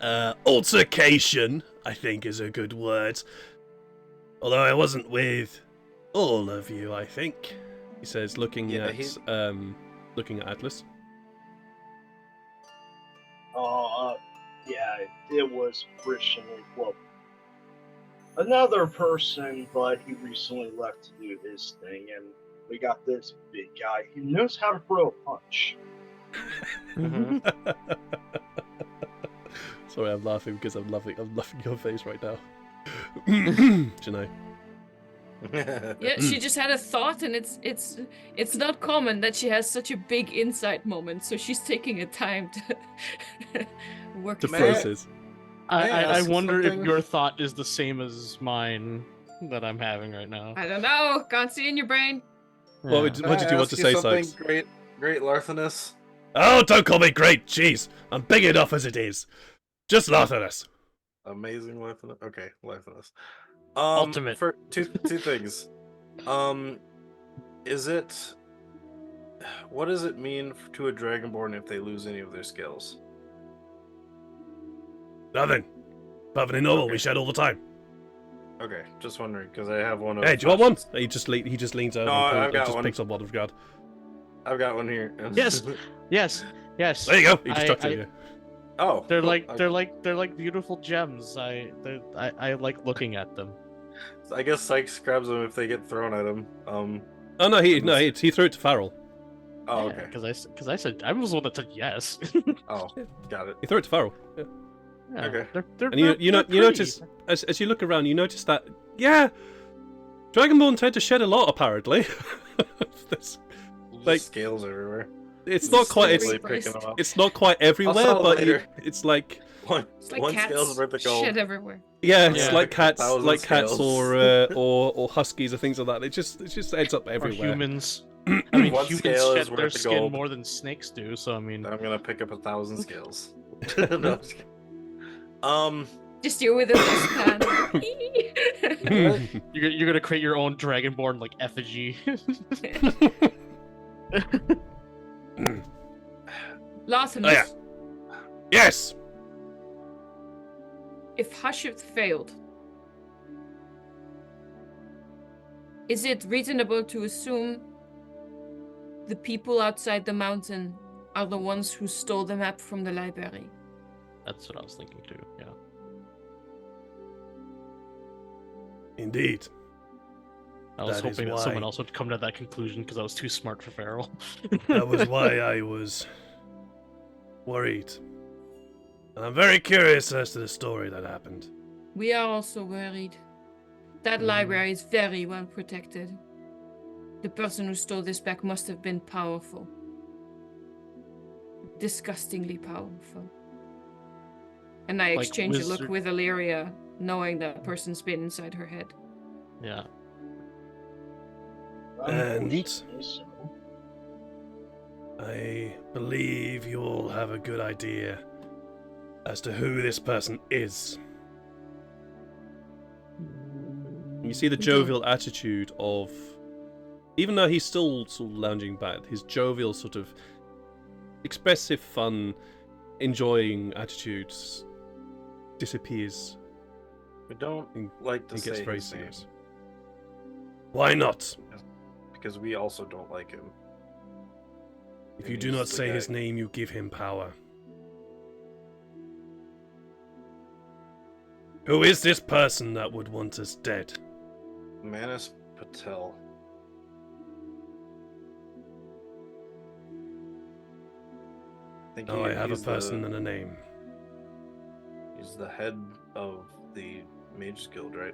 altercation, I think is a good word. Although I wasn't with all of you, I think. He says, looking at Atlas. Yeah, it was recently, well, another person, but he recently left to do his thing, and we got this big guy who knows how to throw a punch. Sorry, I'm laughing because I'm loving your face right now. Janai. Yeah, she just had a thought, and it's not common that she has such a big insight moment. So she's taking a time to work To it May I- out. process. I ask wonder something? if your thought is the same as mine that I'm having right now. I don't know. Can't see in your brain. What did you want to say, Sykes? Great Larthanus. Oh, don't call me great. Jeez, I'm big enough as it is. Just laugh at us. Amazing Larthanus. Okay, Larthanus. Ultimate. For two things. What does it mean to a Dragonborn if they lose any of their skills? Nothing. Perfectly normal. Okay. We shed all the time. Okay, just wondering because I have one of. Hey, do you want one? Fashion's- He just leans over No, and I've got just one. picks up one of God. I've got one here. Yes, yes, yes. There you go. He just chucked it. I- Yeah. Oh, They're cool. like beautiful gems. I like looking at them. I guess Sykes grabs them if they get thrown at him. Oh no, he threw it to Farrell. Oh, Yeah, okay. Because I said I was the one that said yes. Oh, got it. He threw it to Farrell. Yeah. Yeah, Okay. They're, And you they're pretty. notice as you look around, you notice that Dragonborn tend to shed a lot apparently. Just Like- scales everywhere. It's not quite Slowly Slippery picking them up. it's not quite everywhere, sell it but later. it's like It's like one cats. scale's worth of gold. Shit everywhere. yeah, it's Yeah. like cats, 1,000 scales. or huskies or things like that. It just ends up Or everywhere. humans. I mean, One humans scale is shed their worth of skin gold. more than snakes do. So I mean, I'm gonna pick up 1,000 scales. No, I'm just kidding. Just you with a dustpan. you're gonna create your own Dragonborn like effigy. Lathamus, Oh, yeah. Yes. if Hashif failed, is it reasonable to assume the people outside the mountain are the ones who stole the map from the library? That's what I was thinking too. Yeah. Indeed. I was That is hoping that someone why- else would come to that conclusion because I was too smart for Farrell. That was why I was worried. And I'm very curious as to the story that happened. We are also worried. That library is very well protected. The person who stole this back must have been powerful. Disgustingly powerful. And I Like exchange a look wizard- with Illyria, knowing that person's been inside her head. Yeah. And Unfortunately, so. I believe you all have a good idea as to who this person is. You see the jovial attitude of, even though he's still sort of lounging back, his jovial sort of expressive, fun, enjoying attitudes disappears. We don't He- like to He gets say very his name serious. Why not? because we also don't like him. If you And do he's not the say guy- his name, you give him power. Who is this person that would want us dead? Manis Patel. Oh, I have a he's person and a name. He's the head of the Mage Guild, right?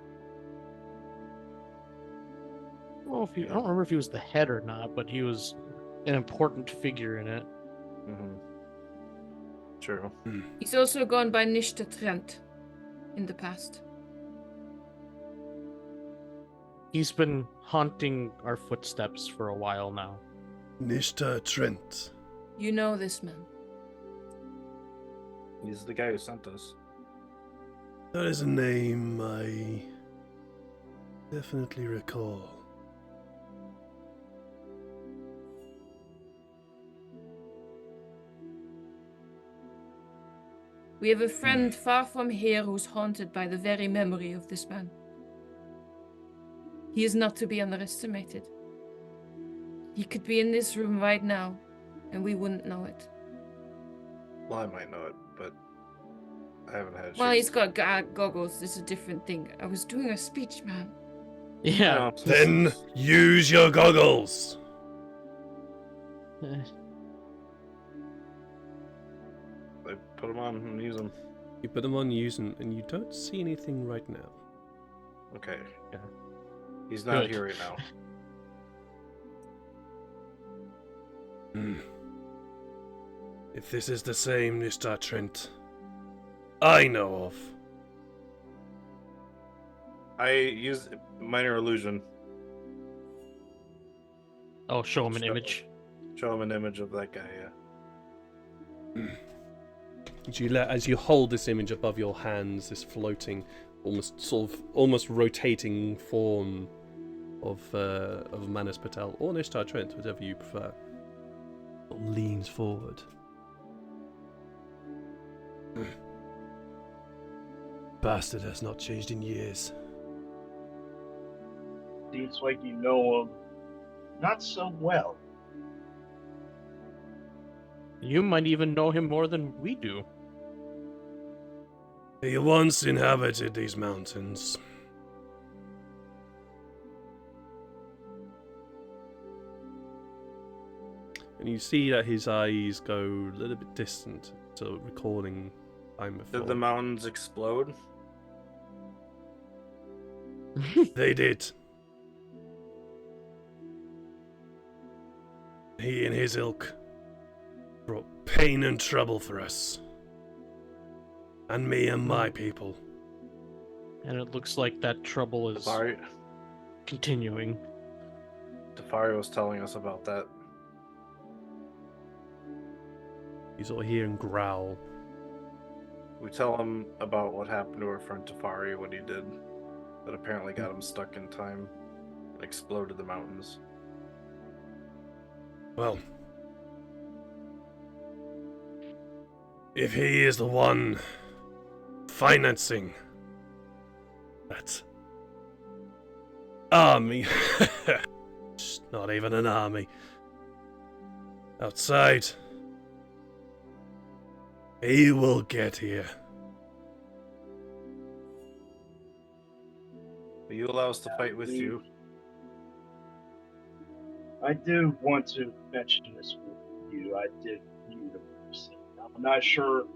I don't remember if he was the head or not, but he was an important figure in it. Mm-hmm. True. He's also gone by Nishta Trent in the past. He's been haunting our footsteps for a while now. Nishta Trent. You know this man. He's the guy who sent us. That is a name I definitely recall. We have a friend far from here who's haunted by the very memory of this man. He is not to be underestimated. He could be in this room right now, and we wouldn't know it. Well, I might know it, but I haven't had a Well, chance he's to- got goggles. This is a different thing. I was doing a speech, man. Yeah. No, Then use your goggles. I put him on and use him. You put them on, use them, and you don't see anything right now. Okay. Yeah. He's not Good. here right now. If this is the same Nishta Trent I know of, I use minor illusion. Oh, show him an Show- image. Show him an image of that guy. Yeah. as you hold this image above your hands, this floating, almost rotating form of Manas Patel or Nishta Trent, whatever you prefer, sort of leans forward. Bastard has not changed in years. seems like you know him not so well. You might even know him more than we do. He once inhabited these mountains. And you see that his eyes go a little bit distant, so recalling time before. Did the mountains explode? They did. He and his ilk brought pain and trouble for us. And me and my people. And it looks like that trouble is continuing. Tefari was telling us about that. You sort of hear him growl. We tell him about what happened to our friend Tefari, what he did. That apparently got him stuck in time and exploded the mountains. Well, if he is the one financing that army, it's not even an army, outside, he will get here. Will you allow us to fight with you? I do want to mention this with you. I did meet a person. I'm not sure.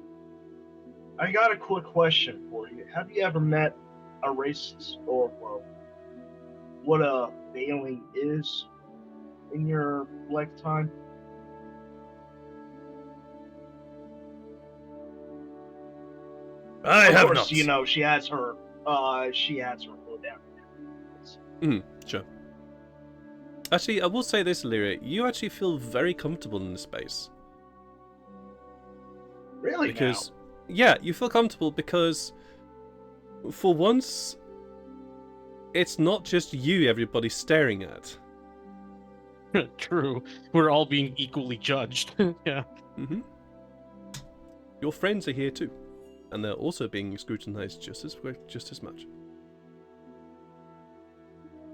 I got a quick question for you. Have you ever met a racist or what a failing is in your lifetime? I of have course, not. You know, she has her foot down. Sure. Actually, I will say this, Lyria. You actually feel very comfortable in this space. Really? Because, yeah, you feel comfortable because, for once, it's not just you everybody's staring at. True. We're all being equally judged. Yeah. Mm-hmm. Your friends are here too, and they're also being scrutinized just as much.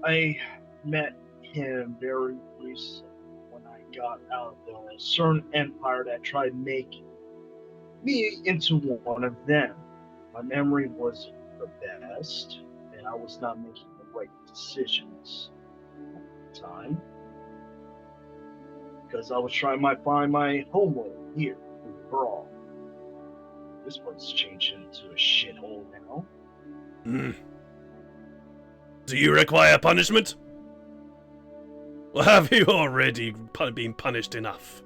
I met him very recently when I got out of a certain empire that tried to make me into one of them. My memory wasn't the best, and I was not making the right decisions at the time. Because I was trying to find my homeworld here in the Brawl. This one's changed into a shithole now. Hmm. Do you require punishment? Or have you already been punished enough?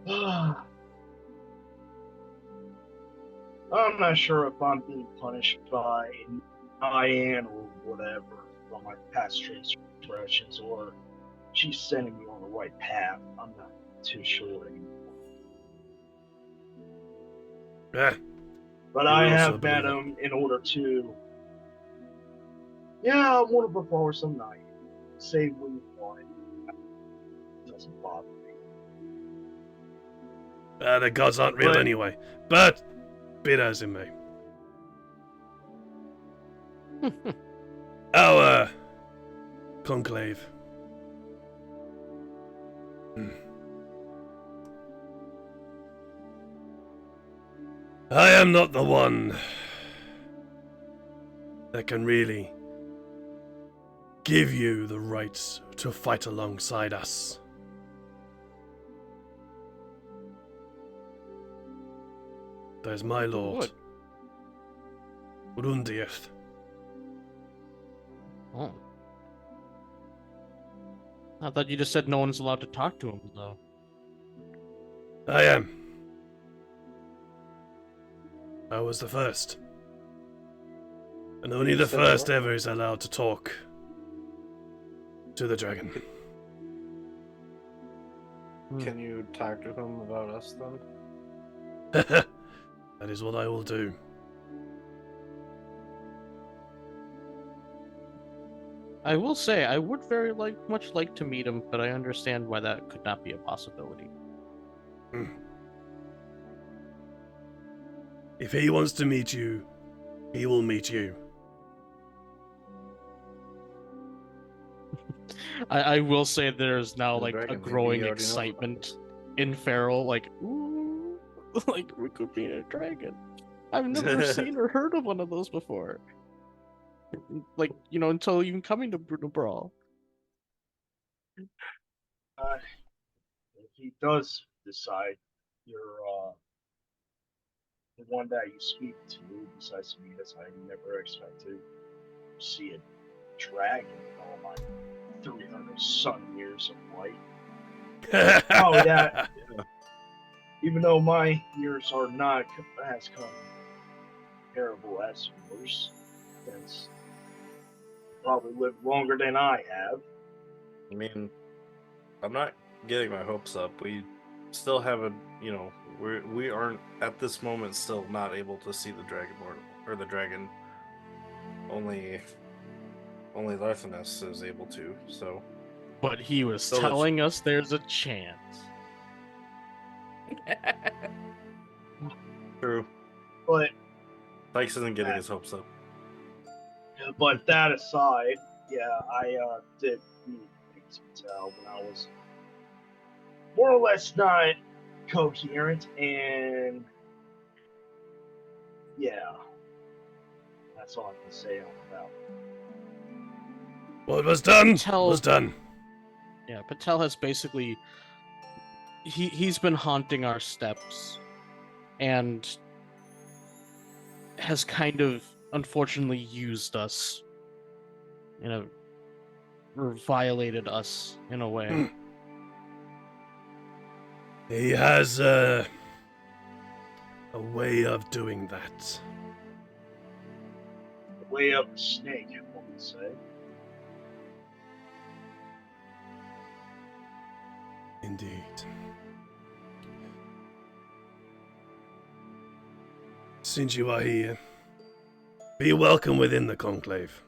I'm not sure if I'm being punished by Ian or whatever from my past transgressions, or she's sending me on the right path. I'm not too sure anymore. But I have met him in order to, I want to perform some night. Say what you want. It doesn't bother me. The gods aren't real anyway. But, be it as it may. Our conclave. I am not the one that can really give you the rights to fight alongside us. There's my lord, Urundieth. Oh. I thought you just said no one's allowed to talk to him, though. I am. I was the first. And only the first ever is allowed to talk to the dragon. Can you talk to him about us then? That is what I will do. I will say, I would very much like to meet him, but I understand why that could not be a possibility. If he wants to meet you, he will meet you. I will say there's now The like a dragon, maybe growing he already knows about excitement in Feral, like, ooh, like we could be a dragon. I've never seen or heard of one of those before. Like, until even coming to Brutal Brawl. If he does decide you're the one that you speak to decides to meet us, I never expect to see a dragon in all my 300 sun years of light. Oh, yeah. Even though my years are not as comparable as yours, since you probably lived longer than I have. I mean, I'm not getting my hopes up. We still haven't, we aren't at this moment still not able to see the Dragonborn or the dragon. Only Larthanus is able to. So, But he was So telling us there's a chance. true. But Tykes isn't getting his hopes up. that aside, yeah, I did meet Patel when I was more or less not coherent, and yeah, that's all I can say about it. What was done Patel- was done. Yeah, Patel has basically he's been haunting our steps and has kind of unfortunately used us or violated us in a way. He has a way of doing that. Way up the snake, one would say. Indeed. Since you are here, be welcome within the conclave.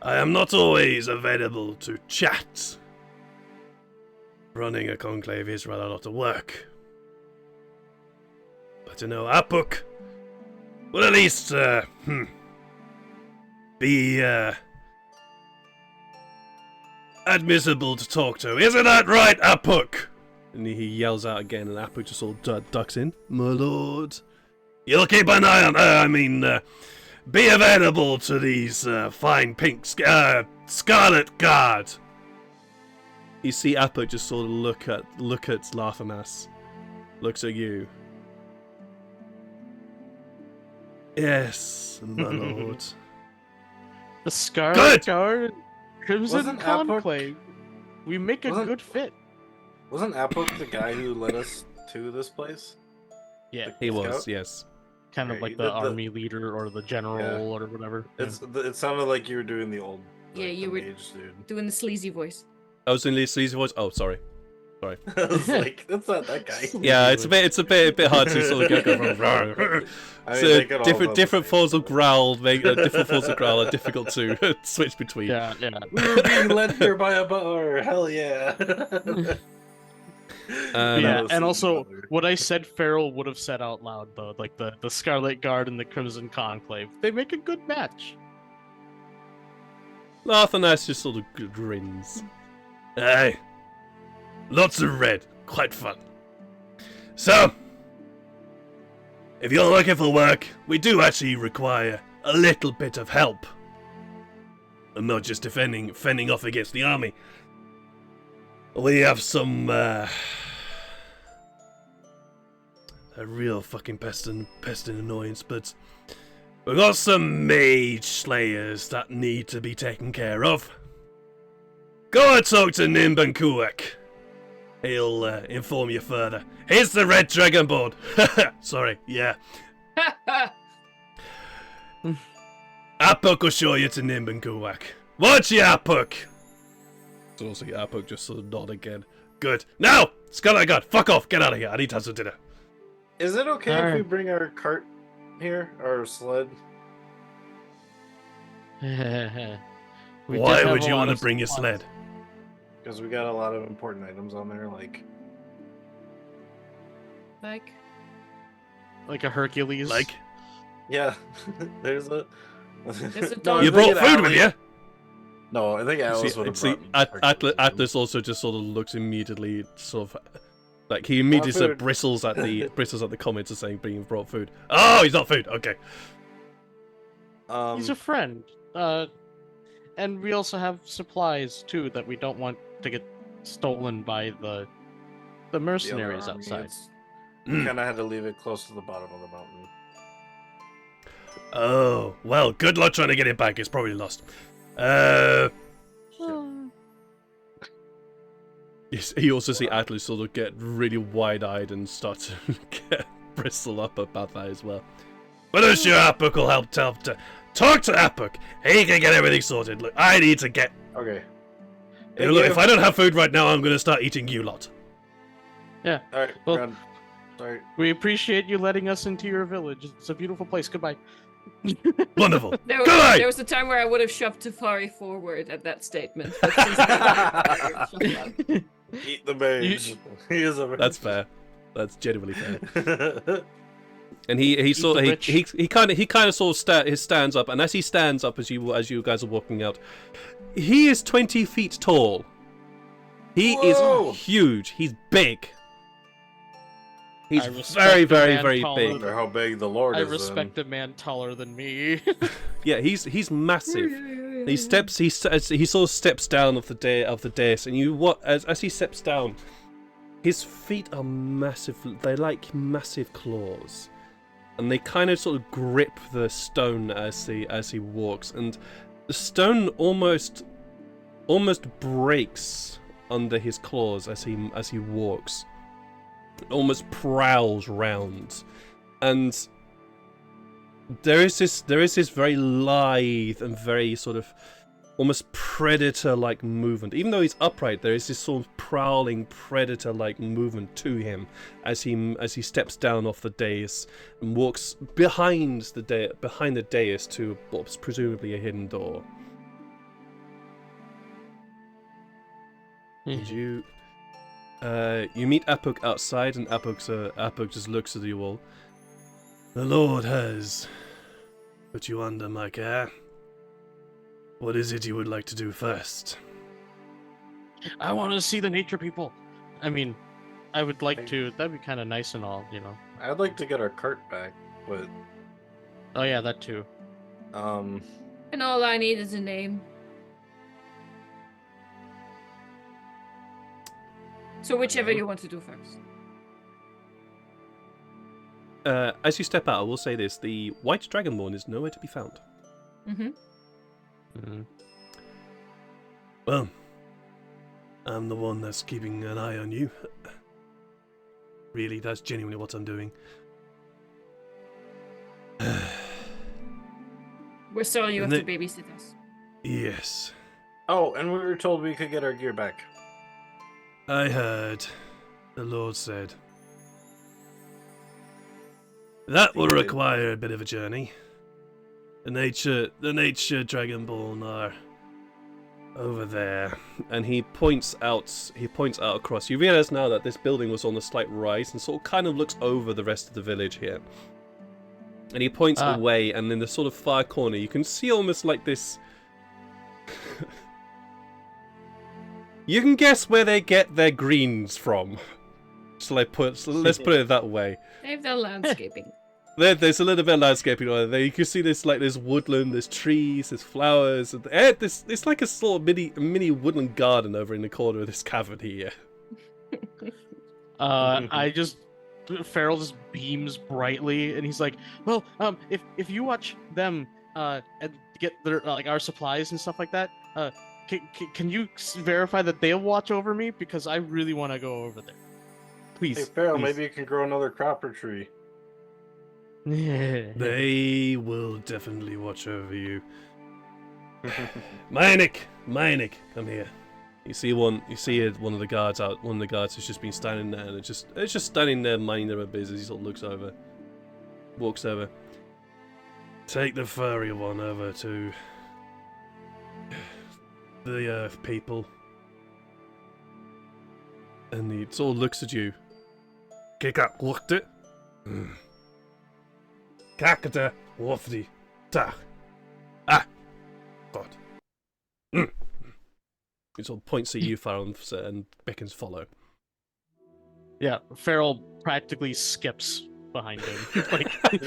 I am not always available to chat. Running a conclave is rather a lot of work. But Apuk will at least, be, admissible to talk to. Isn't that right, Apuk? And he yells out again, and Apuk just sort of ducks in. My lord. You'll keep an eye on, be available to these, fine pink, Scarlet Guard. You see Apuk just sort of look at Larthanas. Looks at you. Yes, my lord. The Scarlet Good! Guard, Crimson Wasn't Apuk- Conclave. We make a Wasn't- good fit. Wasn't Apuk the guy who led us to this place? Yeah, He was, Scout? yes. kind of Okay, like you the did the- army leader or the general or whatever. It sounded like you were doing the old. Yeah, like, you the were- mage dude. Doing the sleazy voice. I was in the sleazy voice. Oh, sorry. I was like, that's not that guy. Yeah, it's a bit hard to sort of go from. I mean, So they could all different go the different same. forms of growl different forms of growl are difficult to switch between. Yeah. We were being led here by a bar. Hell yeah. Yeah, was and so also clever. what I said Farrell would have said out loud though, like the Scarlet Guard and the Crimson Conclave. They make a good match. Larthanas just sort of grins. Aye. Lots of red. Quite fun. So, if you're looking for work, we do actually require a little bit of help. And not just fending off against the army. We have some, a real fucking pest and annoyance, but we've got some mage slayers that need to be taken care of. Go and talk to Nimbankuak. He'll inform you further. Here's the red Dragonborn. Sorry, yeah. Apuk will show you to Nimbankuak. Watch you, Apuk. So also Apuk just sort of nod again. Good. Now, Scarlet Guard, fuck off. Get out of here. I need to have some dinner. Is it okay if we Alright. bring our cart here, our sled? Why would you want to bring your sled? Because we got a lot of important items on there, like Like a Hercules? Like, yeah, there's a. There's a No, dog. I'm you brought thinking food with Allie. you? No, I think Atlas would have See, brought Atlas also just sort of looks immediately, sort of, like he immediately sort of bristles at the comments of saying being brought food. Oh, he's not food. Okay. He's a friend. And we also have supplies too that we don't want to get stolen by the mercenaries outside. We kind of had to leave it close to the bottom of the mountain. Oh, well, good luck trying to get it back. It's probably lost. You also see Atlas sort of get really wide-eyed and start to get bristle up about that as well. But I'm sure Apuk will help to talk to Apuk. He can get everything sorted. Look, I need to get... Okay. Look, if I don't have food right now, I'm going to start eating you lot. Yeah. Alright, well, sorry. We appreciate you letting us into your village. It's a beautiful place. Goodbye. Wonderful. There was a time where I would have shoved Tafari forward at that statement. Eat the mage. He is a mage. That's fair. That's genuinely fair. And he kind of sort of stands up, and as he stands up, as you guys are walking out, he is 20 feet tall. He is huge. He's big. He's very, very, very big. I wonder how big the Lord is. I respect a man taller than me. Yeah, he's massive. He sort of steps down off the dais, and as he steps down, his feet are massive. They're like massive claws, and they kind of sort of grip the stone as he walks, and the stone almost breaks under his claws as he walks. It almost prowls round, and there is this very lithe and very sort of almost predator-like movement. Even though he's upright, there is this sort of prowling predator-like movement to him as he steps down off the dais and walks behind the dais to what's presumably a hidden door. And you meet Apuk outside, and Apuk just looks at you all. The Lord has put you under my care. What is it you would like to do first? I want to see the nature people. I mean, I would like to. That'd be kind of nice and all, you know. I'd like to get our cart back, but... Oh yeah, that too. And all I need is a name. So whichever you want to do first. As you step out, I will say this. The white Dragonborn is nowhere to be found. Well, I'm the one that's keeping an eye on you. Really, that's genuinely what I'm doing. We're sorry you have to babysit us. Yes. Oh, and we were told we could get our gear back. I heard. The Lord said. That will require a bit of a journey. The nature Dragonborn are over there, and he points out across. You realize now that this building was on a slight rise and sort of kind of looks over the rest of the village here. And he points away, and in the sort of far corner, you can see almost like this. You can guess where they get their greens from. Let's put it that way. They have their landscaping. There's a little bit of landscaping on there. You can see this there's woodland, there's trees, there's flowers. It's like a sort of mini woodland garden over in the corner of this cavern here. Farrell just beams brightly, and he's like, "Well, if you watch them and get their our supplies and stuff like that, can you verify that they'll watch over me, because I really want to go over there, please." Hey, Farrell, please. maybe you can grow another cropper tree. They will definitely watch over you. Meinik, come here. You see one of the guards out. One of the guards has just been standing there, and it's just standing there minding their own business. He sort of walks over. Take the furry one over to the Earth people, and he sort of looks at you. Kika looked it. Kakata wafdi ta. Ah, God. He sort of points at you, Farrell, and beckons follow. Yeah, Farrell practically skips behind him. Like, he's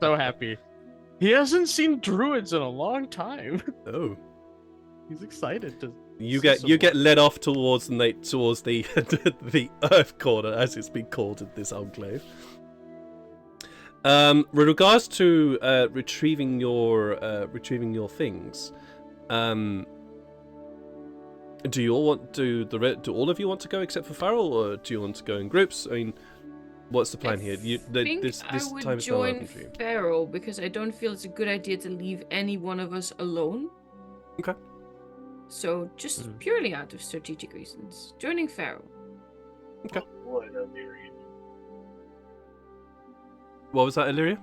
so happy. He hasn't seen druids in a long time. Oh. He's excited to. You get led off towards the the Earth corner, as it's been called in this enclave. With regards to retrieving your things, do you all want do all of you want to go except for Farrell, or do you want to go in groups? I mean, what's the plan here? This I would time is now open join for you. Pharaoh because I don't feel it's a good idea to leave any one of us alone. Okay. So just purely out of strategic reasons, joining Pharaoh. Okay. What Illyria? What was that, Illyria?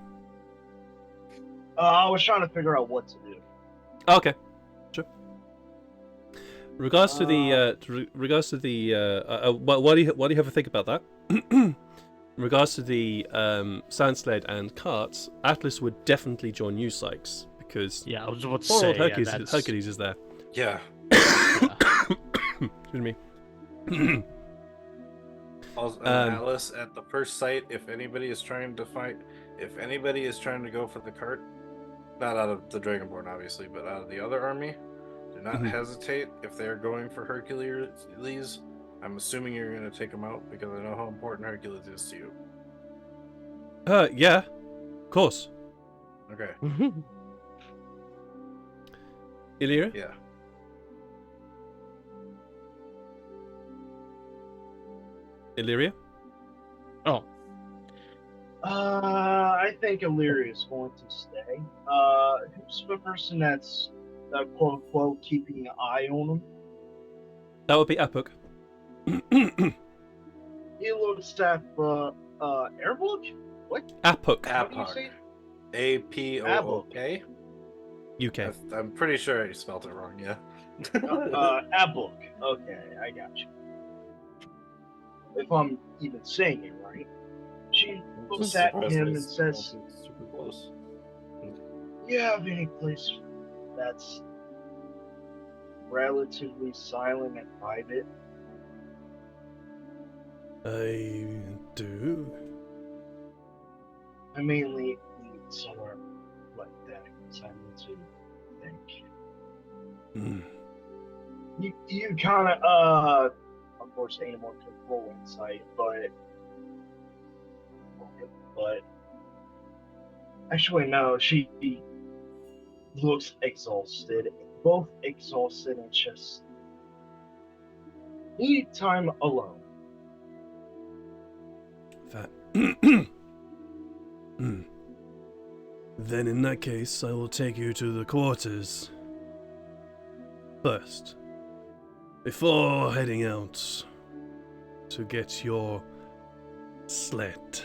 I was trying to figure out what to do. Okay, sure. Regards to the why do you have a think about that? In regards to the sand sled and carts, Atlas would definitely join you, Sykes, because Yeah, I was about to poor say. old Hercules, yeah, that's... Hercules is there. Yeah. Excuse me. Also, Atlas, at the first sight, if anybody is trying to go for the cart, not out of the Dragonborn, obviously, but out of the other army, do not hesitate. If they're going for Hercules, I'm assuming you're going to take him out because I know how important Hercules is to you. Yeah, of course. Okay. Illyria? Yeah. Illyria? Oh, I think Illyria is going to stay. Who's the person that's quote unquote keeping an eye on him? That would be Apuk. He looks at Airbook? What? Apuk. What do you say? APOOK? UK. I'm pretty sure I spelled it wrong, yeah. Airbook. Okay, I got you. If I'm even saying it right. She looks at him and says, Super close. "You have any place that's relatively silent and private?" I do. I mainly need somewhere like that because I need to think. You kind of course, ain't more control insight, but actually no, she looks exhausted, both exhausted and just need time alone. That. Then in that case, I will take you to the quarters first, before heading out to get your sled.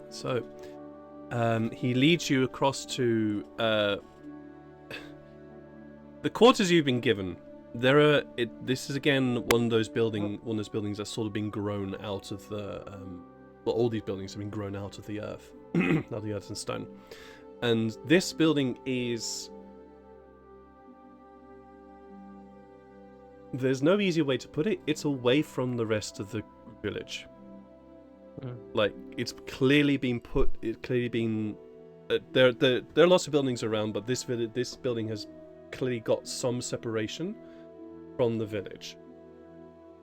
So, he leads you across to the quarters you've been given. This is again one of those buildings that's sort of been grown out of the. Well, all these buildings have been grown out of the earth, out of the earth and stone, and this building is. There's no easy way to put it. It's away from the rest of the village. Like it's clearly been put. It's clearly been. There are lots of buildings around, but this building has clearly got some separation from the village.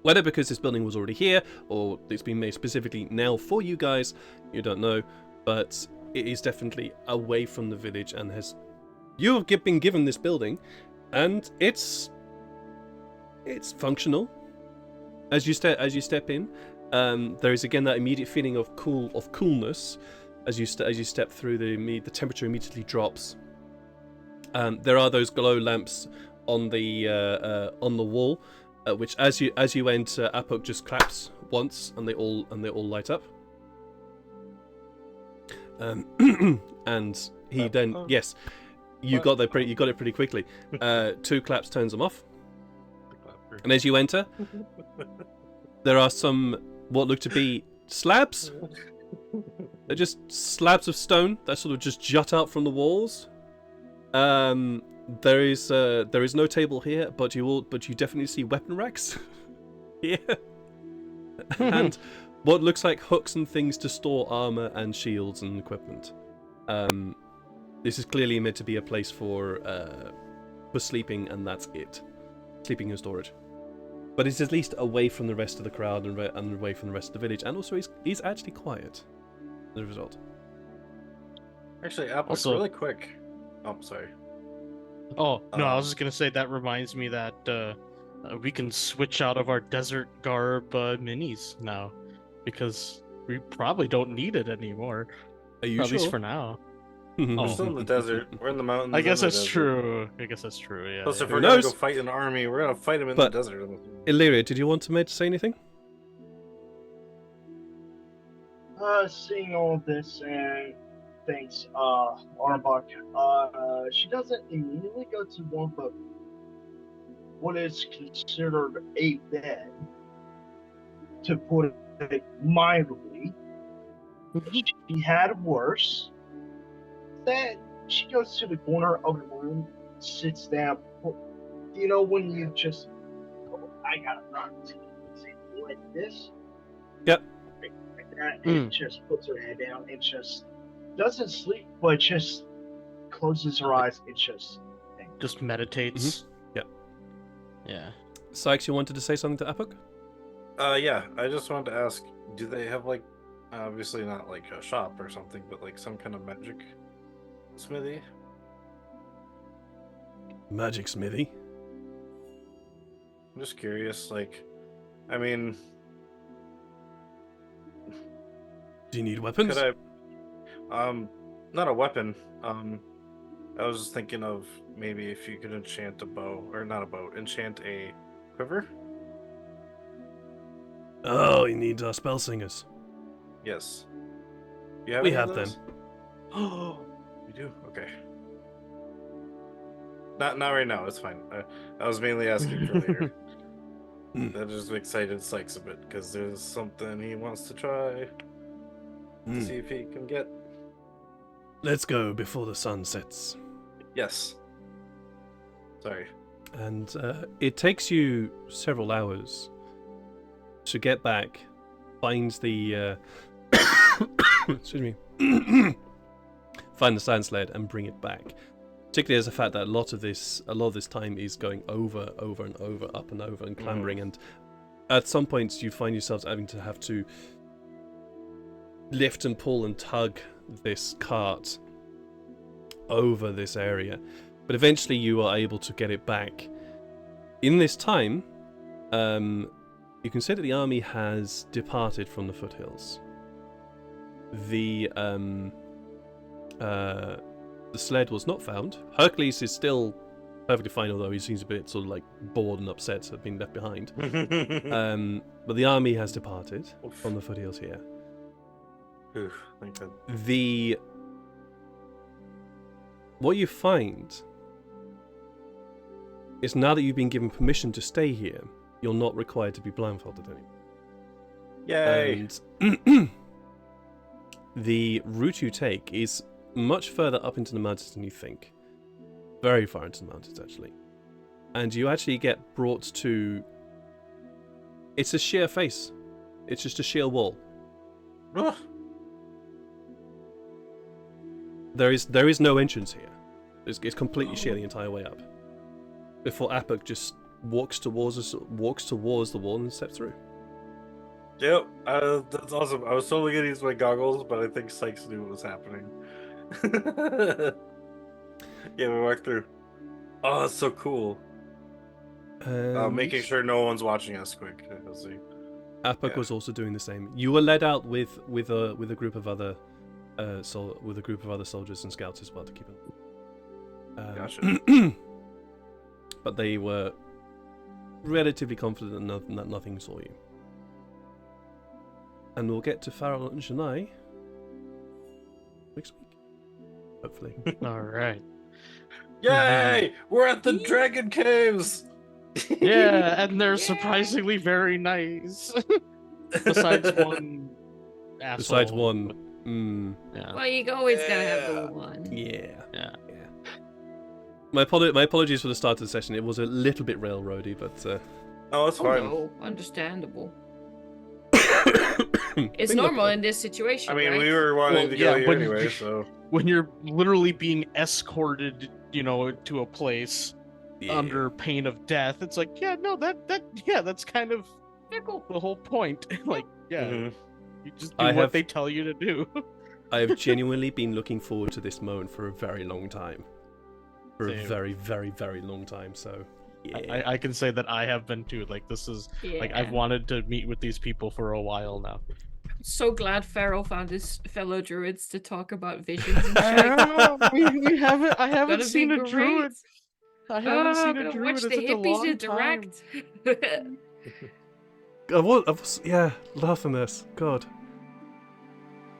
Whether because this building was already here, or it's been made specifically now for you guys, you don't know. But it is definitely away from the village, and you have been given this building, and it's functional. As you step in, there is again that immediate feeling of coolness. As you step through, the temperature immediately drops. There are those glow lamps on the wall, which as you enter, Apok just claps once, and they all light up. And he then yes, you got it pretty quickly. 2 claps turns them off. And as you enter, there are some what look to be slabs. They're just slabs of stone that sort of just jut out from the walls. There is no table here, but you definitely see weapon racks here, and what looks like hooks and things to store armor and shields and equipment. This is clearly meant to be a place for sleeping, and that's it. Sleeping and storage. But it's at least away from the rest of the crowd and away from the rest of the village, and also he's actually quiet as a result. Actually, Apple, Also- really quick. Oh, sorry. Oh no, I was just gonna say that reminds me that we can switch out of our desert garb minis now, because we probably don't need it anymore. Are you At sure? least for now. We're Oh. still in the desert. We're in the mountains. I guess in the that's desert. true. I guess that's true. Yeah. Plus, if Who we're gonna knows? go fight an army, we're gonna fight them in But- the desert. Illyria, did you want to say anything? Seeing all this and thanks, Arbok, she doesn't immediately go to one of what is considered a bed, to put it mildly. She had worse. Then she goes to the corner of the room, sits down. You know when you just, I gotta run to like this. Yep. Like that, and just puts her head down and just doesn't sleep, but just closes her eyes and Just meditates. Yep. Yeah. Sykes, you wanted to say something to Apuk? Yeah. I just wanted to ask: do they have like, obviously not like a shop or something, but like some kind of magic smithy? Magic smithy. I'm just curious. Like, I mean, Do you need weapons? could I? Not a weapon. I was just thinking of maybe if you could enchant a bow, or not a bow, enchant a quiver. Oh, you need spell singers. Yes. You have We any of have them. those? Oh, you do? Okay. Not right now. It's fine. I was mainly asking for later. That just excited Sykes a bit because there's something he wants to try to see if he can get. Let's go before the sun sets. Yes. Sorry. And it takes you several hours to get back, find the excuse me, find the sand sled and bring it back. Particularly as the fact that a lot of this time is going over and over, up and over, and clambering, and at some points you find yourselves having to lift and pull and tug this cart over this area. But eventually you are able to get it back. In this time, you can say that the army has departed from the foothills. The sled was not found. Hercules is still perfectly fine, although he seems a bit sort of like bored and upset at being left behind. But the army has departed from the foothills here. Oof, thank God. What you find is now that you've been given permission to stay here, you're not required to be blindfolded anymore. Yay! And the route you take is much further up into the mountains than you think. Very far into the mountains, actually. And you actually get brought to... It's a sheer face. It's just a sheer wall. Ugh. There is no entrance here. It's completely sheer the entire way up. Before Apuk just walks towards the wall and steps through. Yep, that's awesome. I was totally gonna use my goggles, but I think Sykes knew what was happening. Yeah, we walked through. Oh, that's so cool. Making sure no one's watching us quick. Let's see. Apuk was also doing the same. You were led out with a group of other soldiers and scouts as well to keep an Gotcha. But they were relatively confident that nothing saw you. And we'll get to Farrell and Shania next week, hopefully. All right. Yay! We're at the Dragon Caves! Yeah, and they're surprisingly very nice. Besides one asshole. Besides one. Yeah. Well, you always gotta have the one. Yeah. Yeah. My apologies for the start of the session. It was a little bit railroady, but Oh, it's Oh fine. no, understandable. It's It's normal in this situation. I mean, right? we were wanting to go here when anyway, you- so. When you're literally being escorted, to a place under pain of death, it's like, yeah, no, that's kind of Yeah, cool. the whole point. Like, yeah, Mhm. you just do I what have- they tell you to do. I have genuinely been looking forward to this moment for a very long time. For a Same. very, very, very long time. So, yeah. I can say that I have been too. Like, this is like I've Yeah. wanted to meet with these people for a while now. So glad Farrell found his fellow druids to talk about visions and shit. we haven't. I haven't Gonna seen be a great. druid. I haven't seen a Gonna druid watch in the such a hippies long time. interact. Yeah, laughing this. God.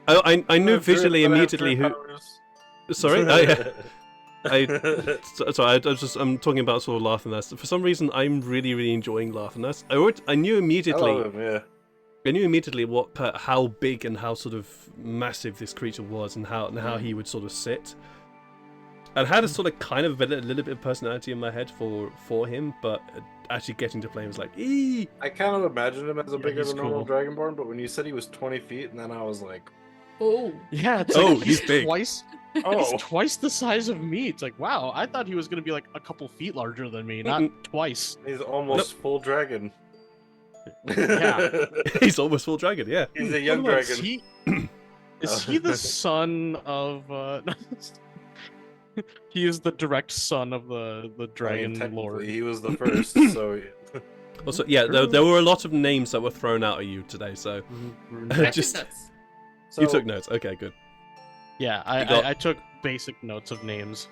I knew visually immediately who. Sorry, I'm talking about sort of laughing this. For some reason, I'm really, really enjoying laughing this. I knew immediately. I knew immediately how big and how sort of massive this creature was, and how he would sort of sit. I had a sort of kind of a little bit of personality in my head for him, but actually getting to play him was like, eee. I kind of imagined him as a Yeah, bigger he's than normal cool. Dragonborn, but when you said he was 20 feet, and then I was like, Oh, Yeah, it's Oh, like he's big. Twice. oh, He's twice the size of me. It's like, wow, I thought he was gonna be like a couple feet larger than me, not twice. he's almost full dragon. Yeah. He's almost full dragon. Yeah. He's a young Hold on, Is dragon. he the son of? He is the direct son of the I mean, Dragon technically, Lord. he was the first, so Also, yeah, there were a lot of names that were thrown out at you today, so I just took nuts. you took notes. Okay, good. Yeah, You got- I took basic notes of names.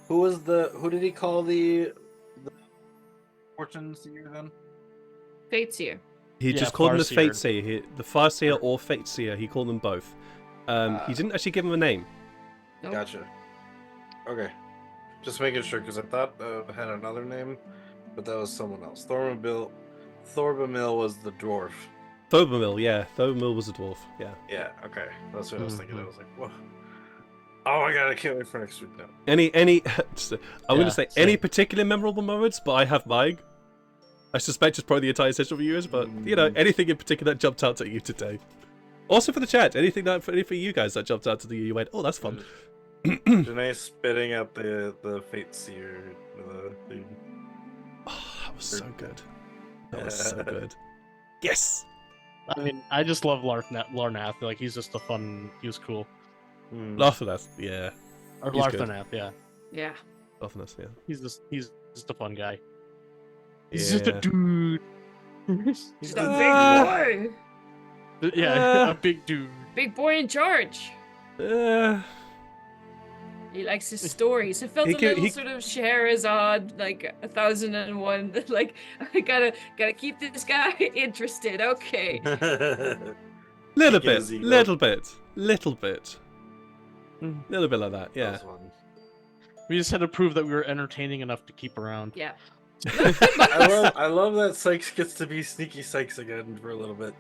Who did he call the fortune seer then? Fate's here. He Yeah, just called him the Farseer. Fate Seer. The Farseer or Fate Seer. He called them both. He didn't actually give him a name. Nope. Gotcha. Okay. Just making sure, because I thought it had another name, but that was someone else. Thorbamil was the dwarf. Thobamil, yeah. Thobamil was a dwarf. Yeah. Yeah, okay. That's what I was thinking. I was like, whoa. Oh my god, I can't wait for next week now. I'm going Yeah, to say same. any particular memorable moments, but I have mine. I suspect it's probably the entire session for viewers, but anything in particular that jumped out at you today. Also for the chat, anything for you guys that jumped out to you went, oh, that's fun. Janae spitting at the Fate Seer. Thing. Oh, that was so good. That was so good. Yes. I mean, I just love Larnath. Like, he's just he was cool. Laugh at that. Yeah. Or He's good. Larthanath, yeah. Yeah. Laugh at that. Yeah. He's just a fun guy. He's just a Yeah. dude. Just a big boy. Yeah, a big dude. Big boy in charge. He likes his stories. It felt He a can- little he- sort of Scheherazade, like 1001. Like, I gotta keep this guy interested. Okay. Little Get bit, his ego. little bit like that. That Yeah. was fun. We just had to prove that we were entertaining enough to keep around. Yeah. I love that Sykes gets to be sneaky Sykes again for a little bit.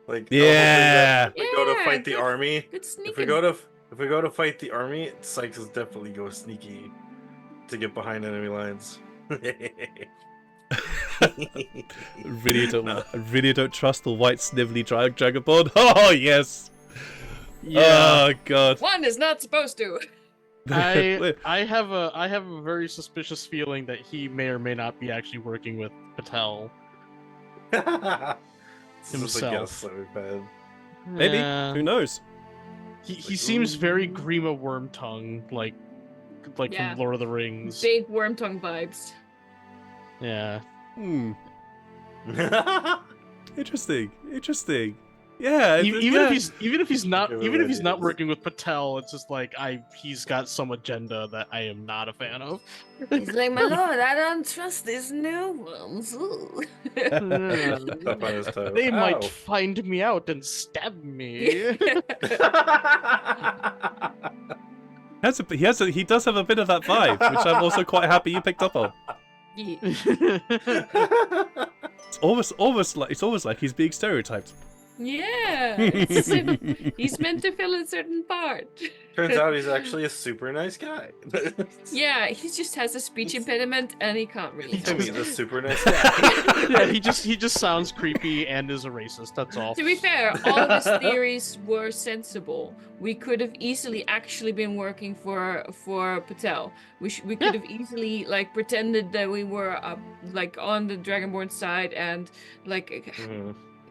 Like Yeah. if we go to Yeah, fight the good- army. Good If sneaking. we go to fight the army, Sykes is definitely go sneaky to get behind enemy lines. I really don't trust the white snivelly Dragonborn. Oh yes. Yeah. Oh god. One is not supposed to. I have a very suspicious feeling that he may or may not be actually working with Patel. This is a Himself. guess that we've had. Maybe. Yeah. Who knows? He seems very Grima Wormtongue, like Yeah. from Lord of the Rings. Big worm tongue vibes. Yeah. Hmm. Interesting. Yeah. Even yeah. if he's not Good even if he's not ideas. working with Patel, it's just like he's got some agenda that I am not a fan of. He's like, my lord, I don't trust these new ones. Ooh." Up on his toe. They might Ow. find me out and stab me. He does have a bit of that vibe, which I'm also quite happy you picked up on. Yeah. It's almost like he's being stereotyped. Yeah, he's meant to fill a certain part. Turns out he's actually a super nice guy. Yeah, he just has a speech impediment and he can't really I talk. mean, a super nice guy. Yeah, he just sounds creepy and is a racist. That's all. To be fair, all of his theories were sensible. We could have easily actually been working for Patel. We could have easily like pretended that we were like on the Dragonborn side and like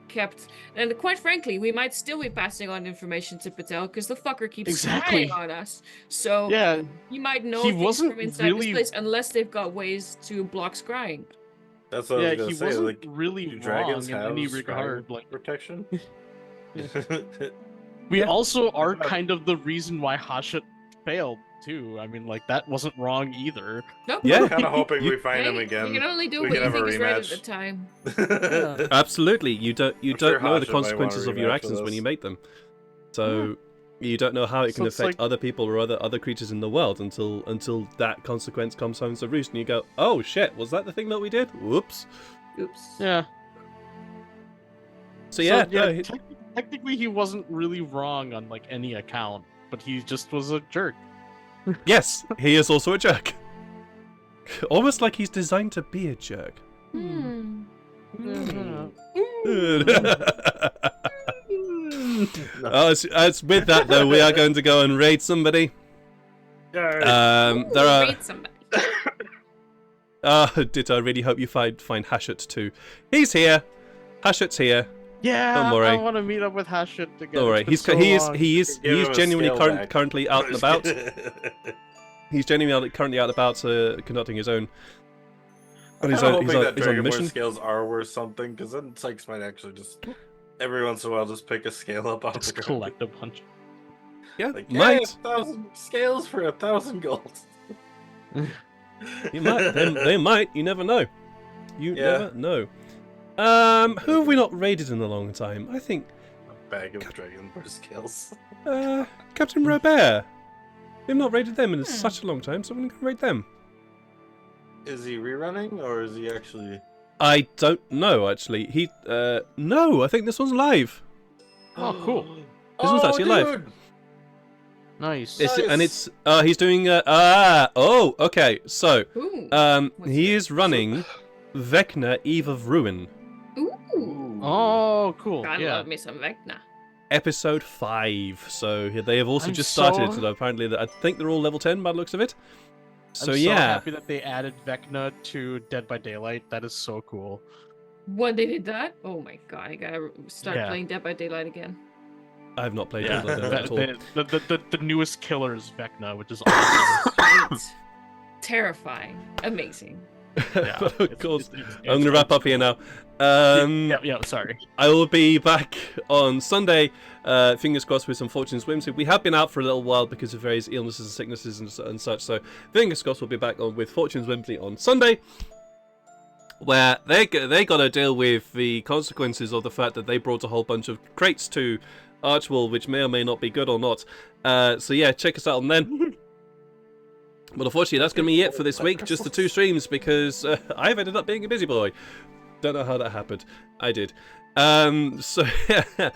kept. And quite frankly, we might still be passing on information to Patel because the fucker keeps spying on us. So Yeah, he might know he things wasn't from inside really- this place unless they've got ways to block scrying. That's what I yeah, was gonna he say. wasn't Like, really do wrong dragons in have any scrying regard. Like, protection? we also are kind of the reason why Hashut failed too. I mean, like that wasn't wrong either. Nope. Yeah. I'm kind of hoping we find Hey, him again. You can only do We what can you have a think is right at rematch. the time. Absolutely, you don't I'm know sure the Hasha might want a consequences of your rematch actions with when us. you make them, so you don't know how it So can it's affect like- other people or other creatures in the world until that consequence comes home to roost, and you go, oh shit, was that the thing that we did? Whoops. Oops. Yeah. So yeah, Technically he wasn't really wrong on like any account, but he just was a jerk. yes, he is also a jerk. Almost like he's designed to be a jerk. Hmm. Oh, it's with that though, we are going to go and raid somebody. There are. Read somebody. Did I really hope you find Hashut too? He's here. Hashut's here. Yeah, Don't worry. I want to meet up with Hashut again. Don't worry. It's been so long. He is Give him a genuinely scale back. currently out and about. He's genuinely currently out and about conducting his own. On his I'm own, hoping that his own Dragonborn mission. scales are worth something, because then Sykes might actually just every once in a while just pick a scale up off Just the ground. collect a bunch. Yeah, Like, might. 1,000 scales for 1,000 gold. You might. They might. You never know. You Yeah. never know. Who have we not raided in a long time? I think A bag of Dragonborn scales. Captain Robert. We've not raided them in such a long time, so I'm gonna go raid them. Is he rerunning, or is he actually... I don't know actually. No, I think this one's live. Oh, cool. This one's actually live. dude! Nice. And it's he's doing okay. So Ooh. What's he that? is running Vecna Eve of Ruin, Ooh. Oh, cool. God Yeah. love me some Vecna. episode 5. So they have also I'm just so- started. So apparently, I think they're all level 10 by the looks of it. So I'm yeah, so happy that they added Vecna to Dead by Daylight. That is so cool. When they did that? Oh my god, I gotta start Yeah. playing Dead by Daylight again. I have not played Yeah, Dead by Daylight at all. the newest killer is Vecna, which is awesome. Great. Terrifying. Amazing. Yeah, But of it's- course, it's I'm gonna wrap up here now. Yeah, sorry. I will be back on Sunday, fingers crossed, with some Fortune Swimsuit. We have been out for a little while because of various illnesses and sicknesses and such, so fingers crossed we'll be back on with Fortune Swimsuit on Sunday, where they got to deal with the consequences of the fact that they brought a whole bunch of crates to Archwell, which may or may not be good or not. So yeah, check us out on then. But unfortunately, that's going to be it for this week, just the 2 streams, because I've ended up being a busy boy. Don't know how that happened. I did. So yeah,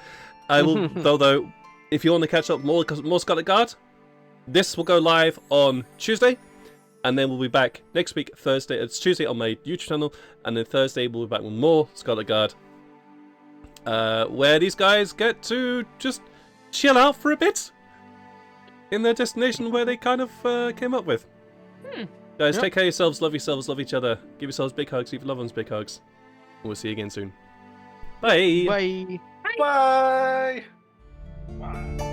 I will. though, if you want to catch up more Scarlet Guard, this will go live on Tuesday, and then we'll be back next week Thursday. It's Tuesday on my YouTube channel, and then Thursday we'll be back with more Scarlet Guard, where these guys get to just chill out for a bit in their destination where they kind of came up with. Guys, take care of yourselves, love yourselves, love each other, give yourselves big hugs, give your loved ones big hugs. We'll see you again soon. Bye. Bye. Bye! Wow.